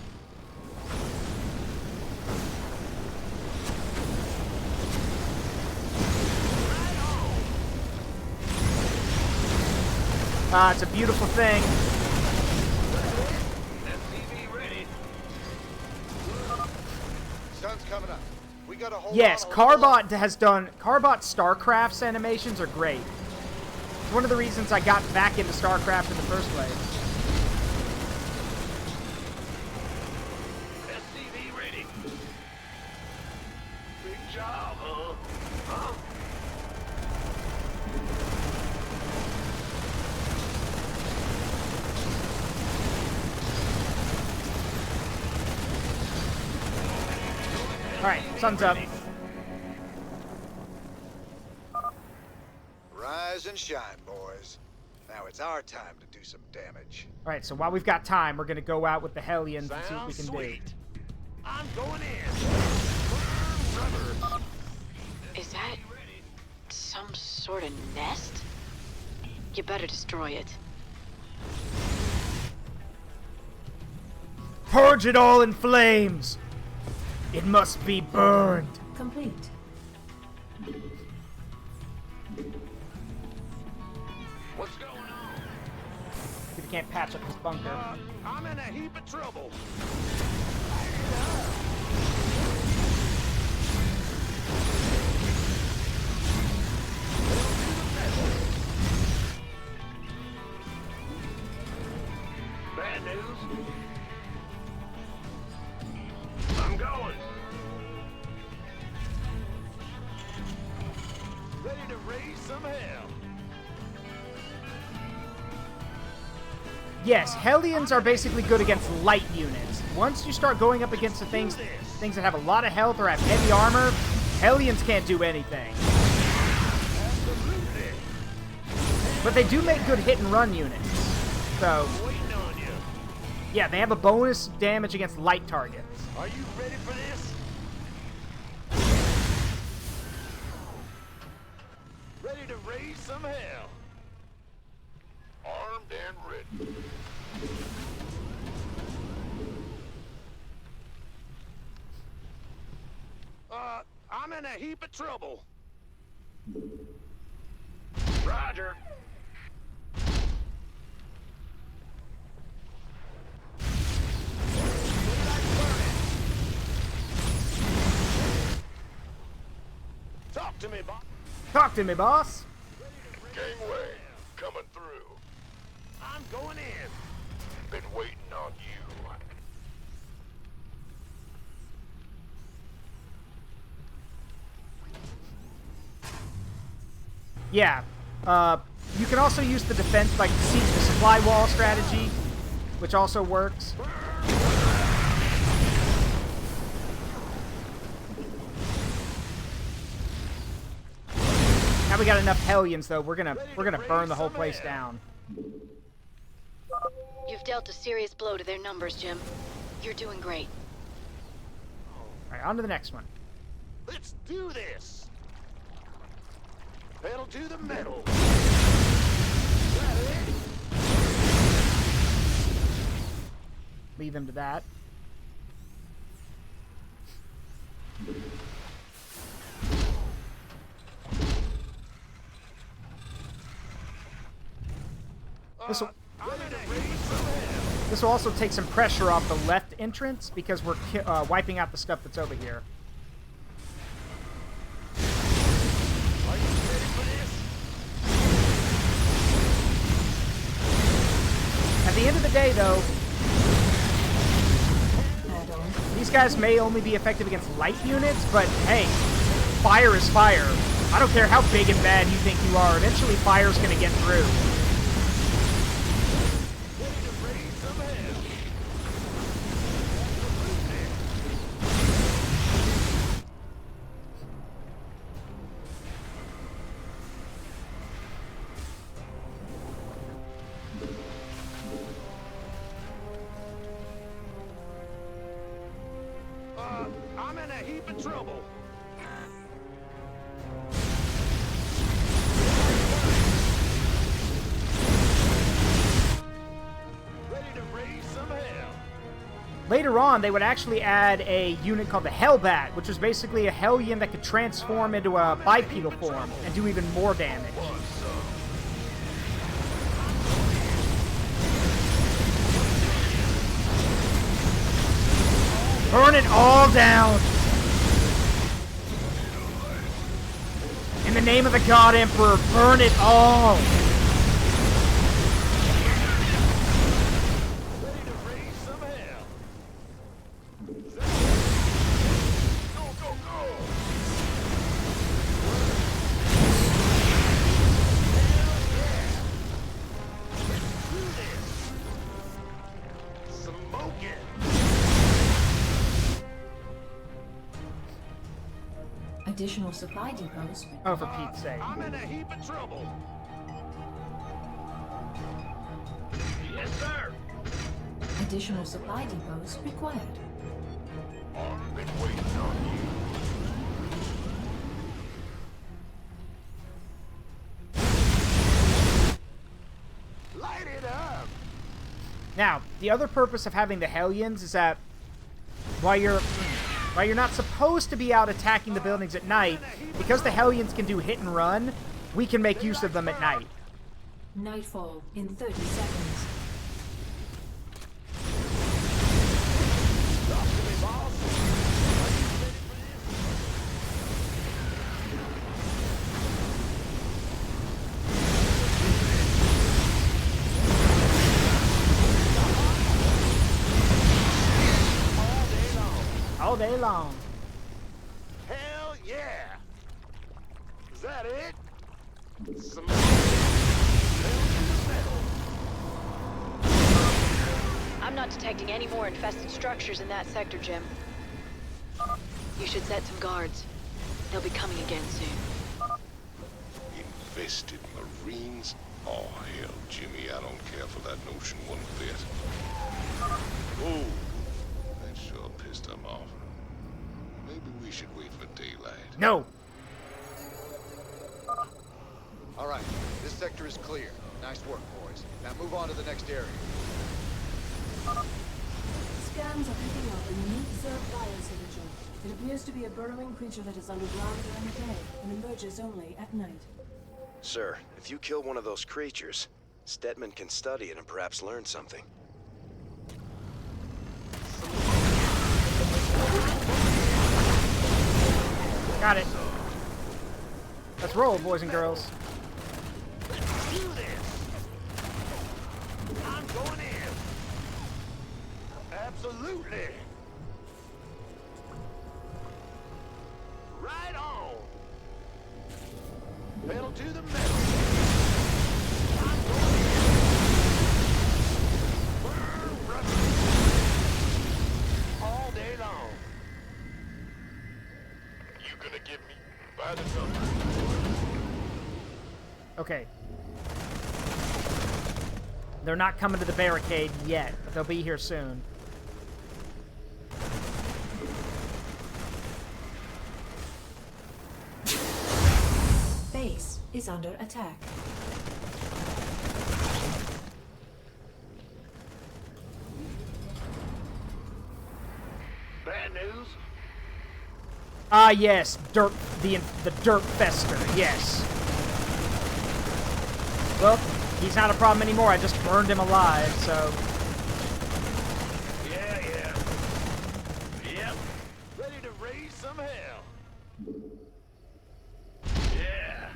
Speaker 1: It's a beautiful thing.
Speaker 11: SCV ready.
Speaker 16: Sun's coming up. We gotta hold
Speaker 1: Yes,
Speaker 16: on
Speaker 1: Carbot has done... Carbot Starcraft's animations are great. It's one of the reasons I got back into Starcraft in the first place.
Speaker 11: SCV ready. Big job, huh? Huh?
Speaker 1: Alright, sun's up.
Speaker 16: Rise and shine, boys. Now it's our time to do some damage.
Speaker 1: Alright, so while we've got time, we're gonna go out with the Hellions and see what we can
Speaker 11: Sweet.
Speaker 1: do.
Speaker 11: I'm going in. Rubber.
Speaker 14: Is that some sort of nest? You better destroy it.
Speaker 1: Purge it all in flames! It must be burned!
Speaker 6: Complete.
Speaker 11: What's going on?
Speaker 1: We can't patch up this bunker.
Speaker 11: I'm in a heap of trouble. Bad news? I'm going. Ready to raise some hell.
Speaker 1: Yes, Hellions are basically good against light units. Once you start going up against the things that have a lot of health or have heavy armor, Hellions can't do anything. But they do make good hit and run units. So, yeah, they have a bonus damage against light targets.
Speaker 11: Are you ready for this? Ready to raise some hell. Armed and ready. I'm in a heap of trouble. Roger. Talk to me, boss.
Speaker 1: Talk to me, boss.
Speaker 11: Gangway, coming through. I'm going in. Been waiting on you.
Speaker 1: Yeah. You can also use the defense, like the supply wall strategy, which also works. Now we got enough Hellions, though. We're gonna burn the whole place down.
Speaker 14: You've dealt a serious blow to their numbers, Jim. You're doing great.
Speaker 1: All right, on to the next one.
Speaker 11: Let's do this. Pedal to the metal.
Speaker 1: Leave him to that. This will also take some pressure off the left entrance because we're wiping out the stuff that's over here.
Speaker 11: Are you ready for this?
Speaker 1: At the end of the day, though, these guys may only be effective against light units, but hey, fire is fire. I don't care how big and bad you think you are, eventually fire's gonna get through.
Speaker 11: I'm in a heap of trouble. Ready to raise some hell.
Speaker 1: Later on, they would actually add a unit called the Hellbat, which was basically a Hellion that could transform into a bipedal form and do even more damage. Burn it all down! In the name of the God Emperor, burn it all!
Speaker 6: Additional supply depots.
Speaker 1: Oh, for Pete's sake.
Speaker 11: I'm in a heap of trouble. Yes, sir.
Speaker 6: Additional supply depots required.
Speaker 11: I've been waiting on you. Light it up.
Speaker 1: Now, the other purpose of having the Hellions is that while you're not supposed to be out attacking the buildings at night, because the Hellions can do hit and run, we can make use of them at night.
Speaker 6: Nightfall in 30 seconds.
Speaker 1: All day long.
Speaker 11: Hell yeah! Is that it?
Speaker 14: I'm not detecting any more infested structures in that sector, Jim. You should set some guards. They'll be coming again soon.
Speaker 15: Infested Marines? Oh, hell, Jimmy, I don't care for that notion one bit. Oh, that sure pissed them off. Maybe we should wait for daylight.
Speaker 1: No!
Speaker 16: All right, this sector is clear. Nice work, boys. Now move on to the next area.
Speaker 6: Scans are picking up a unique Zerg biosignature. It appears to be a burrowing creature that is underground during the day and emerges only at night.
Speaker 12: Sir, if you kill one of those creatures, Stetman can study it and perhaps learn something.
Speaker 1: Got it. Let's roll, boys and girls.
Speaker 11: Do this. I'm going in. Absolutely. Right on. Pedal to the metal. I'm going in. We're running. All day long. You gonna give me by the number?
Speaker 1: Okay. They're not coming to the barricade yet, but they'll be here soon.
Speaker 6: Base is under attack.
Speaker 11: Bad news?
Speaker 1: Ah, yes, the dirt fester, yes. Well, he's not a problem anymore. I just burned him alive, so.
Speaker 11: Yeah. Yep. Ready to raise some hell. Yeah.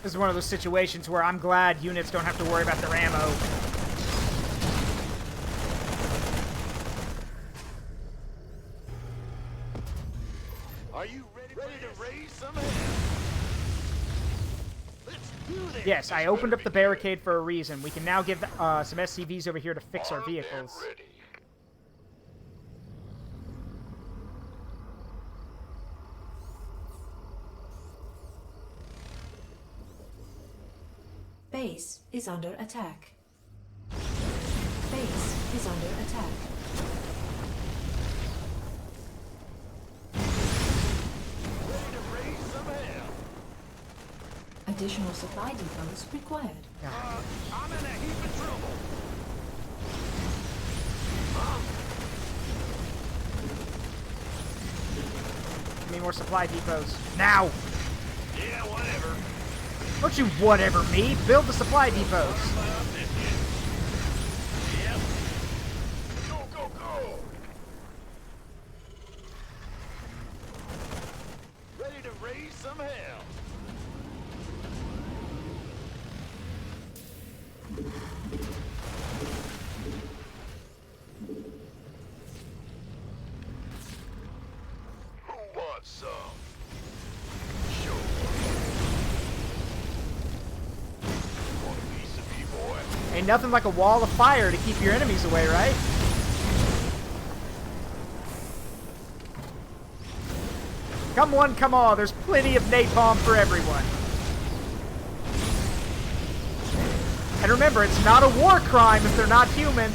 Speaker 1: This is one of those situations where I'm glad units don't have to worry about their ammo.
Speaker 11: Are you ready to raise some hell? Let's do this.
Speaker 1: Yes, I opened up the barricade for a reason. We can now give some SCVs over here to fix our vehicles.
Speaker 6: Base is under attack. Base is under attack.
Speaker 11: Ready to raise some hell.
Speaker 6: Additional supply depots required.
Speaker 11: I'm in a heap of trouble.
Speaker 1: Give me more supply depots. Now!
Speaker 11: Yeah, whatever.
Speaker 1: Don't you whatever me. Build the supply depots.
Speaker 11: Yep. Go, go, go. Ready to raise some hell. Who wants some? Sure. Want a piece of me, boy?
Speaker 1: Ain't nothing like a wall of fire to keep your enemies away, right? Come one, come all. There's plenty of napalm for everyone. And remember, it's not a war crime if they're not human.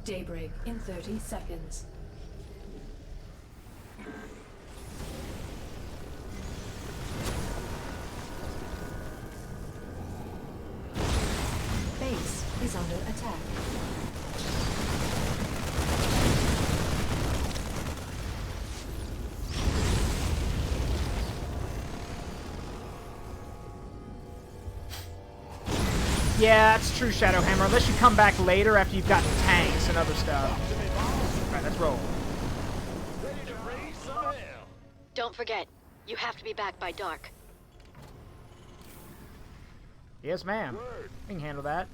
Speaker 6: Daybreak in 30 seconds. Base is under attack.
Speaker 1: Yeah, that's true, Shadowhammer. Unless you come back later after you've gotten tanks and other stuff. Alright, let's roll.
Speaker 11: Ready to raise some hell.
Speaker 14: Don't forget, you have to be back by dark.
Speaker 1: Yes, ma'am. We can handle that.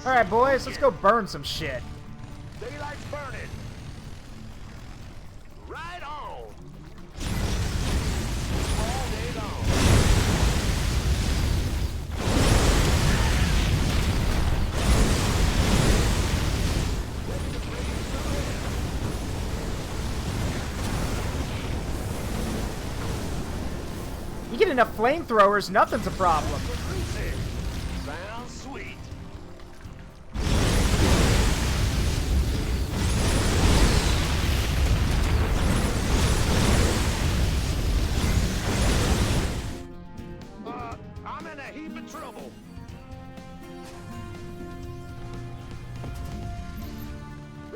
Speaker 1: Alright, boys, let's go burn some shit.
Speaker 11: Daylight's burning. Right on. All day long.
Speaker 1: You get enough flamethrowers, nothing's a problem.
Speaker 11: Sounds sweet. I'm in a heap of trouble.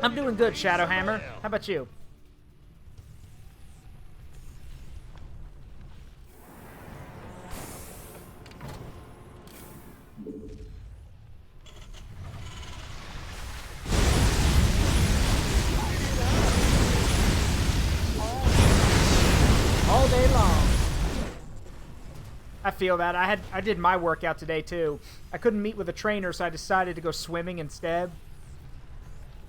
Speaker 1: I'm doing good, Shadowhammer. How about you? All day long. I feel that. I did my workout today too. I couldn't meet with a trainer, so I decided to go swimming instead.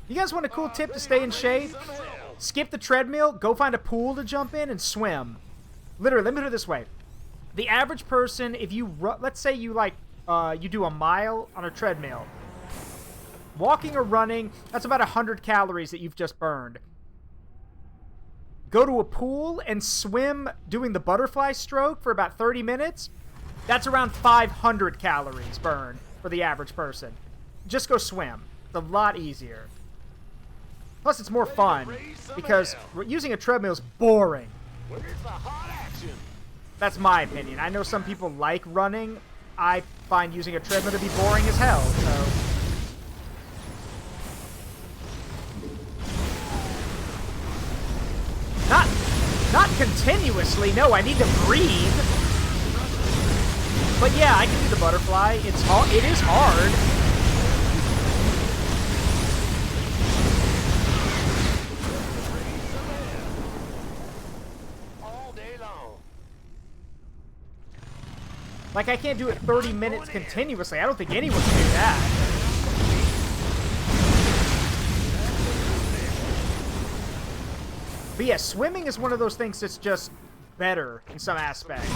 Speaker 1: You guys want a cool tip to stay in shape? Skip the treadmill, go find a pool to jump in, and swim. Literally, let me put it this way. The average person, if you, let's say you you do a mile on a treadmill. Walking or running, that's about 100 calories that you've just burned. Go to a pool and swim doing the butterfly stroke for about 30 minutes. That's around 500 calories burned for the average person. Just go swim. It's a lot easier. Plus, it's more fun because using a treadmill is boring.
Speaker 11: Where's the hot action?
Speaker 1: That's my opinion. I know some people like running. I find using a treadmill to be boring as hell, so... Not continuously. No, I need to breathe. But yeah, I can do the butterfly. It's hard. It is hard. Like, I can't do it 30 minutes continuously. I don't think anyone can do that. But yeah, swimming is one of those things that's just better in some aspects.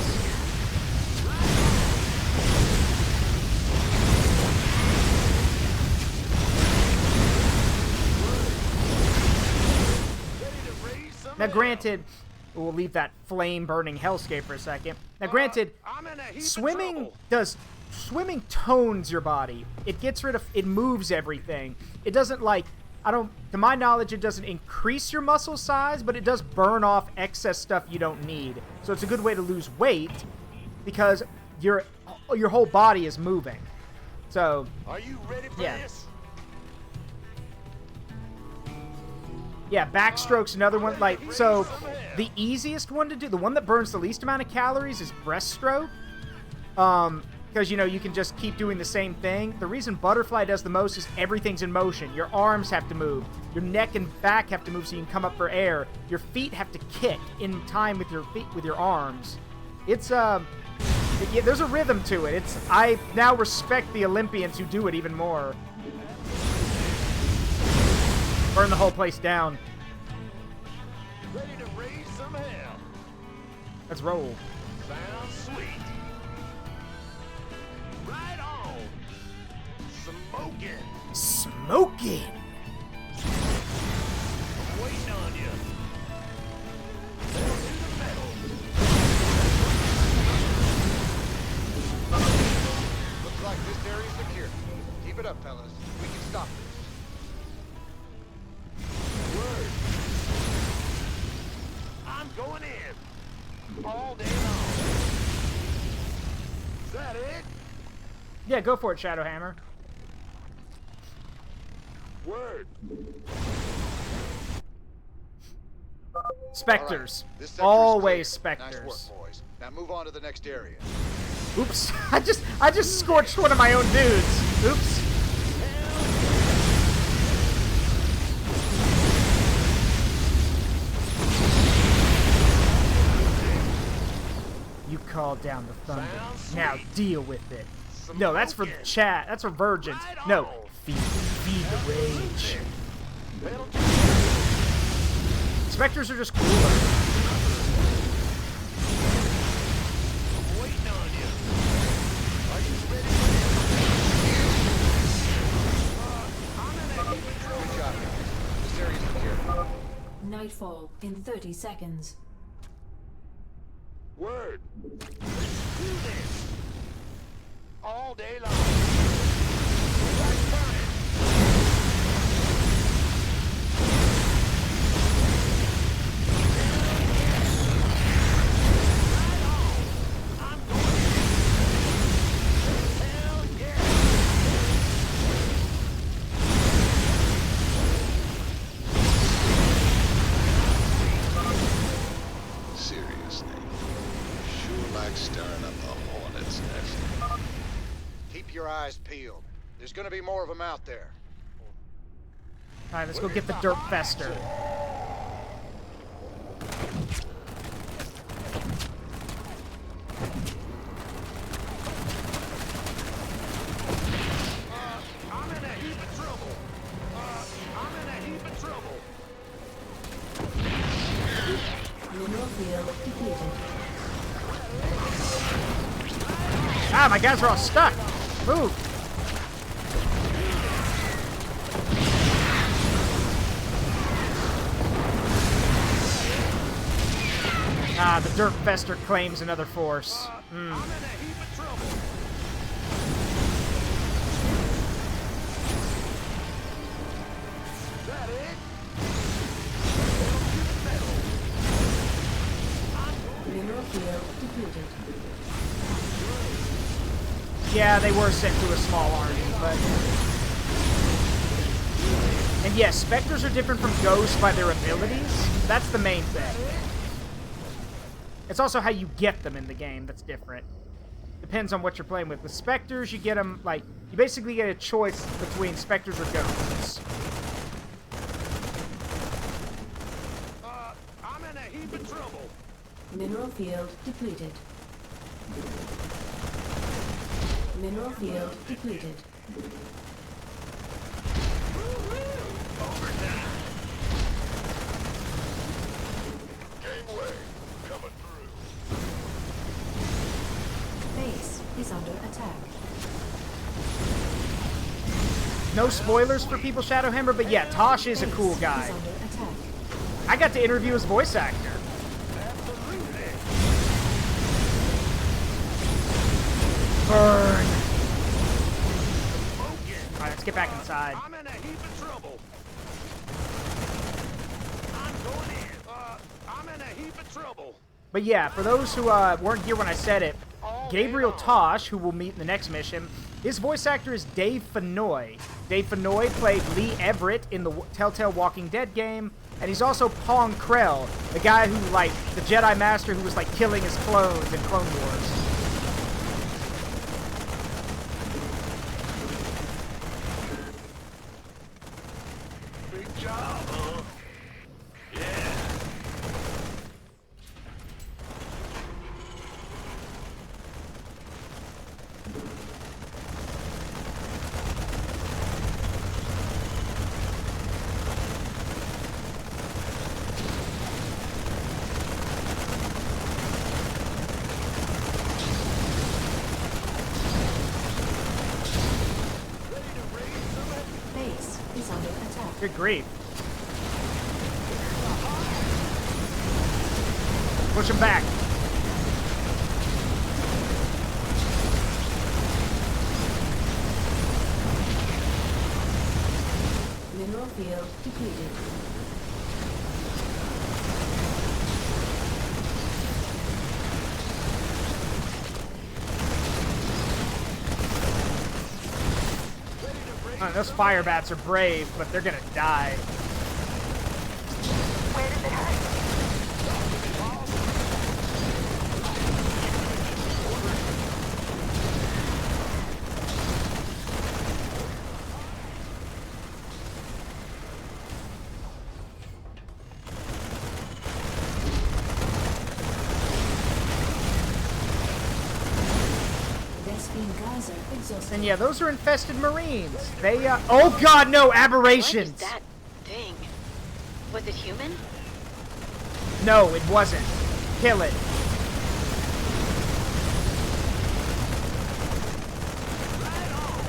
Speaker 1: Now, granted, we'll leave that flame-burning hellscape for a second. Now, granted, swimming tones your body. It gets rid of, it moves everything. It doesn't, like, to my knowledge, it doesn't increase your muscle size, but it does burn off excess stuff you don't need. So it's a good way to lose weight because your whole body is moving. So,
Speaker 11: are you ready for this?
Speaker 1: Yeah, backstroke's another one. Like, so the easiest one to do, the one that burns the least amount of calories, is breaststroke. Because, you know, you can just keep doing the same thing. The reason butterfly does the most is everything's in motion. Your arms have to move. Your neck and back have to move so you can come up for air. Your feet have to kick in time with your feet, with your arms. It's, yeah, there's a rhythm to it. I now respect the Olympians who do it even more. Burn the whole place down.
Speaker 11: Ready to raise some hell.
Speaker 1: Let's roll.
Speaker 11: Sounds sweet. Right on. Smoking.
Speaker 1: Smoking.
Speaker 11: I'm waiting on you. Pedal to the metal.
Speaker 16: Looks like this area's secure. Keep it up, fellas. We can stop this.
Speaker 11: Word. I'm going in. All day long. Is that it?
Speaker 1: Yeah, go for it, Shadowhammer.
Speaker 11: Word.
Speaker 1: Spectres.
Speaker 16: Right.
Speaker 1: Always
Speaker 16: clear.
Speaker 1: spectres.
Speaker 16: Nice work, boys. Now move on to the next area.
Speaker 1: Oops. I just scorched one of my own dudes. Oops. You called down the thunder. Now deal with it. No, that's for the chat. That's for virgins. No, feed the rage. Spectres are just cooler.
Speaker 16: Good job, guys. This area's secure.
Speaker 6: Nightfall in 30 seconds.
Speaker 11: Word. Let's do this. All day long. That's fine.
Speaker 16: Keep your eyes peeled. There's gonna be more of them out there.
Speaker 1: Alright, let's go get the Dirt Fester.
Speaker 11: I'm in a heap of trouble. I'm in a heap of trouble.
Speaker 6: Mineral field depleted.
Speaker 1: Ah, my guys are all stuck. Move. Ah, the Dirt Fester claims another force.
Speaker 11: I'm in a heap of trouble. Is that it?
Speaker 6: Mineral field depleted.
Speaker 1: Yeah, they were sent to a small army, but... And yes, Spectres are different from Ghosts by their abilities. That's the main thing. It's also how you get them in the game that's different. Depends on what you're playing with. With Spectres, you get them, like, you basically get a choice between Spectres or Ghosts.
Speaker 11: I'm in a heap of trouble.
Speaker 6: Mineral field depleted. Mineral field depleted.
Speaker 11: Gangway, coming through.
Speaker 6: Base is under attack.
Speaker 1: No spoilers for people Shadowhammer, but yeah, Tosh is a cool guy. I got to interview his voice actor. Burn. Alright, let's get back inside.
Speaker 11: I'm in a heap of trouble. I'm going in. I'm in a heap of trouble.
Speaker 1: But yeah, for those who weren't here when I said it, Gabriel Tosh, who we'll meet in the next mission, his voice actor is Dave Fennoy. Dave Fennoy played Lee Everett in the Telltale Walking Dead game, and he's also Pong Krell, the guy who, like, the Jedi Master who was, like, killing his clones in Clone Wars.
Speaker 11: Big job, huh? Yeah.
Speaker 6: Base is under attack.
Speaker 1: Good grief. Push him back.
Speaker 6: Mineral field depleted.
Speaker 1: Those fire bats are brave, but they're gonna die.
Speaker 17: Where does it hurt?
Speaker 1: And yeah, those are infested Marines. They, oh god, no, aberrations!
Speaker 14: What is that thing? Was it human?
Speaker 1: No, it wasn't. Kill it.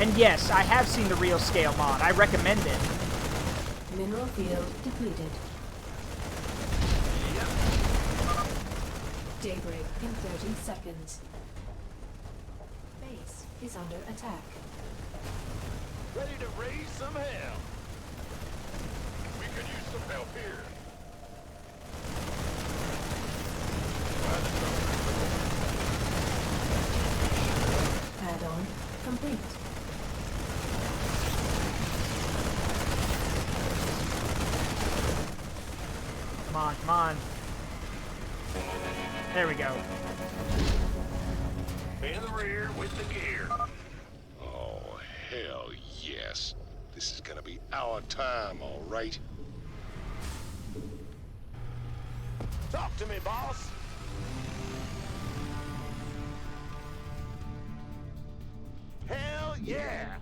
Speaker 1: And yes, I have seen the real scale mod. I recommend it.
Speaker 6: Mineral field depleted. Daybreak in 30 seconds. Base is under attack.
Speaker 11: Ready to raise some hell. We could use some help here.
Speaker 6: Add-on complete.
Speaker 1: Come on, come on. There we go.
Speaker 11: In the rear with the gear.
Speaker 15: Oh, hell yes. This is gonna be our time, all right?
Speaker 11: Talk to me, boss. Hell yeah.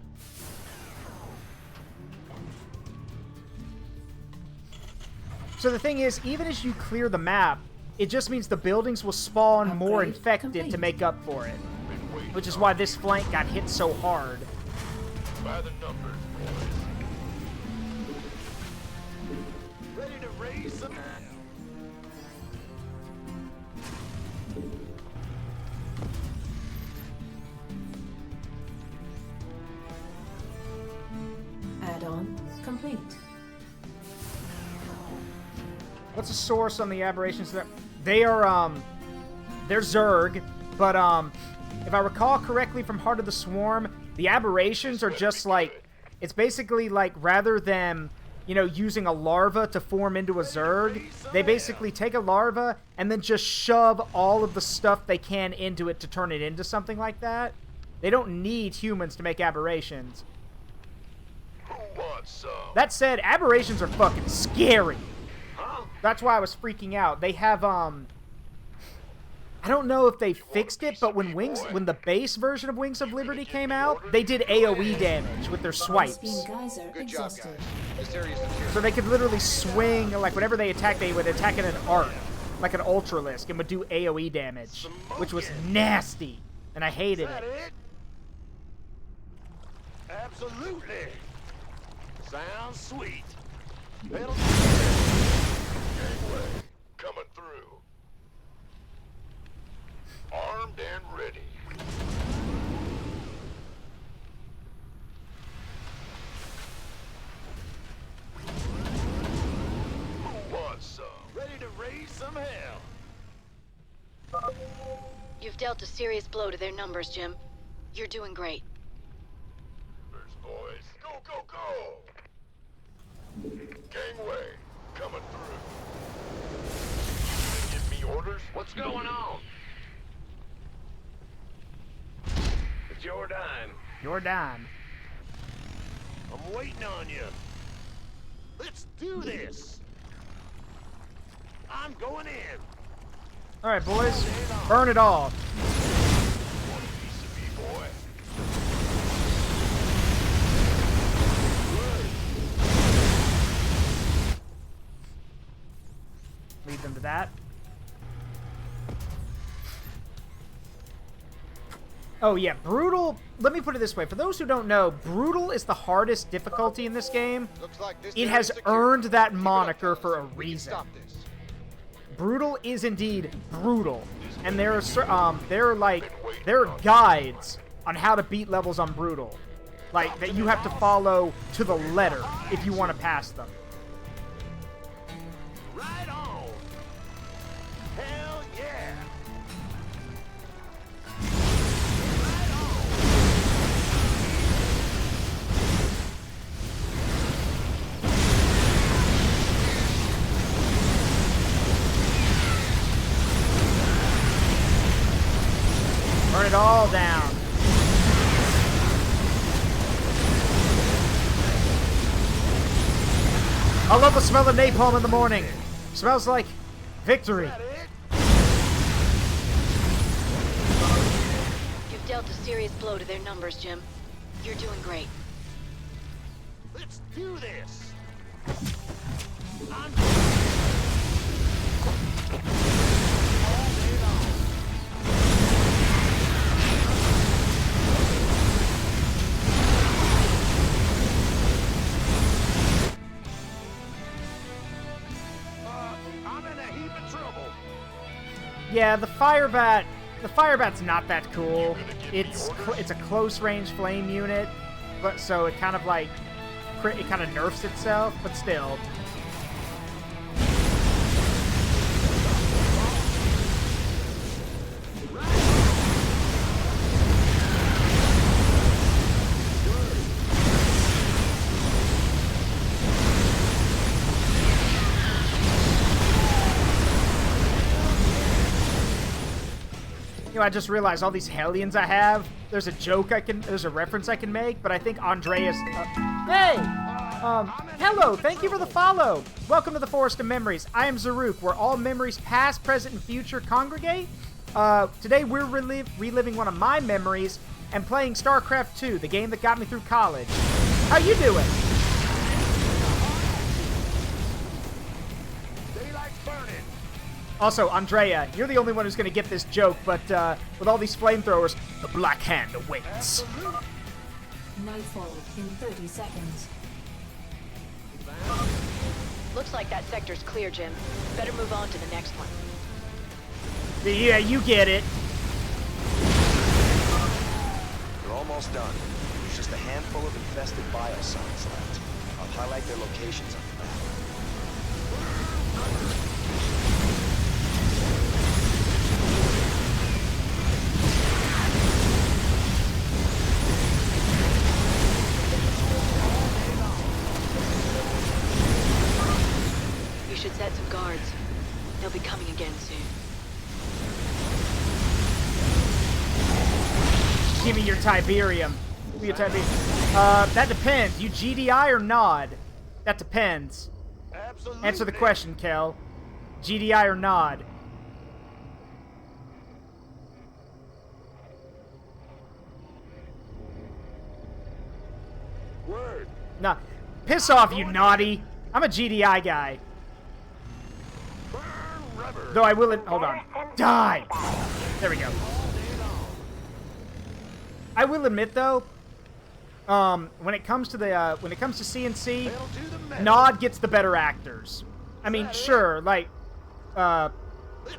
Speaker 1: So the thing is, even as you clear the map, it just means the buildings will spawn more infected to make up for it. Which is why this flank got hit so hard.
Speaker 11: By the numbers, boys. Ready to raise some hell.
Speaker 6: Add-on complete.
Speaker 1: What's the source on the aberrations? They are, they're Zerg, but, if I recall correctly from Heart of the Swarm, the aberrations are just like, it's basically like, rather than you know, using a larva to form into a Zerg. They basically take a larva and then just shove all of the stuff they can into it to turn it into something like that. They don't need humans to make aberrations. That said, aberrations are fucking scary. That's why I was freaking out. They have, I don't know if they fixed it, but when the base version of Wings of Liberty came out, they did AoE damage with their swipes.
Speaker 16: Good job, guys. This area is secure.
Speaker 1: So they could literally swing, like whenever they attack, they would attack in an arc, like an Ultralisk, and would do AoE damage, which was nasty, and I hated it.
Speaker 11: Absolutely. Sounds sweet. Gateway coming through. Armed and ready. Who wants some? Ready to raise some hell.
Speaker 14: You've dealt a serious blow to their numbers, Jim. You're doing great.
Speaker 11: Boys, go, go, go! Gangway, coming through. Give me orders? What's going on? It's your dime.
Speaker 1: Your dime.
Speaker 11: I'm waiting on you. Let's do this. I'm going in.
Speaker 1: All right, boys, burn it all.
Speaker 11: One piece of me, boy.
Speaker 1: Lead them to that. Oh yeah, Brutal, let me put it this way. For those who don't know, Brutal is the hardest difficulty in this game. It has earned that moniker for a reason. Brutal is indeed brutal. And there are guides on how to beat levels on Brutal. Like, that you have to follow to the letter if you want to pass them.
Speaker 11: Right on. Hell yeah.
Speaker 1: Burn it all down. I love the smell of napalm in the morning. Smells like victory.
Speaker 14: You've dealt a serious blow to their numbers, Jim. You're doing great.
Speaker 11: Let's do this.
Speaker 1: Yeah, the Firebat's not that cool. It's a close range flame unit, but so it kind of like it kind of nerfs itself, but still. You know, I just realized all these Hellions I have, there's a reference I can make, but I think Andreas, hey! Hello, thank you for the follow! Welcome to the Forest of Memories. I am Zaruk, where all memories past, present, and future congregate. Today we're reliving one of my memories and playing Starcraft II, the game that got me through college. How you doing? Also, Andrea, you're the only one who's going to get this joke, but with all these flamethrowers, the Black Hand awaits.
Speaker 6: Nightfall in 30 seconds.
Speaker 14: Looks like that sector's clear, Jim. Better move on to the next one.
Speaker 1: Yeah, you get it.
Speaker 12: They're almost done. There's just a handful of infested biosons left. I'll highlight their locations on the map.
Speaker 14: again soon.
Speaker 1: Give me your Tiberium. Give me your Tiberium. That depends. You GDI or nod? That depends.
Speaker 18: Absolutely.
Speaker 1: Answer the question, Kel. GDI or nod?
Speaker 18: Word.
Speaker 1: Nah. Piss off, you naughty. I'm a GDI guy. Though I will... Hold on. Die! There we go. I will admit, though, when it comes to the CNC, Nod gets the better actors. I mean, sure, like,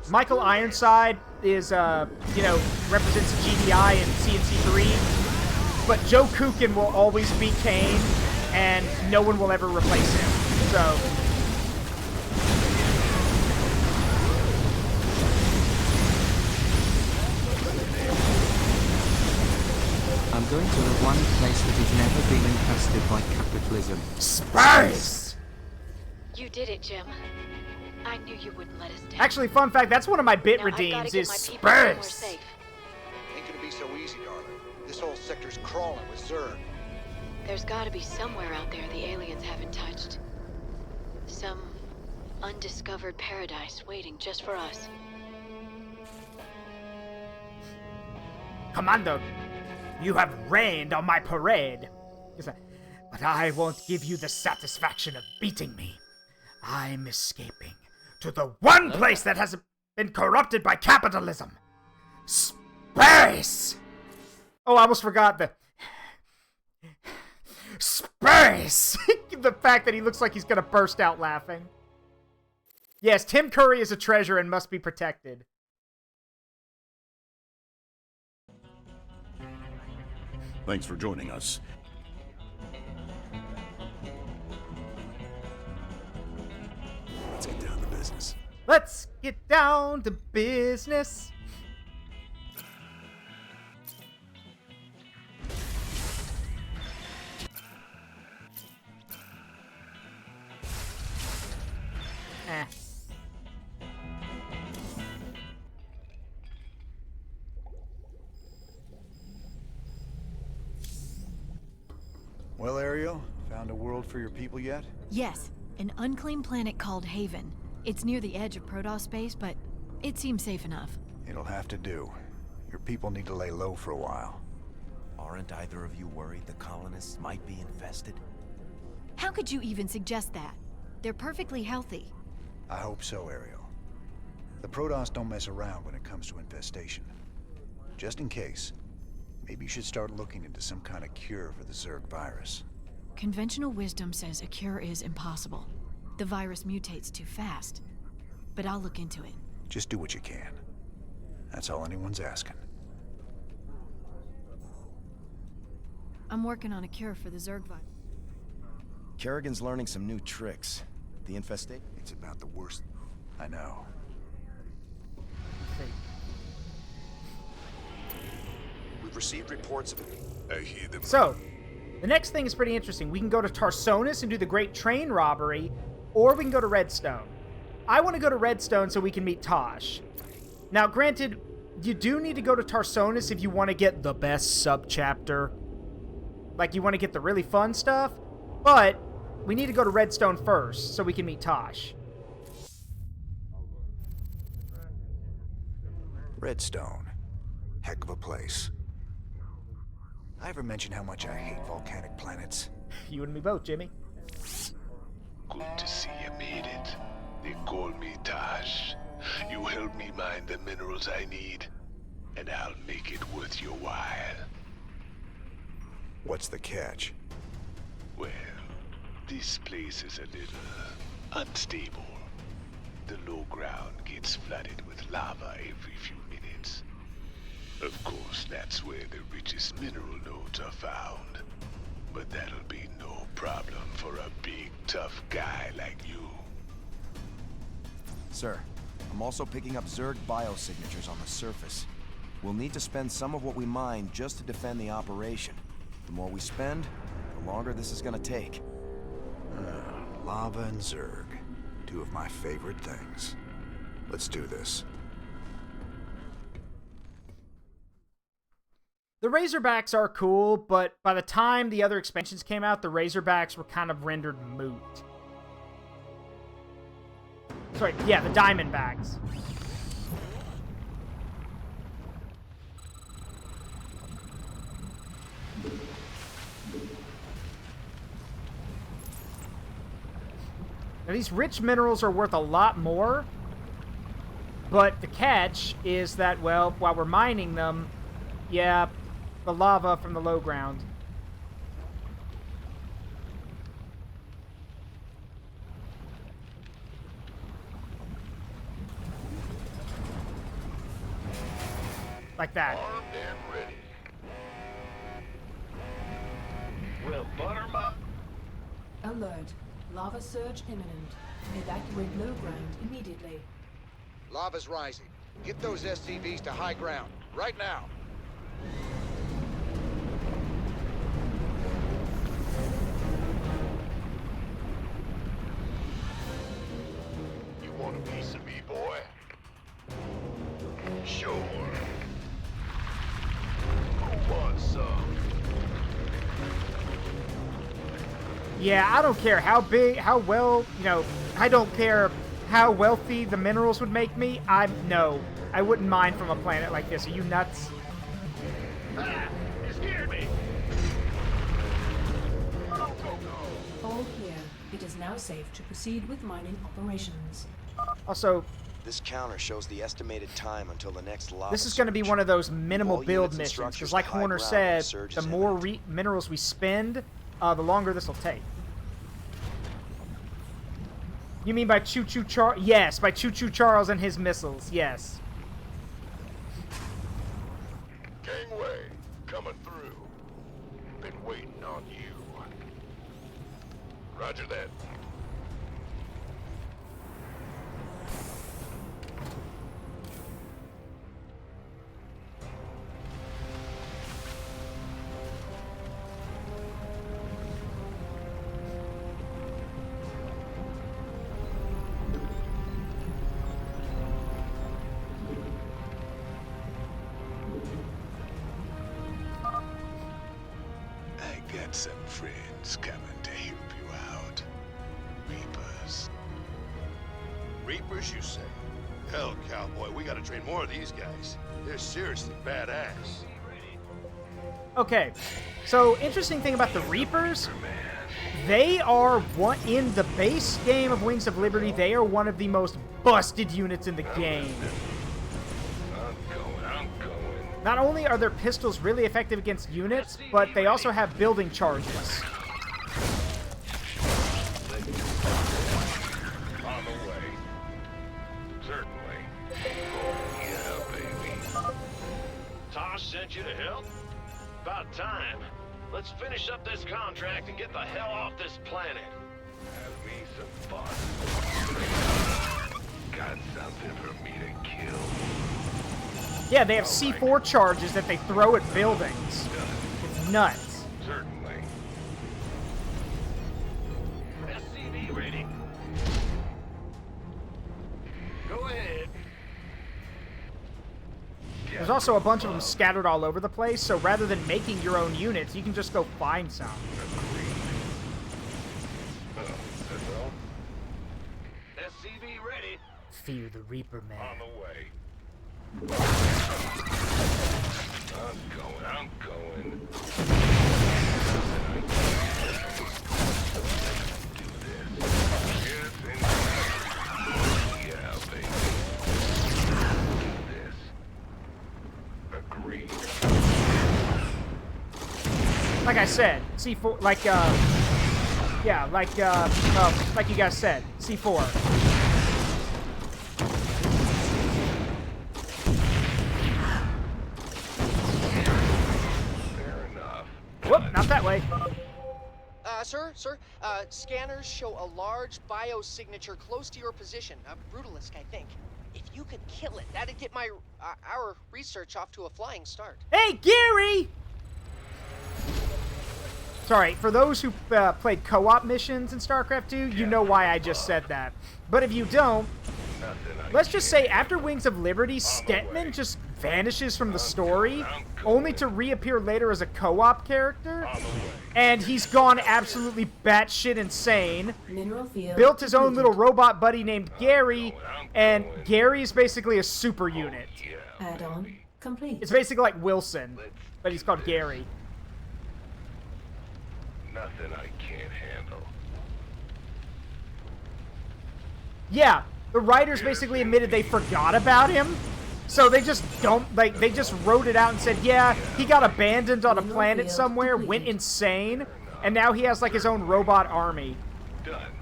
Speaker 1: Michael Ironside is, you know, represents GDI in CNC3, but Joe Kukin will always be Kane, and no one will ever replace him. So...
Speaker 4: I'm going to the one place that has never been infested by capitalism.
Speaker 1: Space!
Speaker 14: You did it, Jim. I knew you wouldn't let us down.
Speaker 1: Actually, fun fact, that's one of my bit
Speaker 14: Now
Speaker 1: redeems, is
Speaker 14: space!
Speaker 16: Ain't gonna be so easy, darling. This whole sector's crawling with Zerg.
Speaker 14: There's gotta be somewhere out there the aliens haven't touched. Some undiscovered paradise waiting just for us.
Speaker 1: Commander, you have rained on my parade. But I won't give you the satisfaction of beating me. I'm escaping to the one place that hasn't been corrupted by capitalism. Space! Oh, I almost forgot the... Space! The fact that he looks like he's gonna burst out laughing. Yes, Tim Curry is a treasure and must be protected.
Speaker 20: Thanks for joining us.
Speaker 8: Let's get down to business.
Speaker 1: Let's get down to business.
Speaker 10: Well, Ariel, found a world for your people yet?
Speaker 22: Yes, an unclaimed planet called Haven. It's near the edge of Protoss space, but it seems safe enough.
Speaker 10: It'll have to do. Your people need to lay low for a while.
Speaker 12: Aren't either of you worried the colonists might be infested?
Speaker 22: How could you even suggest that? They're perfectly healthy.
Speaker 10: I hope so, Ariel. The Protoss don't mess around when it comes to infestation. Just in case, maybe you should start looking into some kind of cure for the Zerg virus.
Speaker 22: Conventional wisdom says a cure is impossible. The virus mutates too fast. But I'll look into it.
Speaker 10: Just do what you can. That's all anyone's asking.
Speaker 22: I'm working on a cure for the Zerg virus.
Speaker 12: Kerrigan's learning some new tricks. The infestation...
Speaker 10: It's about the worst. I know.
Speaker 16: We've received reports of it.
Speaker 8: I hear them.
Speaker 1: So, the next thing is pretty interesting. We can go to Tarsonis and do the Great Train Robbery, or we can go to Redstone. I want to go to Redstone so we can meet Tosh. Now, granted, you do need to go to Tarsonis if you want to get the best sub-chapter. Like, you want to get the really fun stuff, but we need to go to Redstone first so we can meet Tosh.
Speaker 10: Redstone. Heck of a place. I ever mention how much I hate volcanic planets?
Speaker 1: You and me both, Jimmy.
Speaker 15: Good to see you made it. They call me Tosh. You help me mine the minerals I need, and I'll make it worth your while.
Speaker 10: What's the catch?
Speaker 15: Well, this place is a little unstable. The low ground gets flooded with lava every few minutes. Of course, that's where the richest mineral nodes are found. But that'll be no problem for a big, tough guy like you.
Speaker 12: Sir, I'm also picking up Zerg biosignatures on the surface. We'll need to spend some of what we mine just to defend the operation. The more we spend, the longer this is gonna take.
Speaker 10: Lava and Zerg. Two of my favorite things. Let's do this.
Speaker 1: The Razorbacks are cool, but by the time the other expansions came out, the Razorbacks were kind of rendered moot. Sorry, yeah, the Diamondbacks. Now, these rich minerals are worth a lot more, but the catch is that, well, while we're mining them, yeah, the lava from the low ground. Like that.
Speaker 11: Armed and ready. Well, butter 'em up.
Speaker 6: Alert. Lava surge imminent. Evacuate low ground immediately.
Speaker 16: Lava's rising. Get those SCVs to high ground. Right now.
Speaker 11: You want a piece of me, boy? Sure. Who wants some?
Speaker 1: Yeah, I don't care how big, how well, you know, I don't care how wealthy the minerals would make me. No, I wouldn't mind from a planet like this. Are you nuts?
Speaker 11: Ah, you scared me.
Speaker 6: All clear. It is now safe to proceed with mining operations.
Speaker 1: Also,
Speaker 12: this counter shows the estimated time until the next lava
Speaker 1: this is going to be one of those minimal
Speaker 12: All
Speaker 1: build
Speaker 12: units and
Speaker 1: missions, because
Speaker 12: structures
Speaker 1: like
Speaker 12: to high
Speaker 1: Horner
Speaker 12: ground
Speaker 1: said,
Speaker 12: when the surge
Speaker 1: the
Speaker 12: is
Speaker 1: more minerals we spend, the longer this will take. You mean by Choo Choo Charles? Yes, by Choo Choo Charles and his missiles, yes.
Speaker 11: Gangway, coming through. Been waiting on you. Roger that.
Speaker 5: I got some friends coming to help you out. Reapers.
Speaker 18: Reapers, you say? Hell, cowboy, we gotta train more of these guys. They're seriously badass.
Speaker 1: Okay, so interesting thing about the Reapers, they are one in the base game of Wings of Liberty. They are one of the most busted units in the game. Not only are their pistols really effective against units, but they also have building charges.
Speaker 11: On the way. Certainly. Yeah, baby. Tosh sent you to help? About time. Let's finish up this contract and get the hell off this planet.
Speaker 5: Have me some fun. Got something for me to kill.
Speaker 1: Yeah, they have C4 charges that they throw at buildings. It's nuts.
Speaker 11: Certainly. SCV ready. Go ahead.
Speaker 1: There's also a bunch of them scattered all over the place, so rather than making your own units, you can just go find some.
Speaker 11: SCV ready.
Speaker 1: Fear the Reaper, man.
Speaker 11: On the way.
Speaker 5: I'm going. Yeah, baby. This. Agreed.
Speaker 1: Like I said, C4, like you guys said, C4. Whoop, not that way.
Speaker 7: Sir, scanners show a large biosignature close to your position. A Brutalisk, I think. If you could kill it, that'd get our research off to a flying start.
Speaker 1: Hey, Gary! Sorry, for those who played co-op missions in Starcraft II, you know why I just said that. But if you don't, let's just say after Wings of Liberty, Stetman just vanishes from the story, only to reappear later as a co-op character. And he's gone absolutely batshit insane. Built his own little robot buddy named Gary, and Gary is basically a super unit.
Speaker 6: Add-on complete.
Speaker 1: It's basically like Wilson, but he's called Gary.
Speaker 11: Nothing I can't handle.
Speaker 1: Yeah, the writers basically admitted they forgot about him. So they just they just wrote it out and said, yeah, he got abandoned on a planet somewhere, went insane, and now he has like his own robot army.
Speaker 11: Done.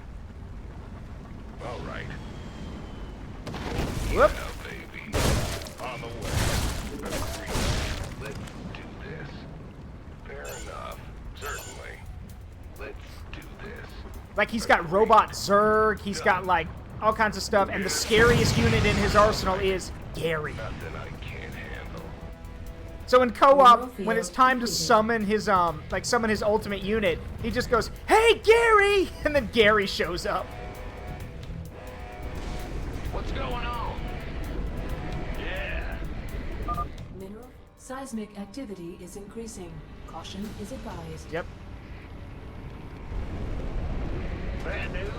Speaker 11: All right.
Speaker 1: Whoop.
Speaker 11: Yeah, baby. On the way. Let's do this. Fair enough. Certainly. Let's do this.
Speaker 1: Like, he's got Robot Zerg, he's got, like, all kinds of stuff, and the scariest unit in his arsenal is Gary.
Speaker 11: Nothing I can't handle.
Speaker 1: So in co-op, when it's time to summon his, summon his ultimate unit, he just goes, "Hey, Gary!" And then Gary shows up.
Speaker 11: What's going on? Yeah.
Speaker 6: Mineral seismic activity is increasing. Caution is advised.
Speaker 1: Yep.
Speaker 11: Bad news?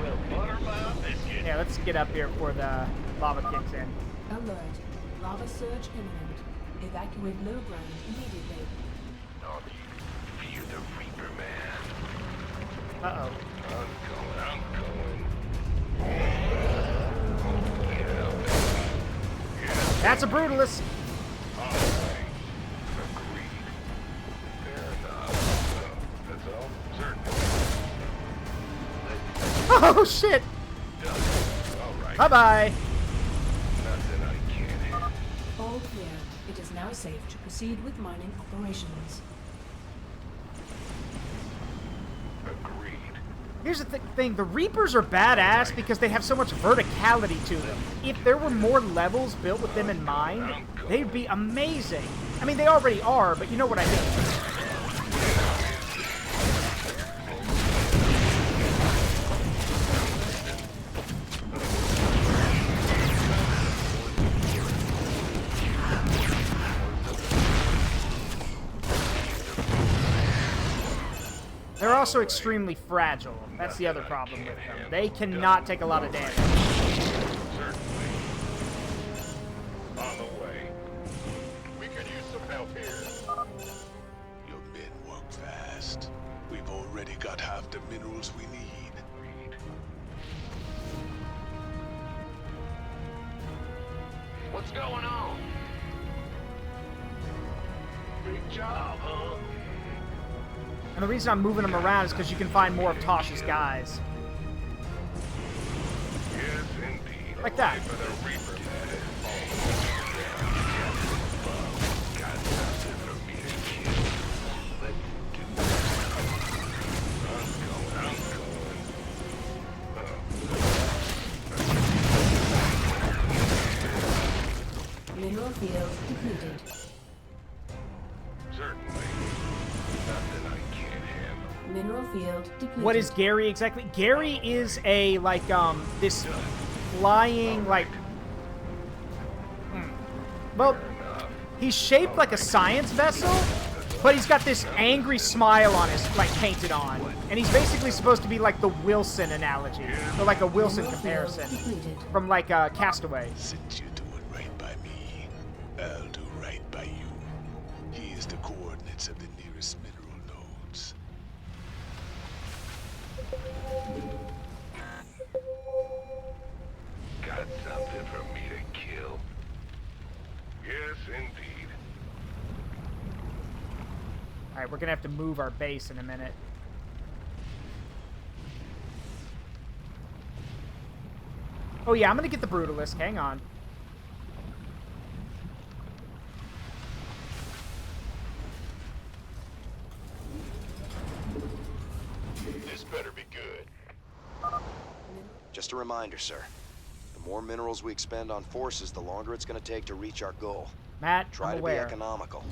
Speaker 11: Well, buttermilk biscuit.
Speaker 1: Yeah, let's get up here before the lava kicks in.
Speaker 6: Alert. Lava surge imminent. Evacuate low ground immediately.
Speaker 11: Oh, fear the Reaper, man.
Speaker 1: Uh-oh.
Speaker 11: I'm going. Yeah, baby. Yeah.
Speaker 1: That's a Brutalist.
Speaker 11: All right. Agreed. Fair enough. That's all. Certainly.
Speaker 1: Oh, shit!
Speaker 11: All right.
Speaker 1: Bye-bye.
Speaker 11: Nothing I can't handle.
Speaker 6: All clear. It is now safe to proceed with mining operations.
Speaker 11: Agreed.
Speaker 1: Here's the thing, the Reapers are badass because they have so much verticality to them. If there were more levels built with them in mind, they'd be amazing. I mean, they already are, but you know what I mean. They're also extremely fragile. That's the other problem with them. They cannot take a lot of damage.
Speaker 11: Certainly. On the way. We could use some help here.
Speaker 8: Your men work fast. We've already got half the minerals we need.
Speaker 11: What's going on? Big job, huh?
Speaker 1: And the reason I'm moving them around is because you can find more of Tosh's guys.
Speaker 11: Yes, indeed.
Speaker 1: Like that.
Speaker 11: For the Reaper, got nothing for me to kill. Let's do this. I'm going.
Speaker 6: Mineral field depleted.
Speaker 11: Certainly. Nothing I can't handle.
Speaker 6: Mineral field depleted.
Speaker 1: What is Gary exactly? Gary is a, like, this flying, like... Well, he's shaped like a science vessel, but he's got this angry smile on his, like, painted on. And he's basically supposed to be like the Wilson analogy, or like a Wilson comparison from, like, Castaway.
Speaker 8: Since you're doing right by me, I'll do right by you. Here's the coordinates of the nearest mineral nodes.
Speaker 11: Got something for me to kill? Yes, indeed.
Speaker 1: Alright, we're gonna have to move our base in a minute. Oh yeah, I'm gonna get the Brutalist. Hang on.
Speaker 11: This better be good.
Speaker 12: Just a reminder, sir. The more minerals we expend on forces, the longer it's going to take to reach our goal.
Speaker 1: Matt,
Speaker 12: Try
Speaker 1: I'm
Speaker 12: to
Speaker 1: aware.
Speaker 12: be economical.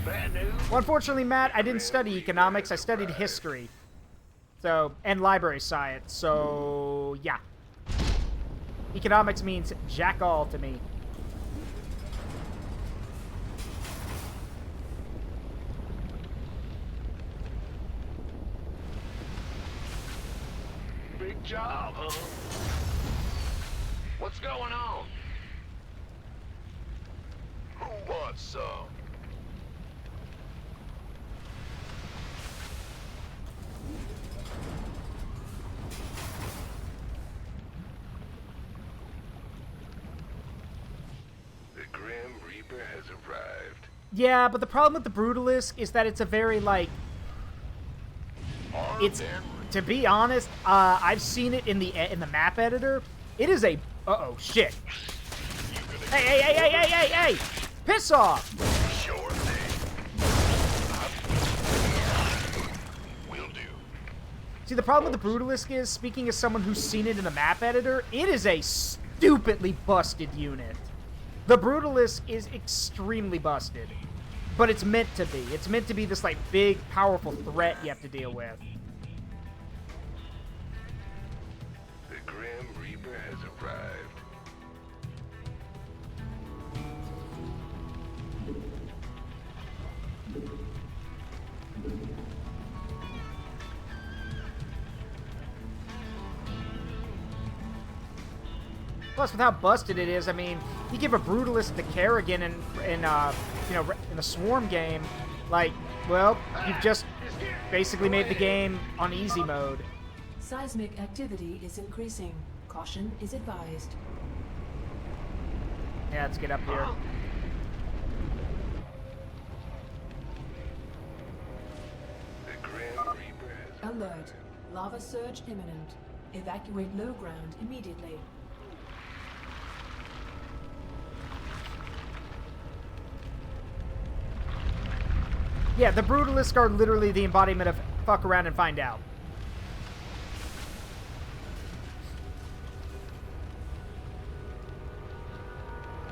Speaker 11: Bad news.
Speaker 1: Well, unfortunately, Matt, I didn't study economics. I studied history. So, and library science. So, so yeah. Economics means jack all to me.
Speaker 11: Big job, huh? What's going on? Who wants some?
Speaker 15: The Grim Reaper has arrived.
Speaker 1: Yeah, but the problem with the Brutalisk is that it's a very, like... It's... To be honest, I've seen it in the map editor. It is a... Uh-oh, shit. Hey! Piss off!
Speaker 11: Sure thing. Will do.
Speaker 1: See, the problem with the Brutalisk is, speaking as someone who's seen it in the map editor, it is a stupidly busted unit. The Brutalisk is extremely busted. But it's meant to be. It's meant to be this, like, big, powerful threat you have to deal with.
Speaker 15: The Grim Reaper has arrived.
Speaker 1: Plus, with how busted it is, I mean, you give a Brutalist to Kerrigan in the Swarm game, like, well, you've just basically made the game on easy mode.
Speaker 6: Seismic activity is increasing. Caution is advised.
Speaker 1: Yeah, let's get up here.
Speaker 15: The Grim Reaper has
Speaker 6: Alert. Lava surge imminent. Evacuate low ground immediately.
Speaker 1: Yeah, the Brutalisk are literally the embodiment of fuck around and find out.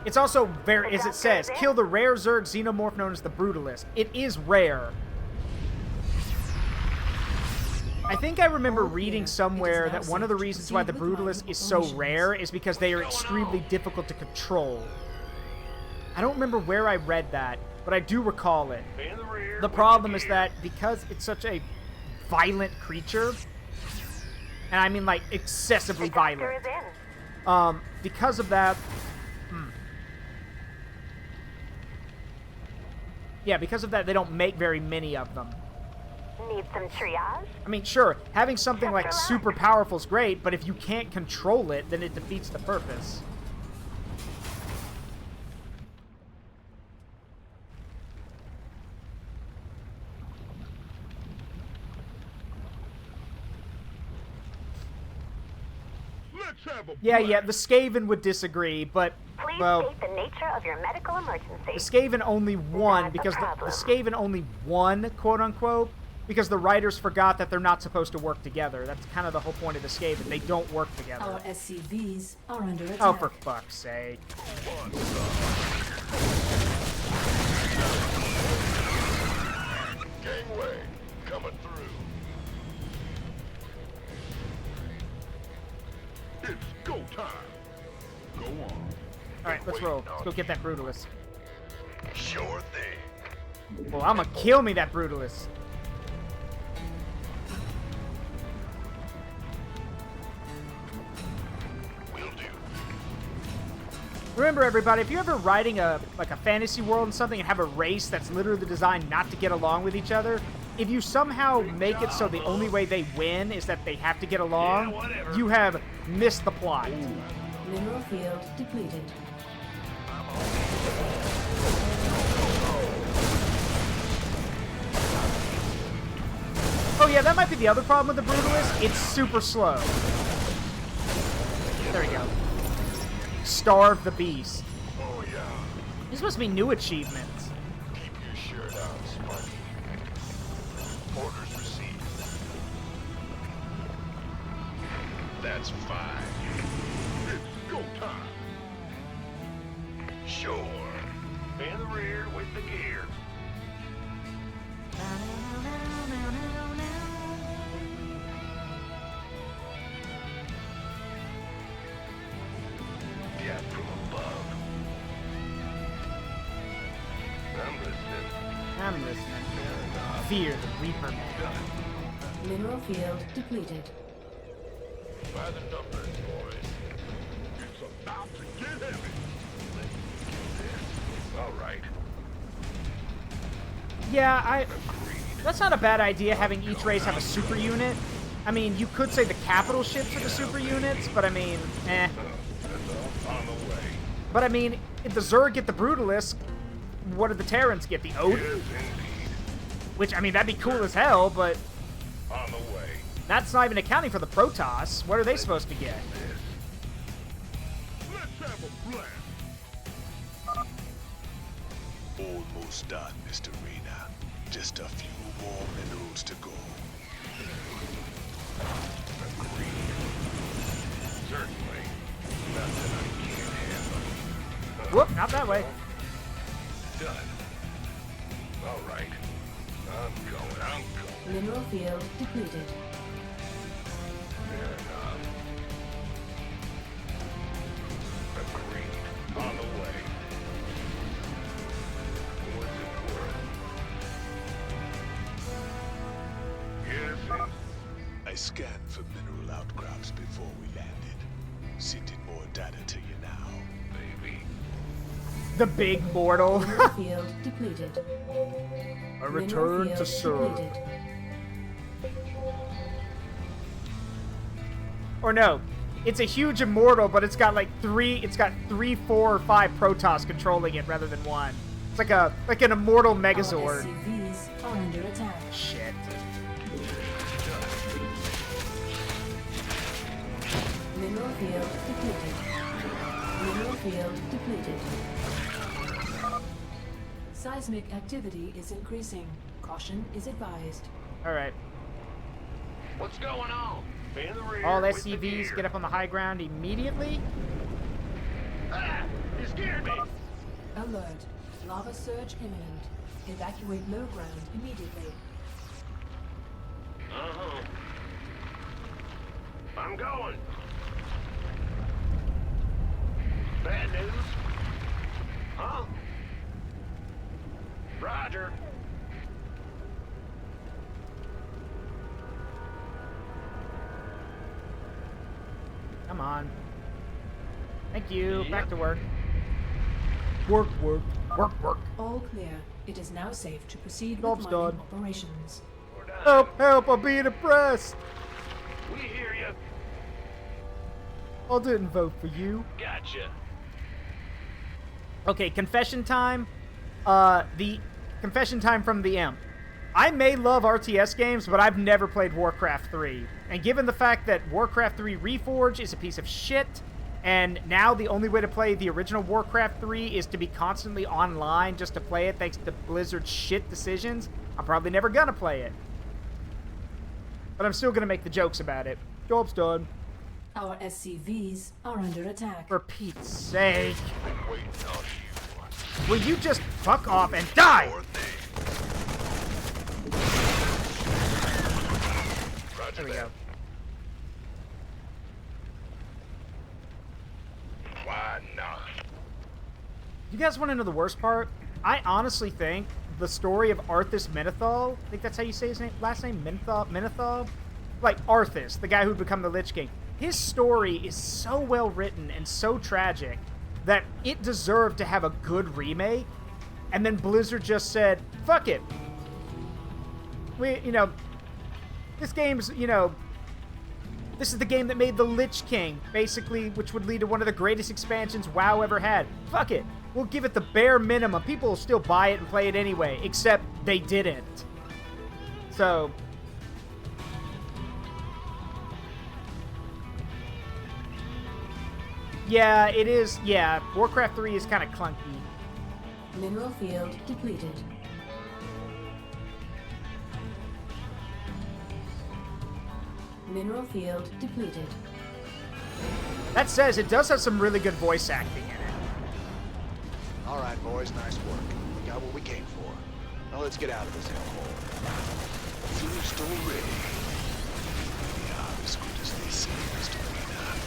Speaker 1: It's also very, as it says, kill the rare Zerg xenomorph known as the Brutalist. It is rare. I think I remember reading somewhere that one of the reasons why the Brutalist is so rare is because they are extremely difficult to control. I don't remember where I read that, but I do recall it. The problem is that because it's such a violent creature, and I mean like excessively violent, because of that, yeah, because of that, they don't make very many of them.
Speaker 17: Need some triage?
Speaker 1: I mean, sure, having something like super powerful is great, but if you can't control it, then it defeats the purpose. Yeah, the Skaven would disagree, but,
Speaker 17: Please
Speaker 1: well...
Speaker 17: state the nature of your medical emergency.
Speaker 1: The Skaven only won because the Skaven only won, quote-unquote, because the writers forgot that they're not supposed to work together. That's kind of the whole point of the Skaven. They don't work together.
Speaker 6: Our SCVs are under attack.
Speaker 1: Oh, for fuck's sake.
Speaker 11: Gangway, coming through.
Speaker 18: It's go time. Go on.
Speaker 1: Alright, let's roll. Let's go get that Brutalist.
Speaker 11: Sure thing.
Speaker 1: Well, I'm gonna kill me, that Brutalist.
Speaker 11: Will do.
Speaker 1: Remember, everybody, if you're ever writing a fantasy world and something and have a race that's literally designed not to get along with each other, if you somehow make it so the only way they win is that they have to get along, you have missed the plot.
Speaker 6: Mineral field depleted.
Speaker 1: Oh yeah, that might be the other problem with the Brutalist. It's super slow. There we go. Starve the Beast.
Speaker 11: Oh yeah.
Speaker 1: These must be new achievements.
Speaker 11: Keep your shirt on, Sparky. Orders received. That's fine.
Speaker 18: It's go time.
Speaker 11: Sure. In the rear with the gear.
Speaker 1: I'm listening. Fear the Reaper Man.
Speaker 6: Mineral field depleted.
Speaker 11: By the numbers, boys. It's about to get heavy. All right.
Speaker 1: Yeah, that's not a bad idea, having each race have a super unit. I mean, you could say the capital ships are the super units, but I mean, eh.
Speaker 11: On the way.
Speaker 1: But I mean, if the Zerg get the Brutalisk, what do the Terrans get? The Odin? Which, I mean, that'd be cool as hell, but
Speaker 11: on the way.
Speaker 1: That's not even accounting for the Protoss. What are they supposed to get?
Speaker 11: Let's have a blast.
Speaker 2: Almost done, Mr. Rena. Just a few more minerals to go.
Speaker 11: Certainly. Nothing I can't handle.
Speaker 1: Whoop, not that way.
Speaker 11: Done. All right. I'm going.
Speaker 6: Mineral field depleted.
Speaker 11: Fair enough. Agreed. On the way. What's it worth? Yes,
Speaker 2: I scanned for mineral outcrops before we landed. Sending more data to you now, baby.
Speaker 1: The big mortal.
Speaker 6: Mineral field depleted.
Speaker 1: A return to serve. Or no, it's a huge immortal, but it's got like three, 4, or 5 Protoss controlling it rather than one. It's like an immortal Megazord.
Speaker 6: SCVs are under attack.
Speaker 1: Shit.
Speaker 6: Mineral field depleted. Mineral field depleted. Seismic activity is increasing. Caution is advised.
Speaker 1: Alright.
Speaker 11: what's going on? In the rear.
Speaker 1: All
Speaker 11: with the
Speaker 1: SCVs
Speaker 11: gear.
Speaker 1: get up on the high ground immediately.
Speaker 11: Ah! You scared me.
Speaker 6: Alert. Lava surge imminent. Evacuate low ground immediately.
Speaker 11: Uh-huh. I'm going. Bad news? Huh? Roger.
Speaker 1: Come on. Thank you.
Speaker 11: Yep.
Speaker 1: Back to work. Work, work, work, work.
Speaker 6: All clear. It is now safe to proceed
Speaker 1: Job's
Speaker 6: with mining
Speaker 1: done.
Speaker 6: operations.
Speaker 1: Help, help, I'm being oppressed.
Speaker 11: We hear you.
Speaker 1: I didn't vote for you.
Speaker 11: Gotcha.
Speaker 1: Okay, confession time. The confession time from the Imp. I may love RTS games, but I've never played Warcraft 3. And given the fact that Warcraft 3 Reforged is a piece of shit, and now the only way to play the original Warcraft 3 is to be constantly online just to play it thanks to Blizzard's shit decisions, I'm probably never gonna play it. But I'm still gonna make the jokes about it. Job's done.
Speaker 6: Our SCVs are under attack.
Speaker 1: For Pete's sake.
Speaker 11: Waiting on you.
Speaker 1: Will you just fuck off and die?
Speaker 11: Roger
Speaker 1: There we
Speaker 11: that.
Speaker 1: go.
Speaker 11: Why not?
Speaker 1: You guys want to know the worst part? I honestly think the story of Arthas Menethil, I think that's how you say his name, last name, Menethil? Like Arthas, the guy who'd become the Lich King. His story is so well written and so tragic that it deserved to have a good remake, and then Blizzard just said, fuck it. This game's, this is the game that made the Lich King, basically, which would lead to one of the greatest expansions WoW ever had. Fuck it. We'll give it the bare minimum. People will still buy it and play it anyway, except they didn't. So... yeah, it is. Yeah, Warcraft 3 is kind of clunky.
Speaker 6: Mineral field depleted. Mineral field depleted.
Speaker 1: That says it does have some really good voice acting in it.
Speaker 16: All right, boys, nice work. We got what we came for. Now let's get out of this hellhole.
Speaker 2: Finished already. We are as good as they say, Mr. Wiener.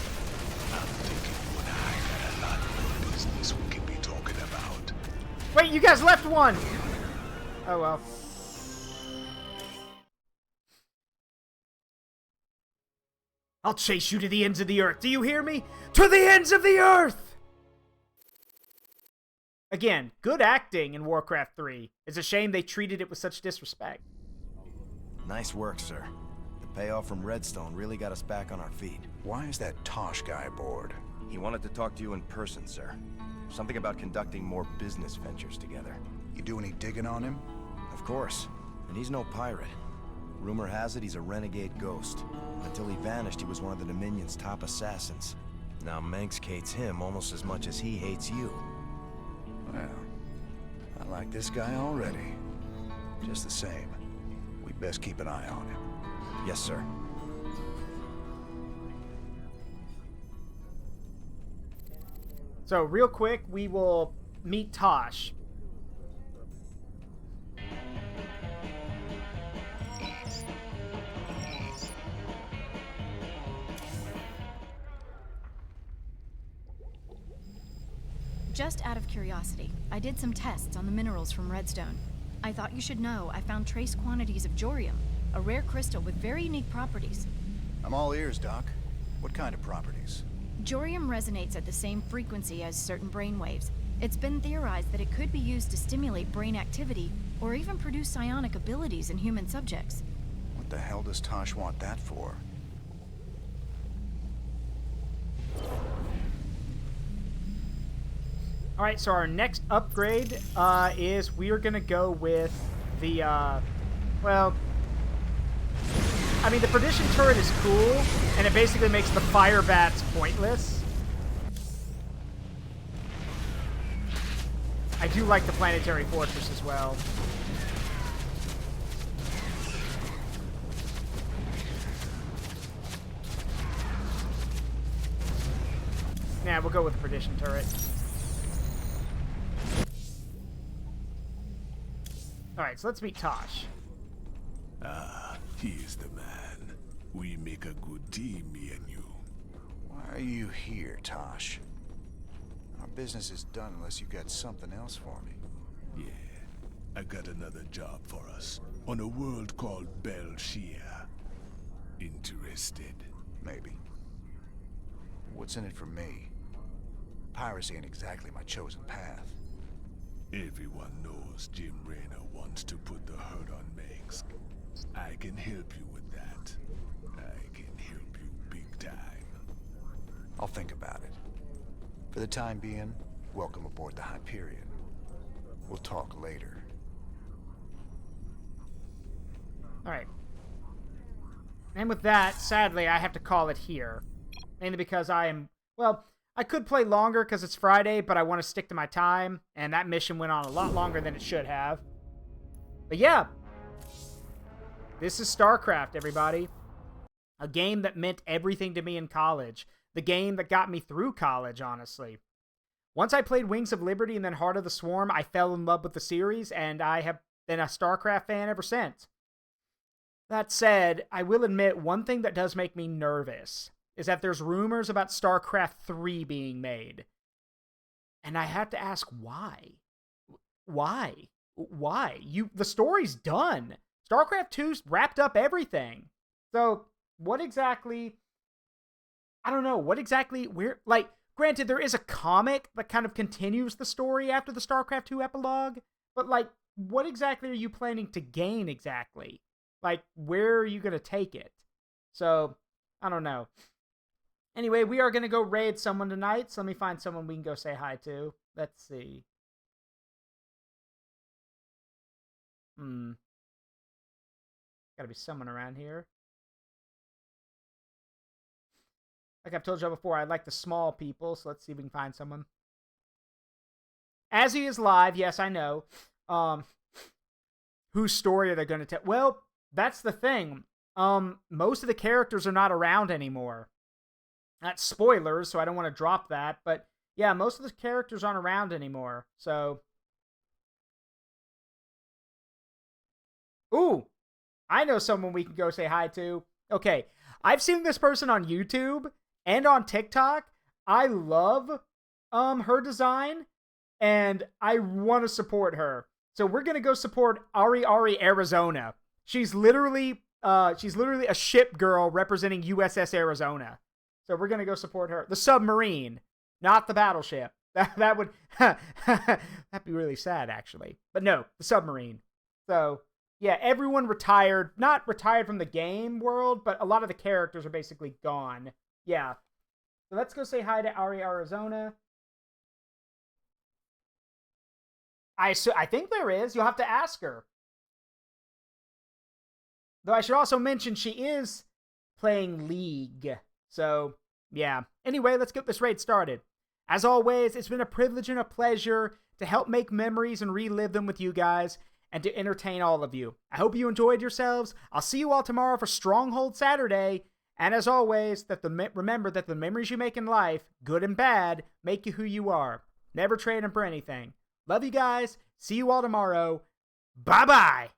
Speaker 2: I'm thinking you and I got a lot more business we can be talking about.
Speaker 1: Wait, you guys left one! Oh well. I'll chase you to the ends of the earth. Do you hear me? To the ends of the earth! Again, good acting in Warcraft 3. It's a shame they treated it with such disrespect.
Speaker 12: Nice work, sir. The payoff from Redstone really got us back on our feet.
Speaker 10: Why is that Tosh guy aboard?
Speaker 12: He wanted to talk to you in person, sir. Something about conducting more business ventures together.
Speaker 10: You do any digging on him?
Speaker 12: Of course. And he's no pirate. Rumor has it he's a renegade ghost. Until he vanished, he was one of the Dominion's top assassins. Now Mengsk hates him almost as much as he hates you.
Speaker 10: Well, I like this guy already. Just the same, we'd best keep an eye on him.
Speaker 12: Yes, sir.
Speaker 1: So, real quick, we will meet Tosh.
Speaker 22: Just out of curiosity, I did some tests on the minerals from Redstone. I thought you should know I found trace quantities of Jorium, a rare crystal with very unique properties.
Speaker 10: I'm all ears, Doc. What kind of properties?
Speaker 22: Jorium resonates at the same frequency as certain brainwaves. It's been theorized that it could be used to stimulate brain activity or even produce psionic abilities in human subjects.
Speaker 10: What the hell does Tosh want that for?
Speaker 1: Alright, so our next upgrade is we are going to go with the, well, I mean, the Perdition turret is cool, and it basically makes the fire bats pointless. I do like the planetary fortress as well. Nah, we'll go with the Perdition turret. Alright, so let's meet Tosh.
Speaker 2: Ah, he's the man. We make a good team, me and you.
Speaker 10: Why are you here, Tosh? Our business is done unless you got something else for me.
Speaker 2: Yeah, I got another job for us on a world called Belshia. Interested?
Speaker 10: Maybe. What's in it for me? Piracy ain't exactly my chosen path.
Speaker 2: Everyone knows Jim Raynor wants to put the hurt on Mengsk. I can help you with that. I can help you big time.
Speaker 10: I'll think about it. For the time being, welcome aboard the Hyperion. We'll talk later.
Speaker 1: Alright. And with that, sadly, I have to call it here. Mainly because I am, well, I could play longer because it's Friday, but I want to stick to my time, and that mission went on a lot longer than it should have. But yeah, this is StarCraft, everybody. A game that meant everything to me in college. The game that got me through college, honestly. Once I played Wings of Liberty and then Heart of the Swarm, I fell in love with the series, and I have been a StarCraft fan ever since. That said, I will admit one thing that does make me nervous is that there's rumors about Starcraft III being made. And I have to ask why? Why? Why? The story's done. Starcraft II's wrapped up everything. So, what exactly... I don't know, what exactly... Like, granted, there is a comic that kind of continues the story after the Starcraft II epilogue, but, like, what exactly are you planning to gain exactly? Like, where are you going to take it? So, I don't know. Anyway, we are going to go raid someone tonight, so let me find someone we can go say hi to. Let's see. Gotta be someone around here. Like I've told you before, I like the small people, so let's see if we can find someone. As he is live, yes, I know. Whose story are they going to tell? Well, that's the thing. Most of the characters are not around anymore. That's spoilers, so I don't want to drop that. But yeah, most of the characters aren't around anymore. So, ooh, I know someone we can go say hi to. Okay, I've seen this person on YouTube and on TikTok. I love her design, and I want to support her. So we're gonna go support Ari Arizona. She's literally a ship girl representing USS Arizona. So we're gonna go support her. The submarine, not the battleship. That would that'd be really sad, actually. But no, the submarine. So yeah, everyone retired. Not retired from the game world, but a lot of the characters are basically gone. Yeah. So let's go say hi to Ari Arizona. I think there is. You'll have to ask her. Though I should also mention she is playing League. So, yeah. Anyway, let's get this raid started. As always, it's been a privilege and a pleasure to help make memories and relive them with you guys and to entertain all of you. I hope you enjoyed yourselves. I'll see you all tomorrow for Stronghold Saturday. And as always, remember that the memories you make in life, good and bad, make you who you are. Never trade them for anything. Love you guys. See you all tomorrow. Bye-bye.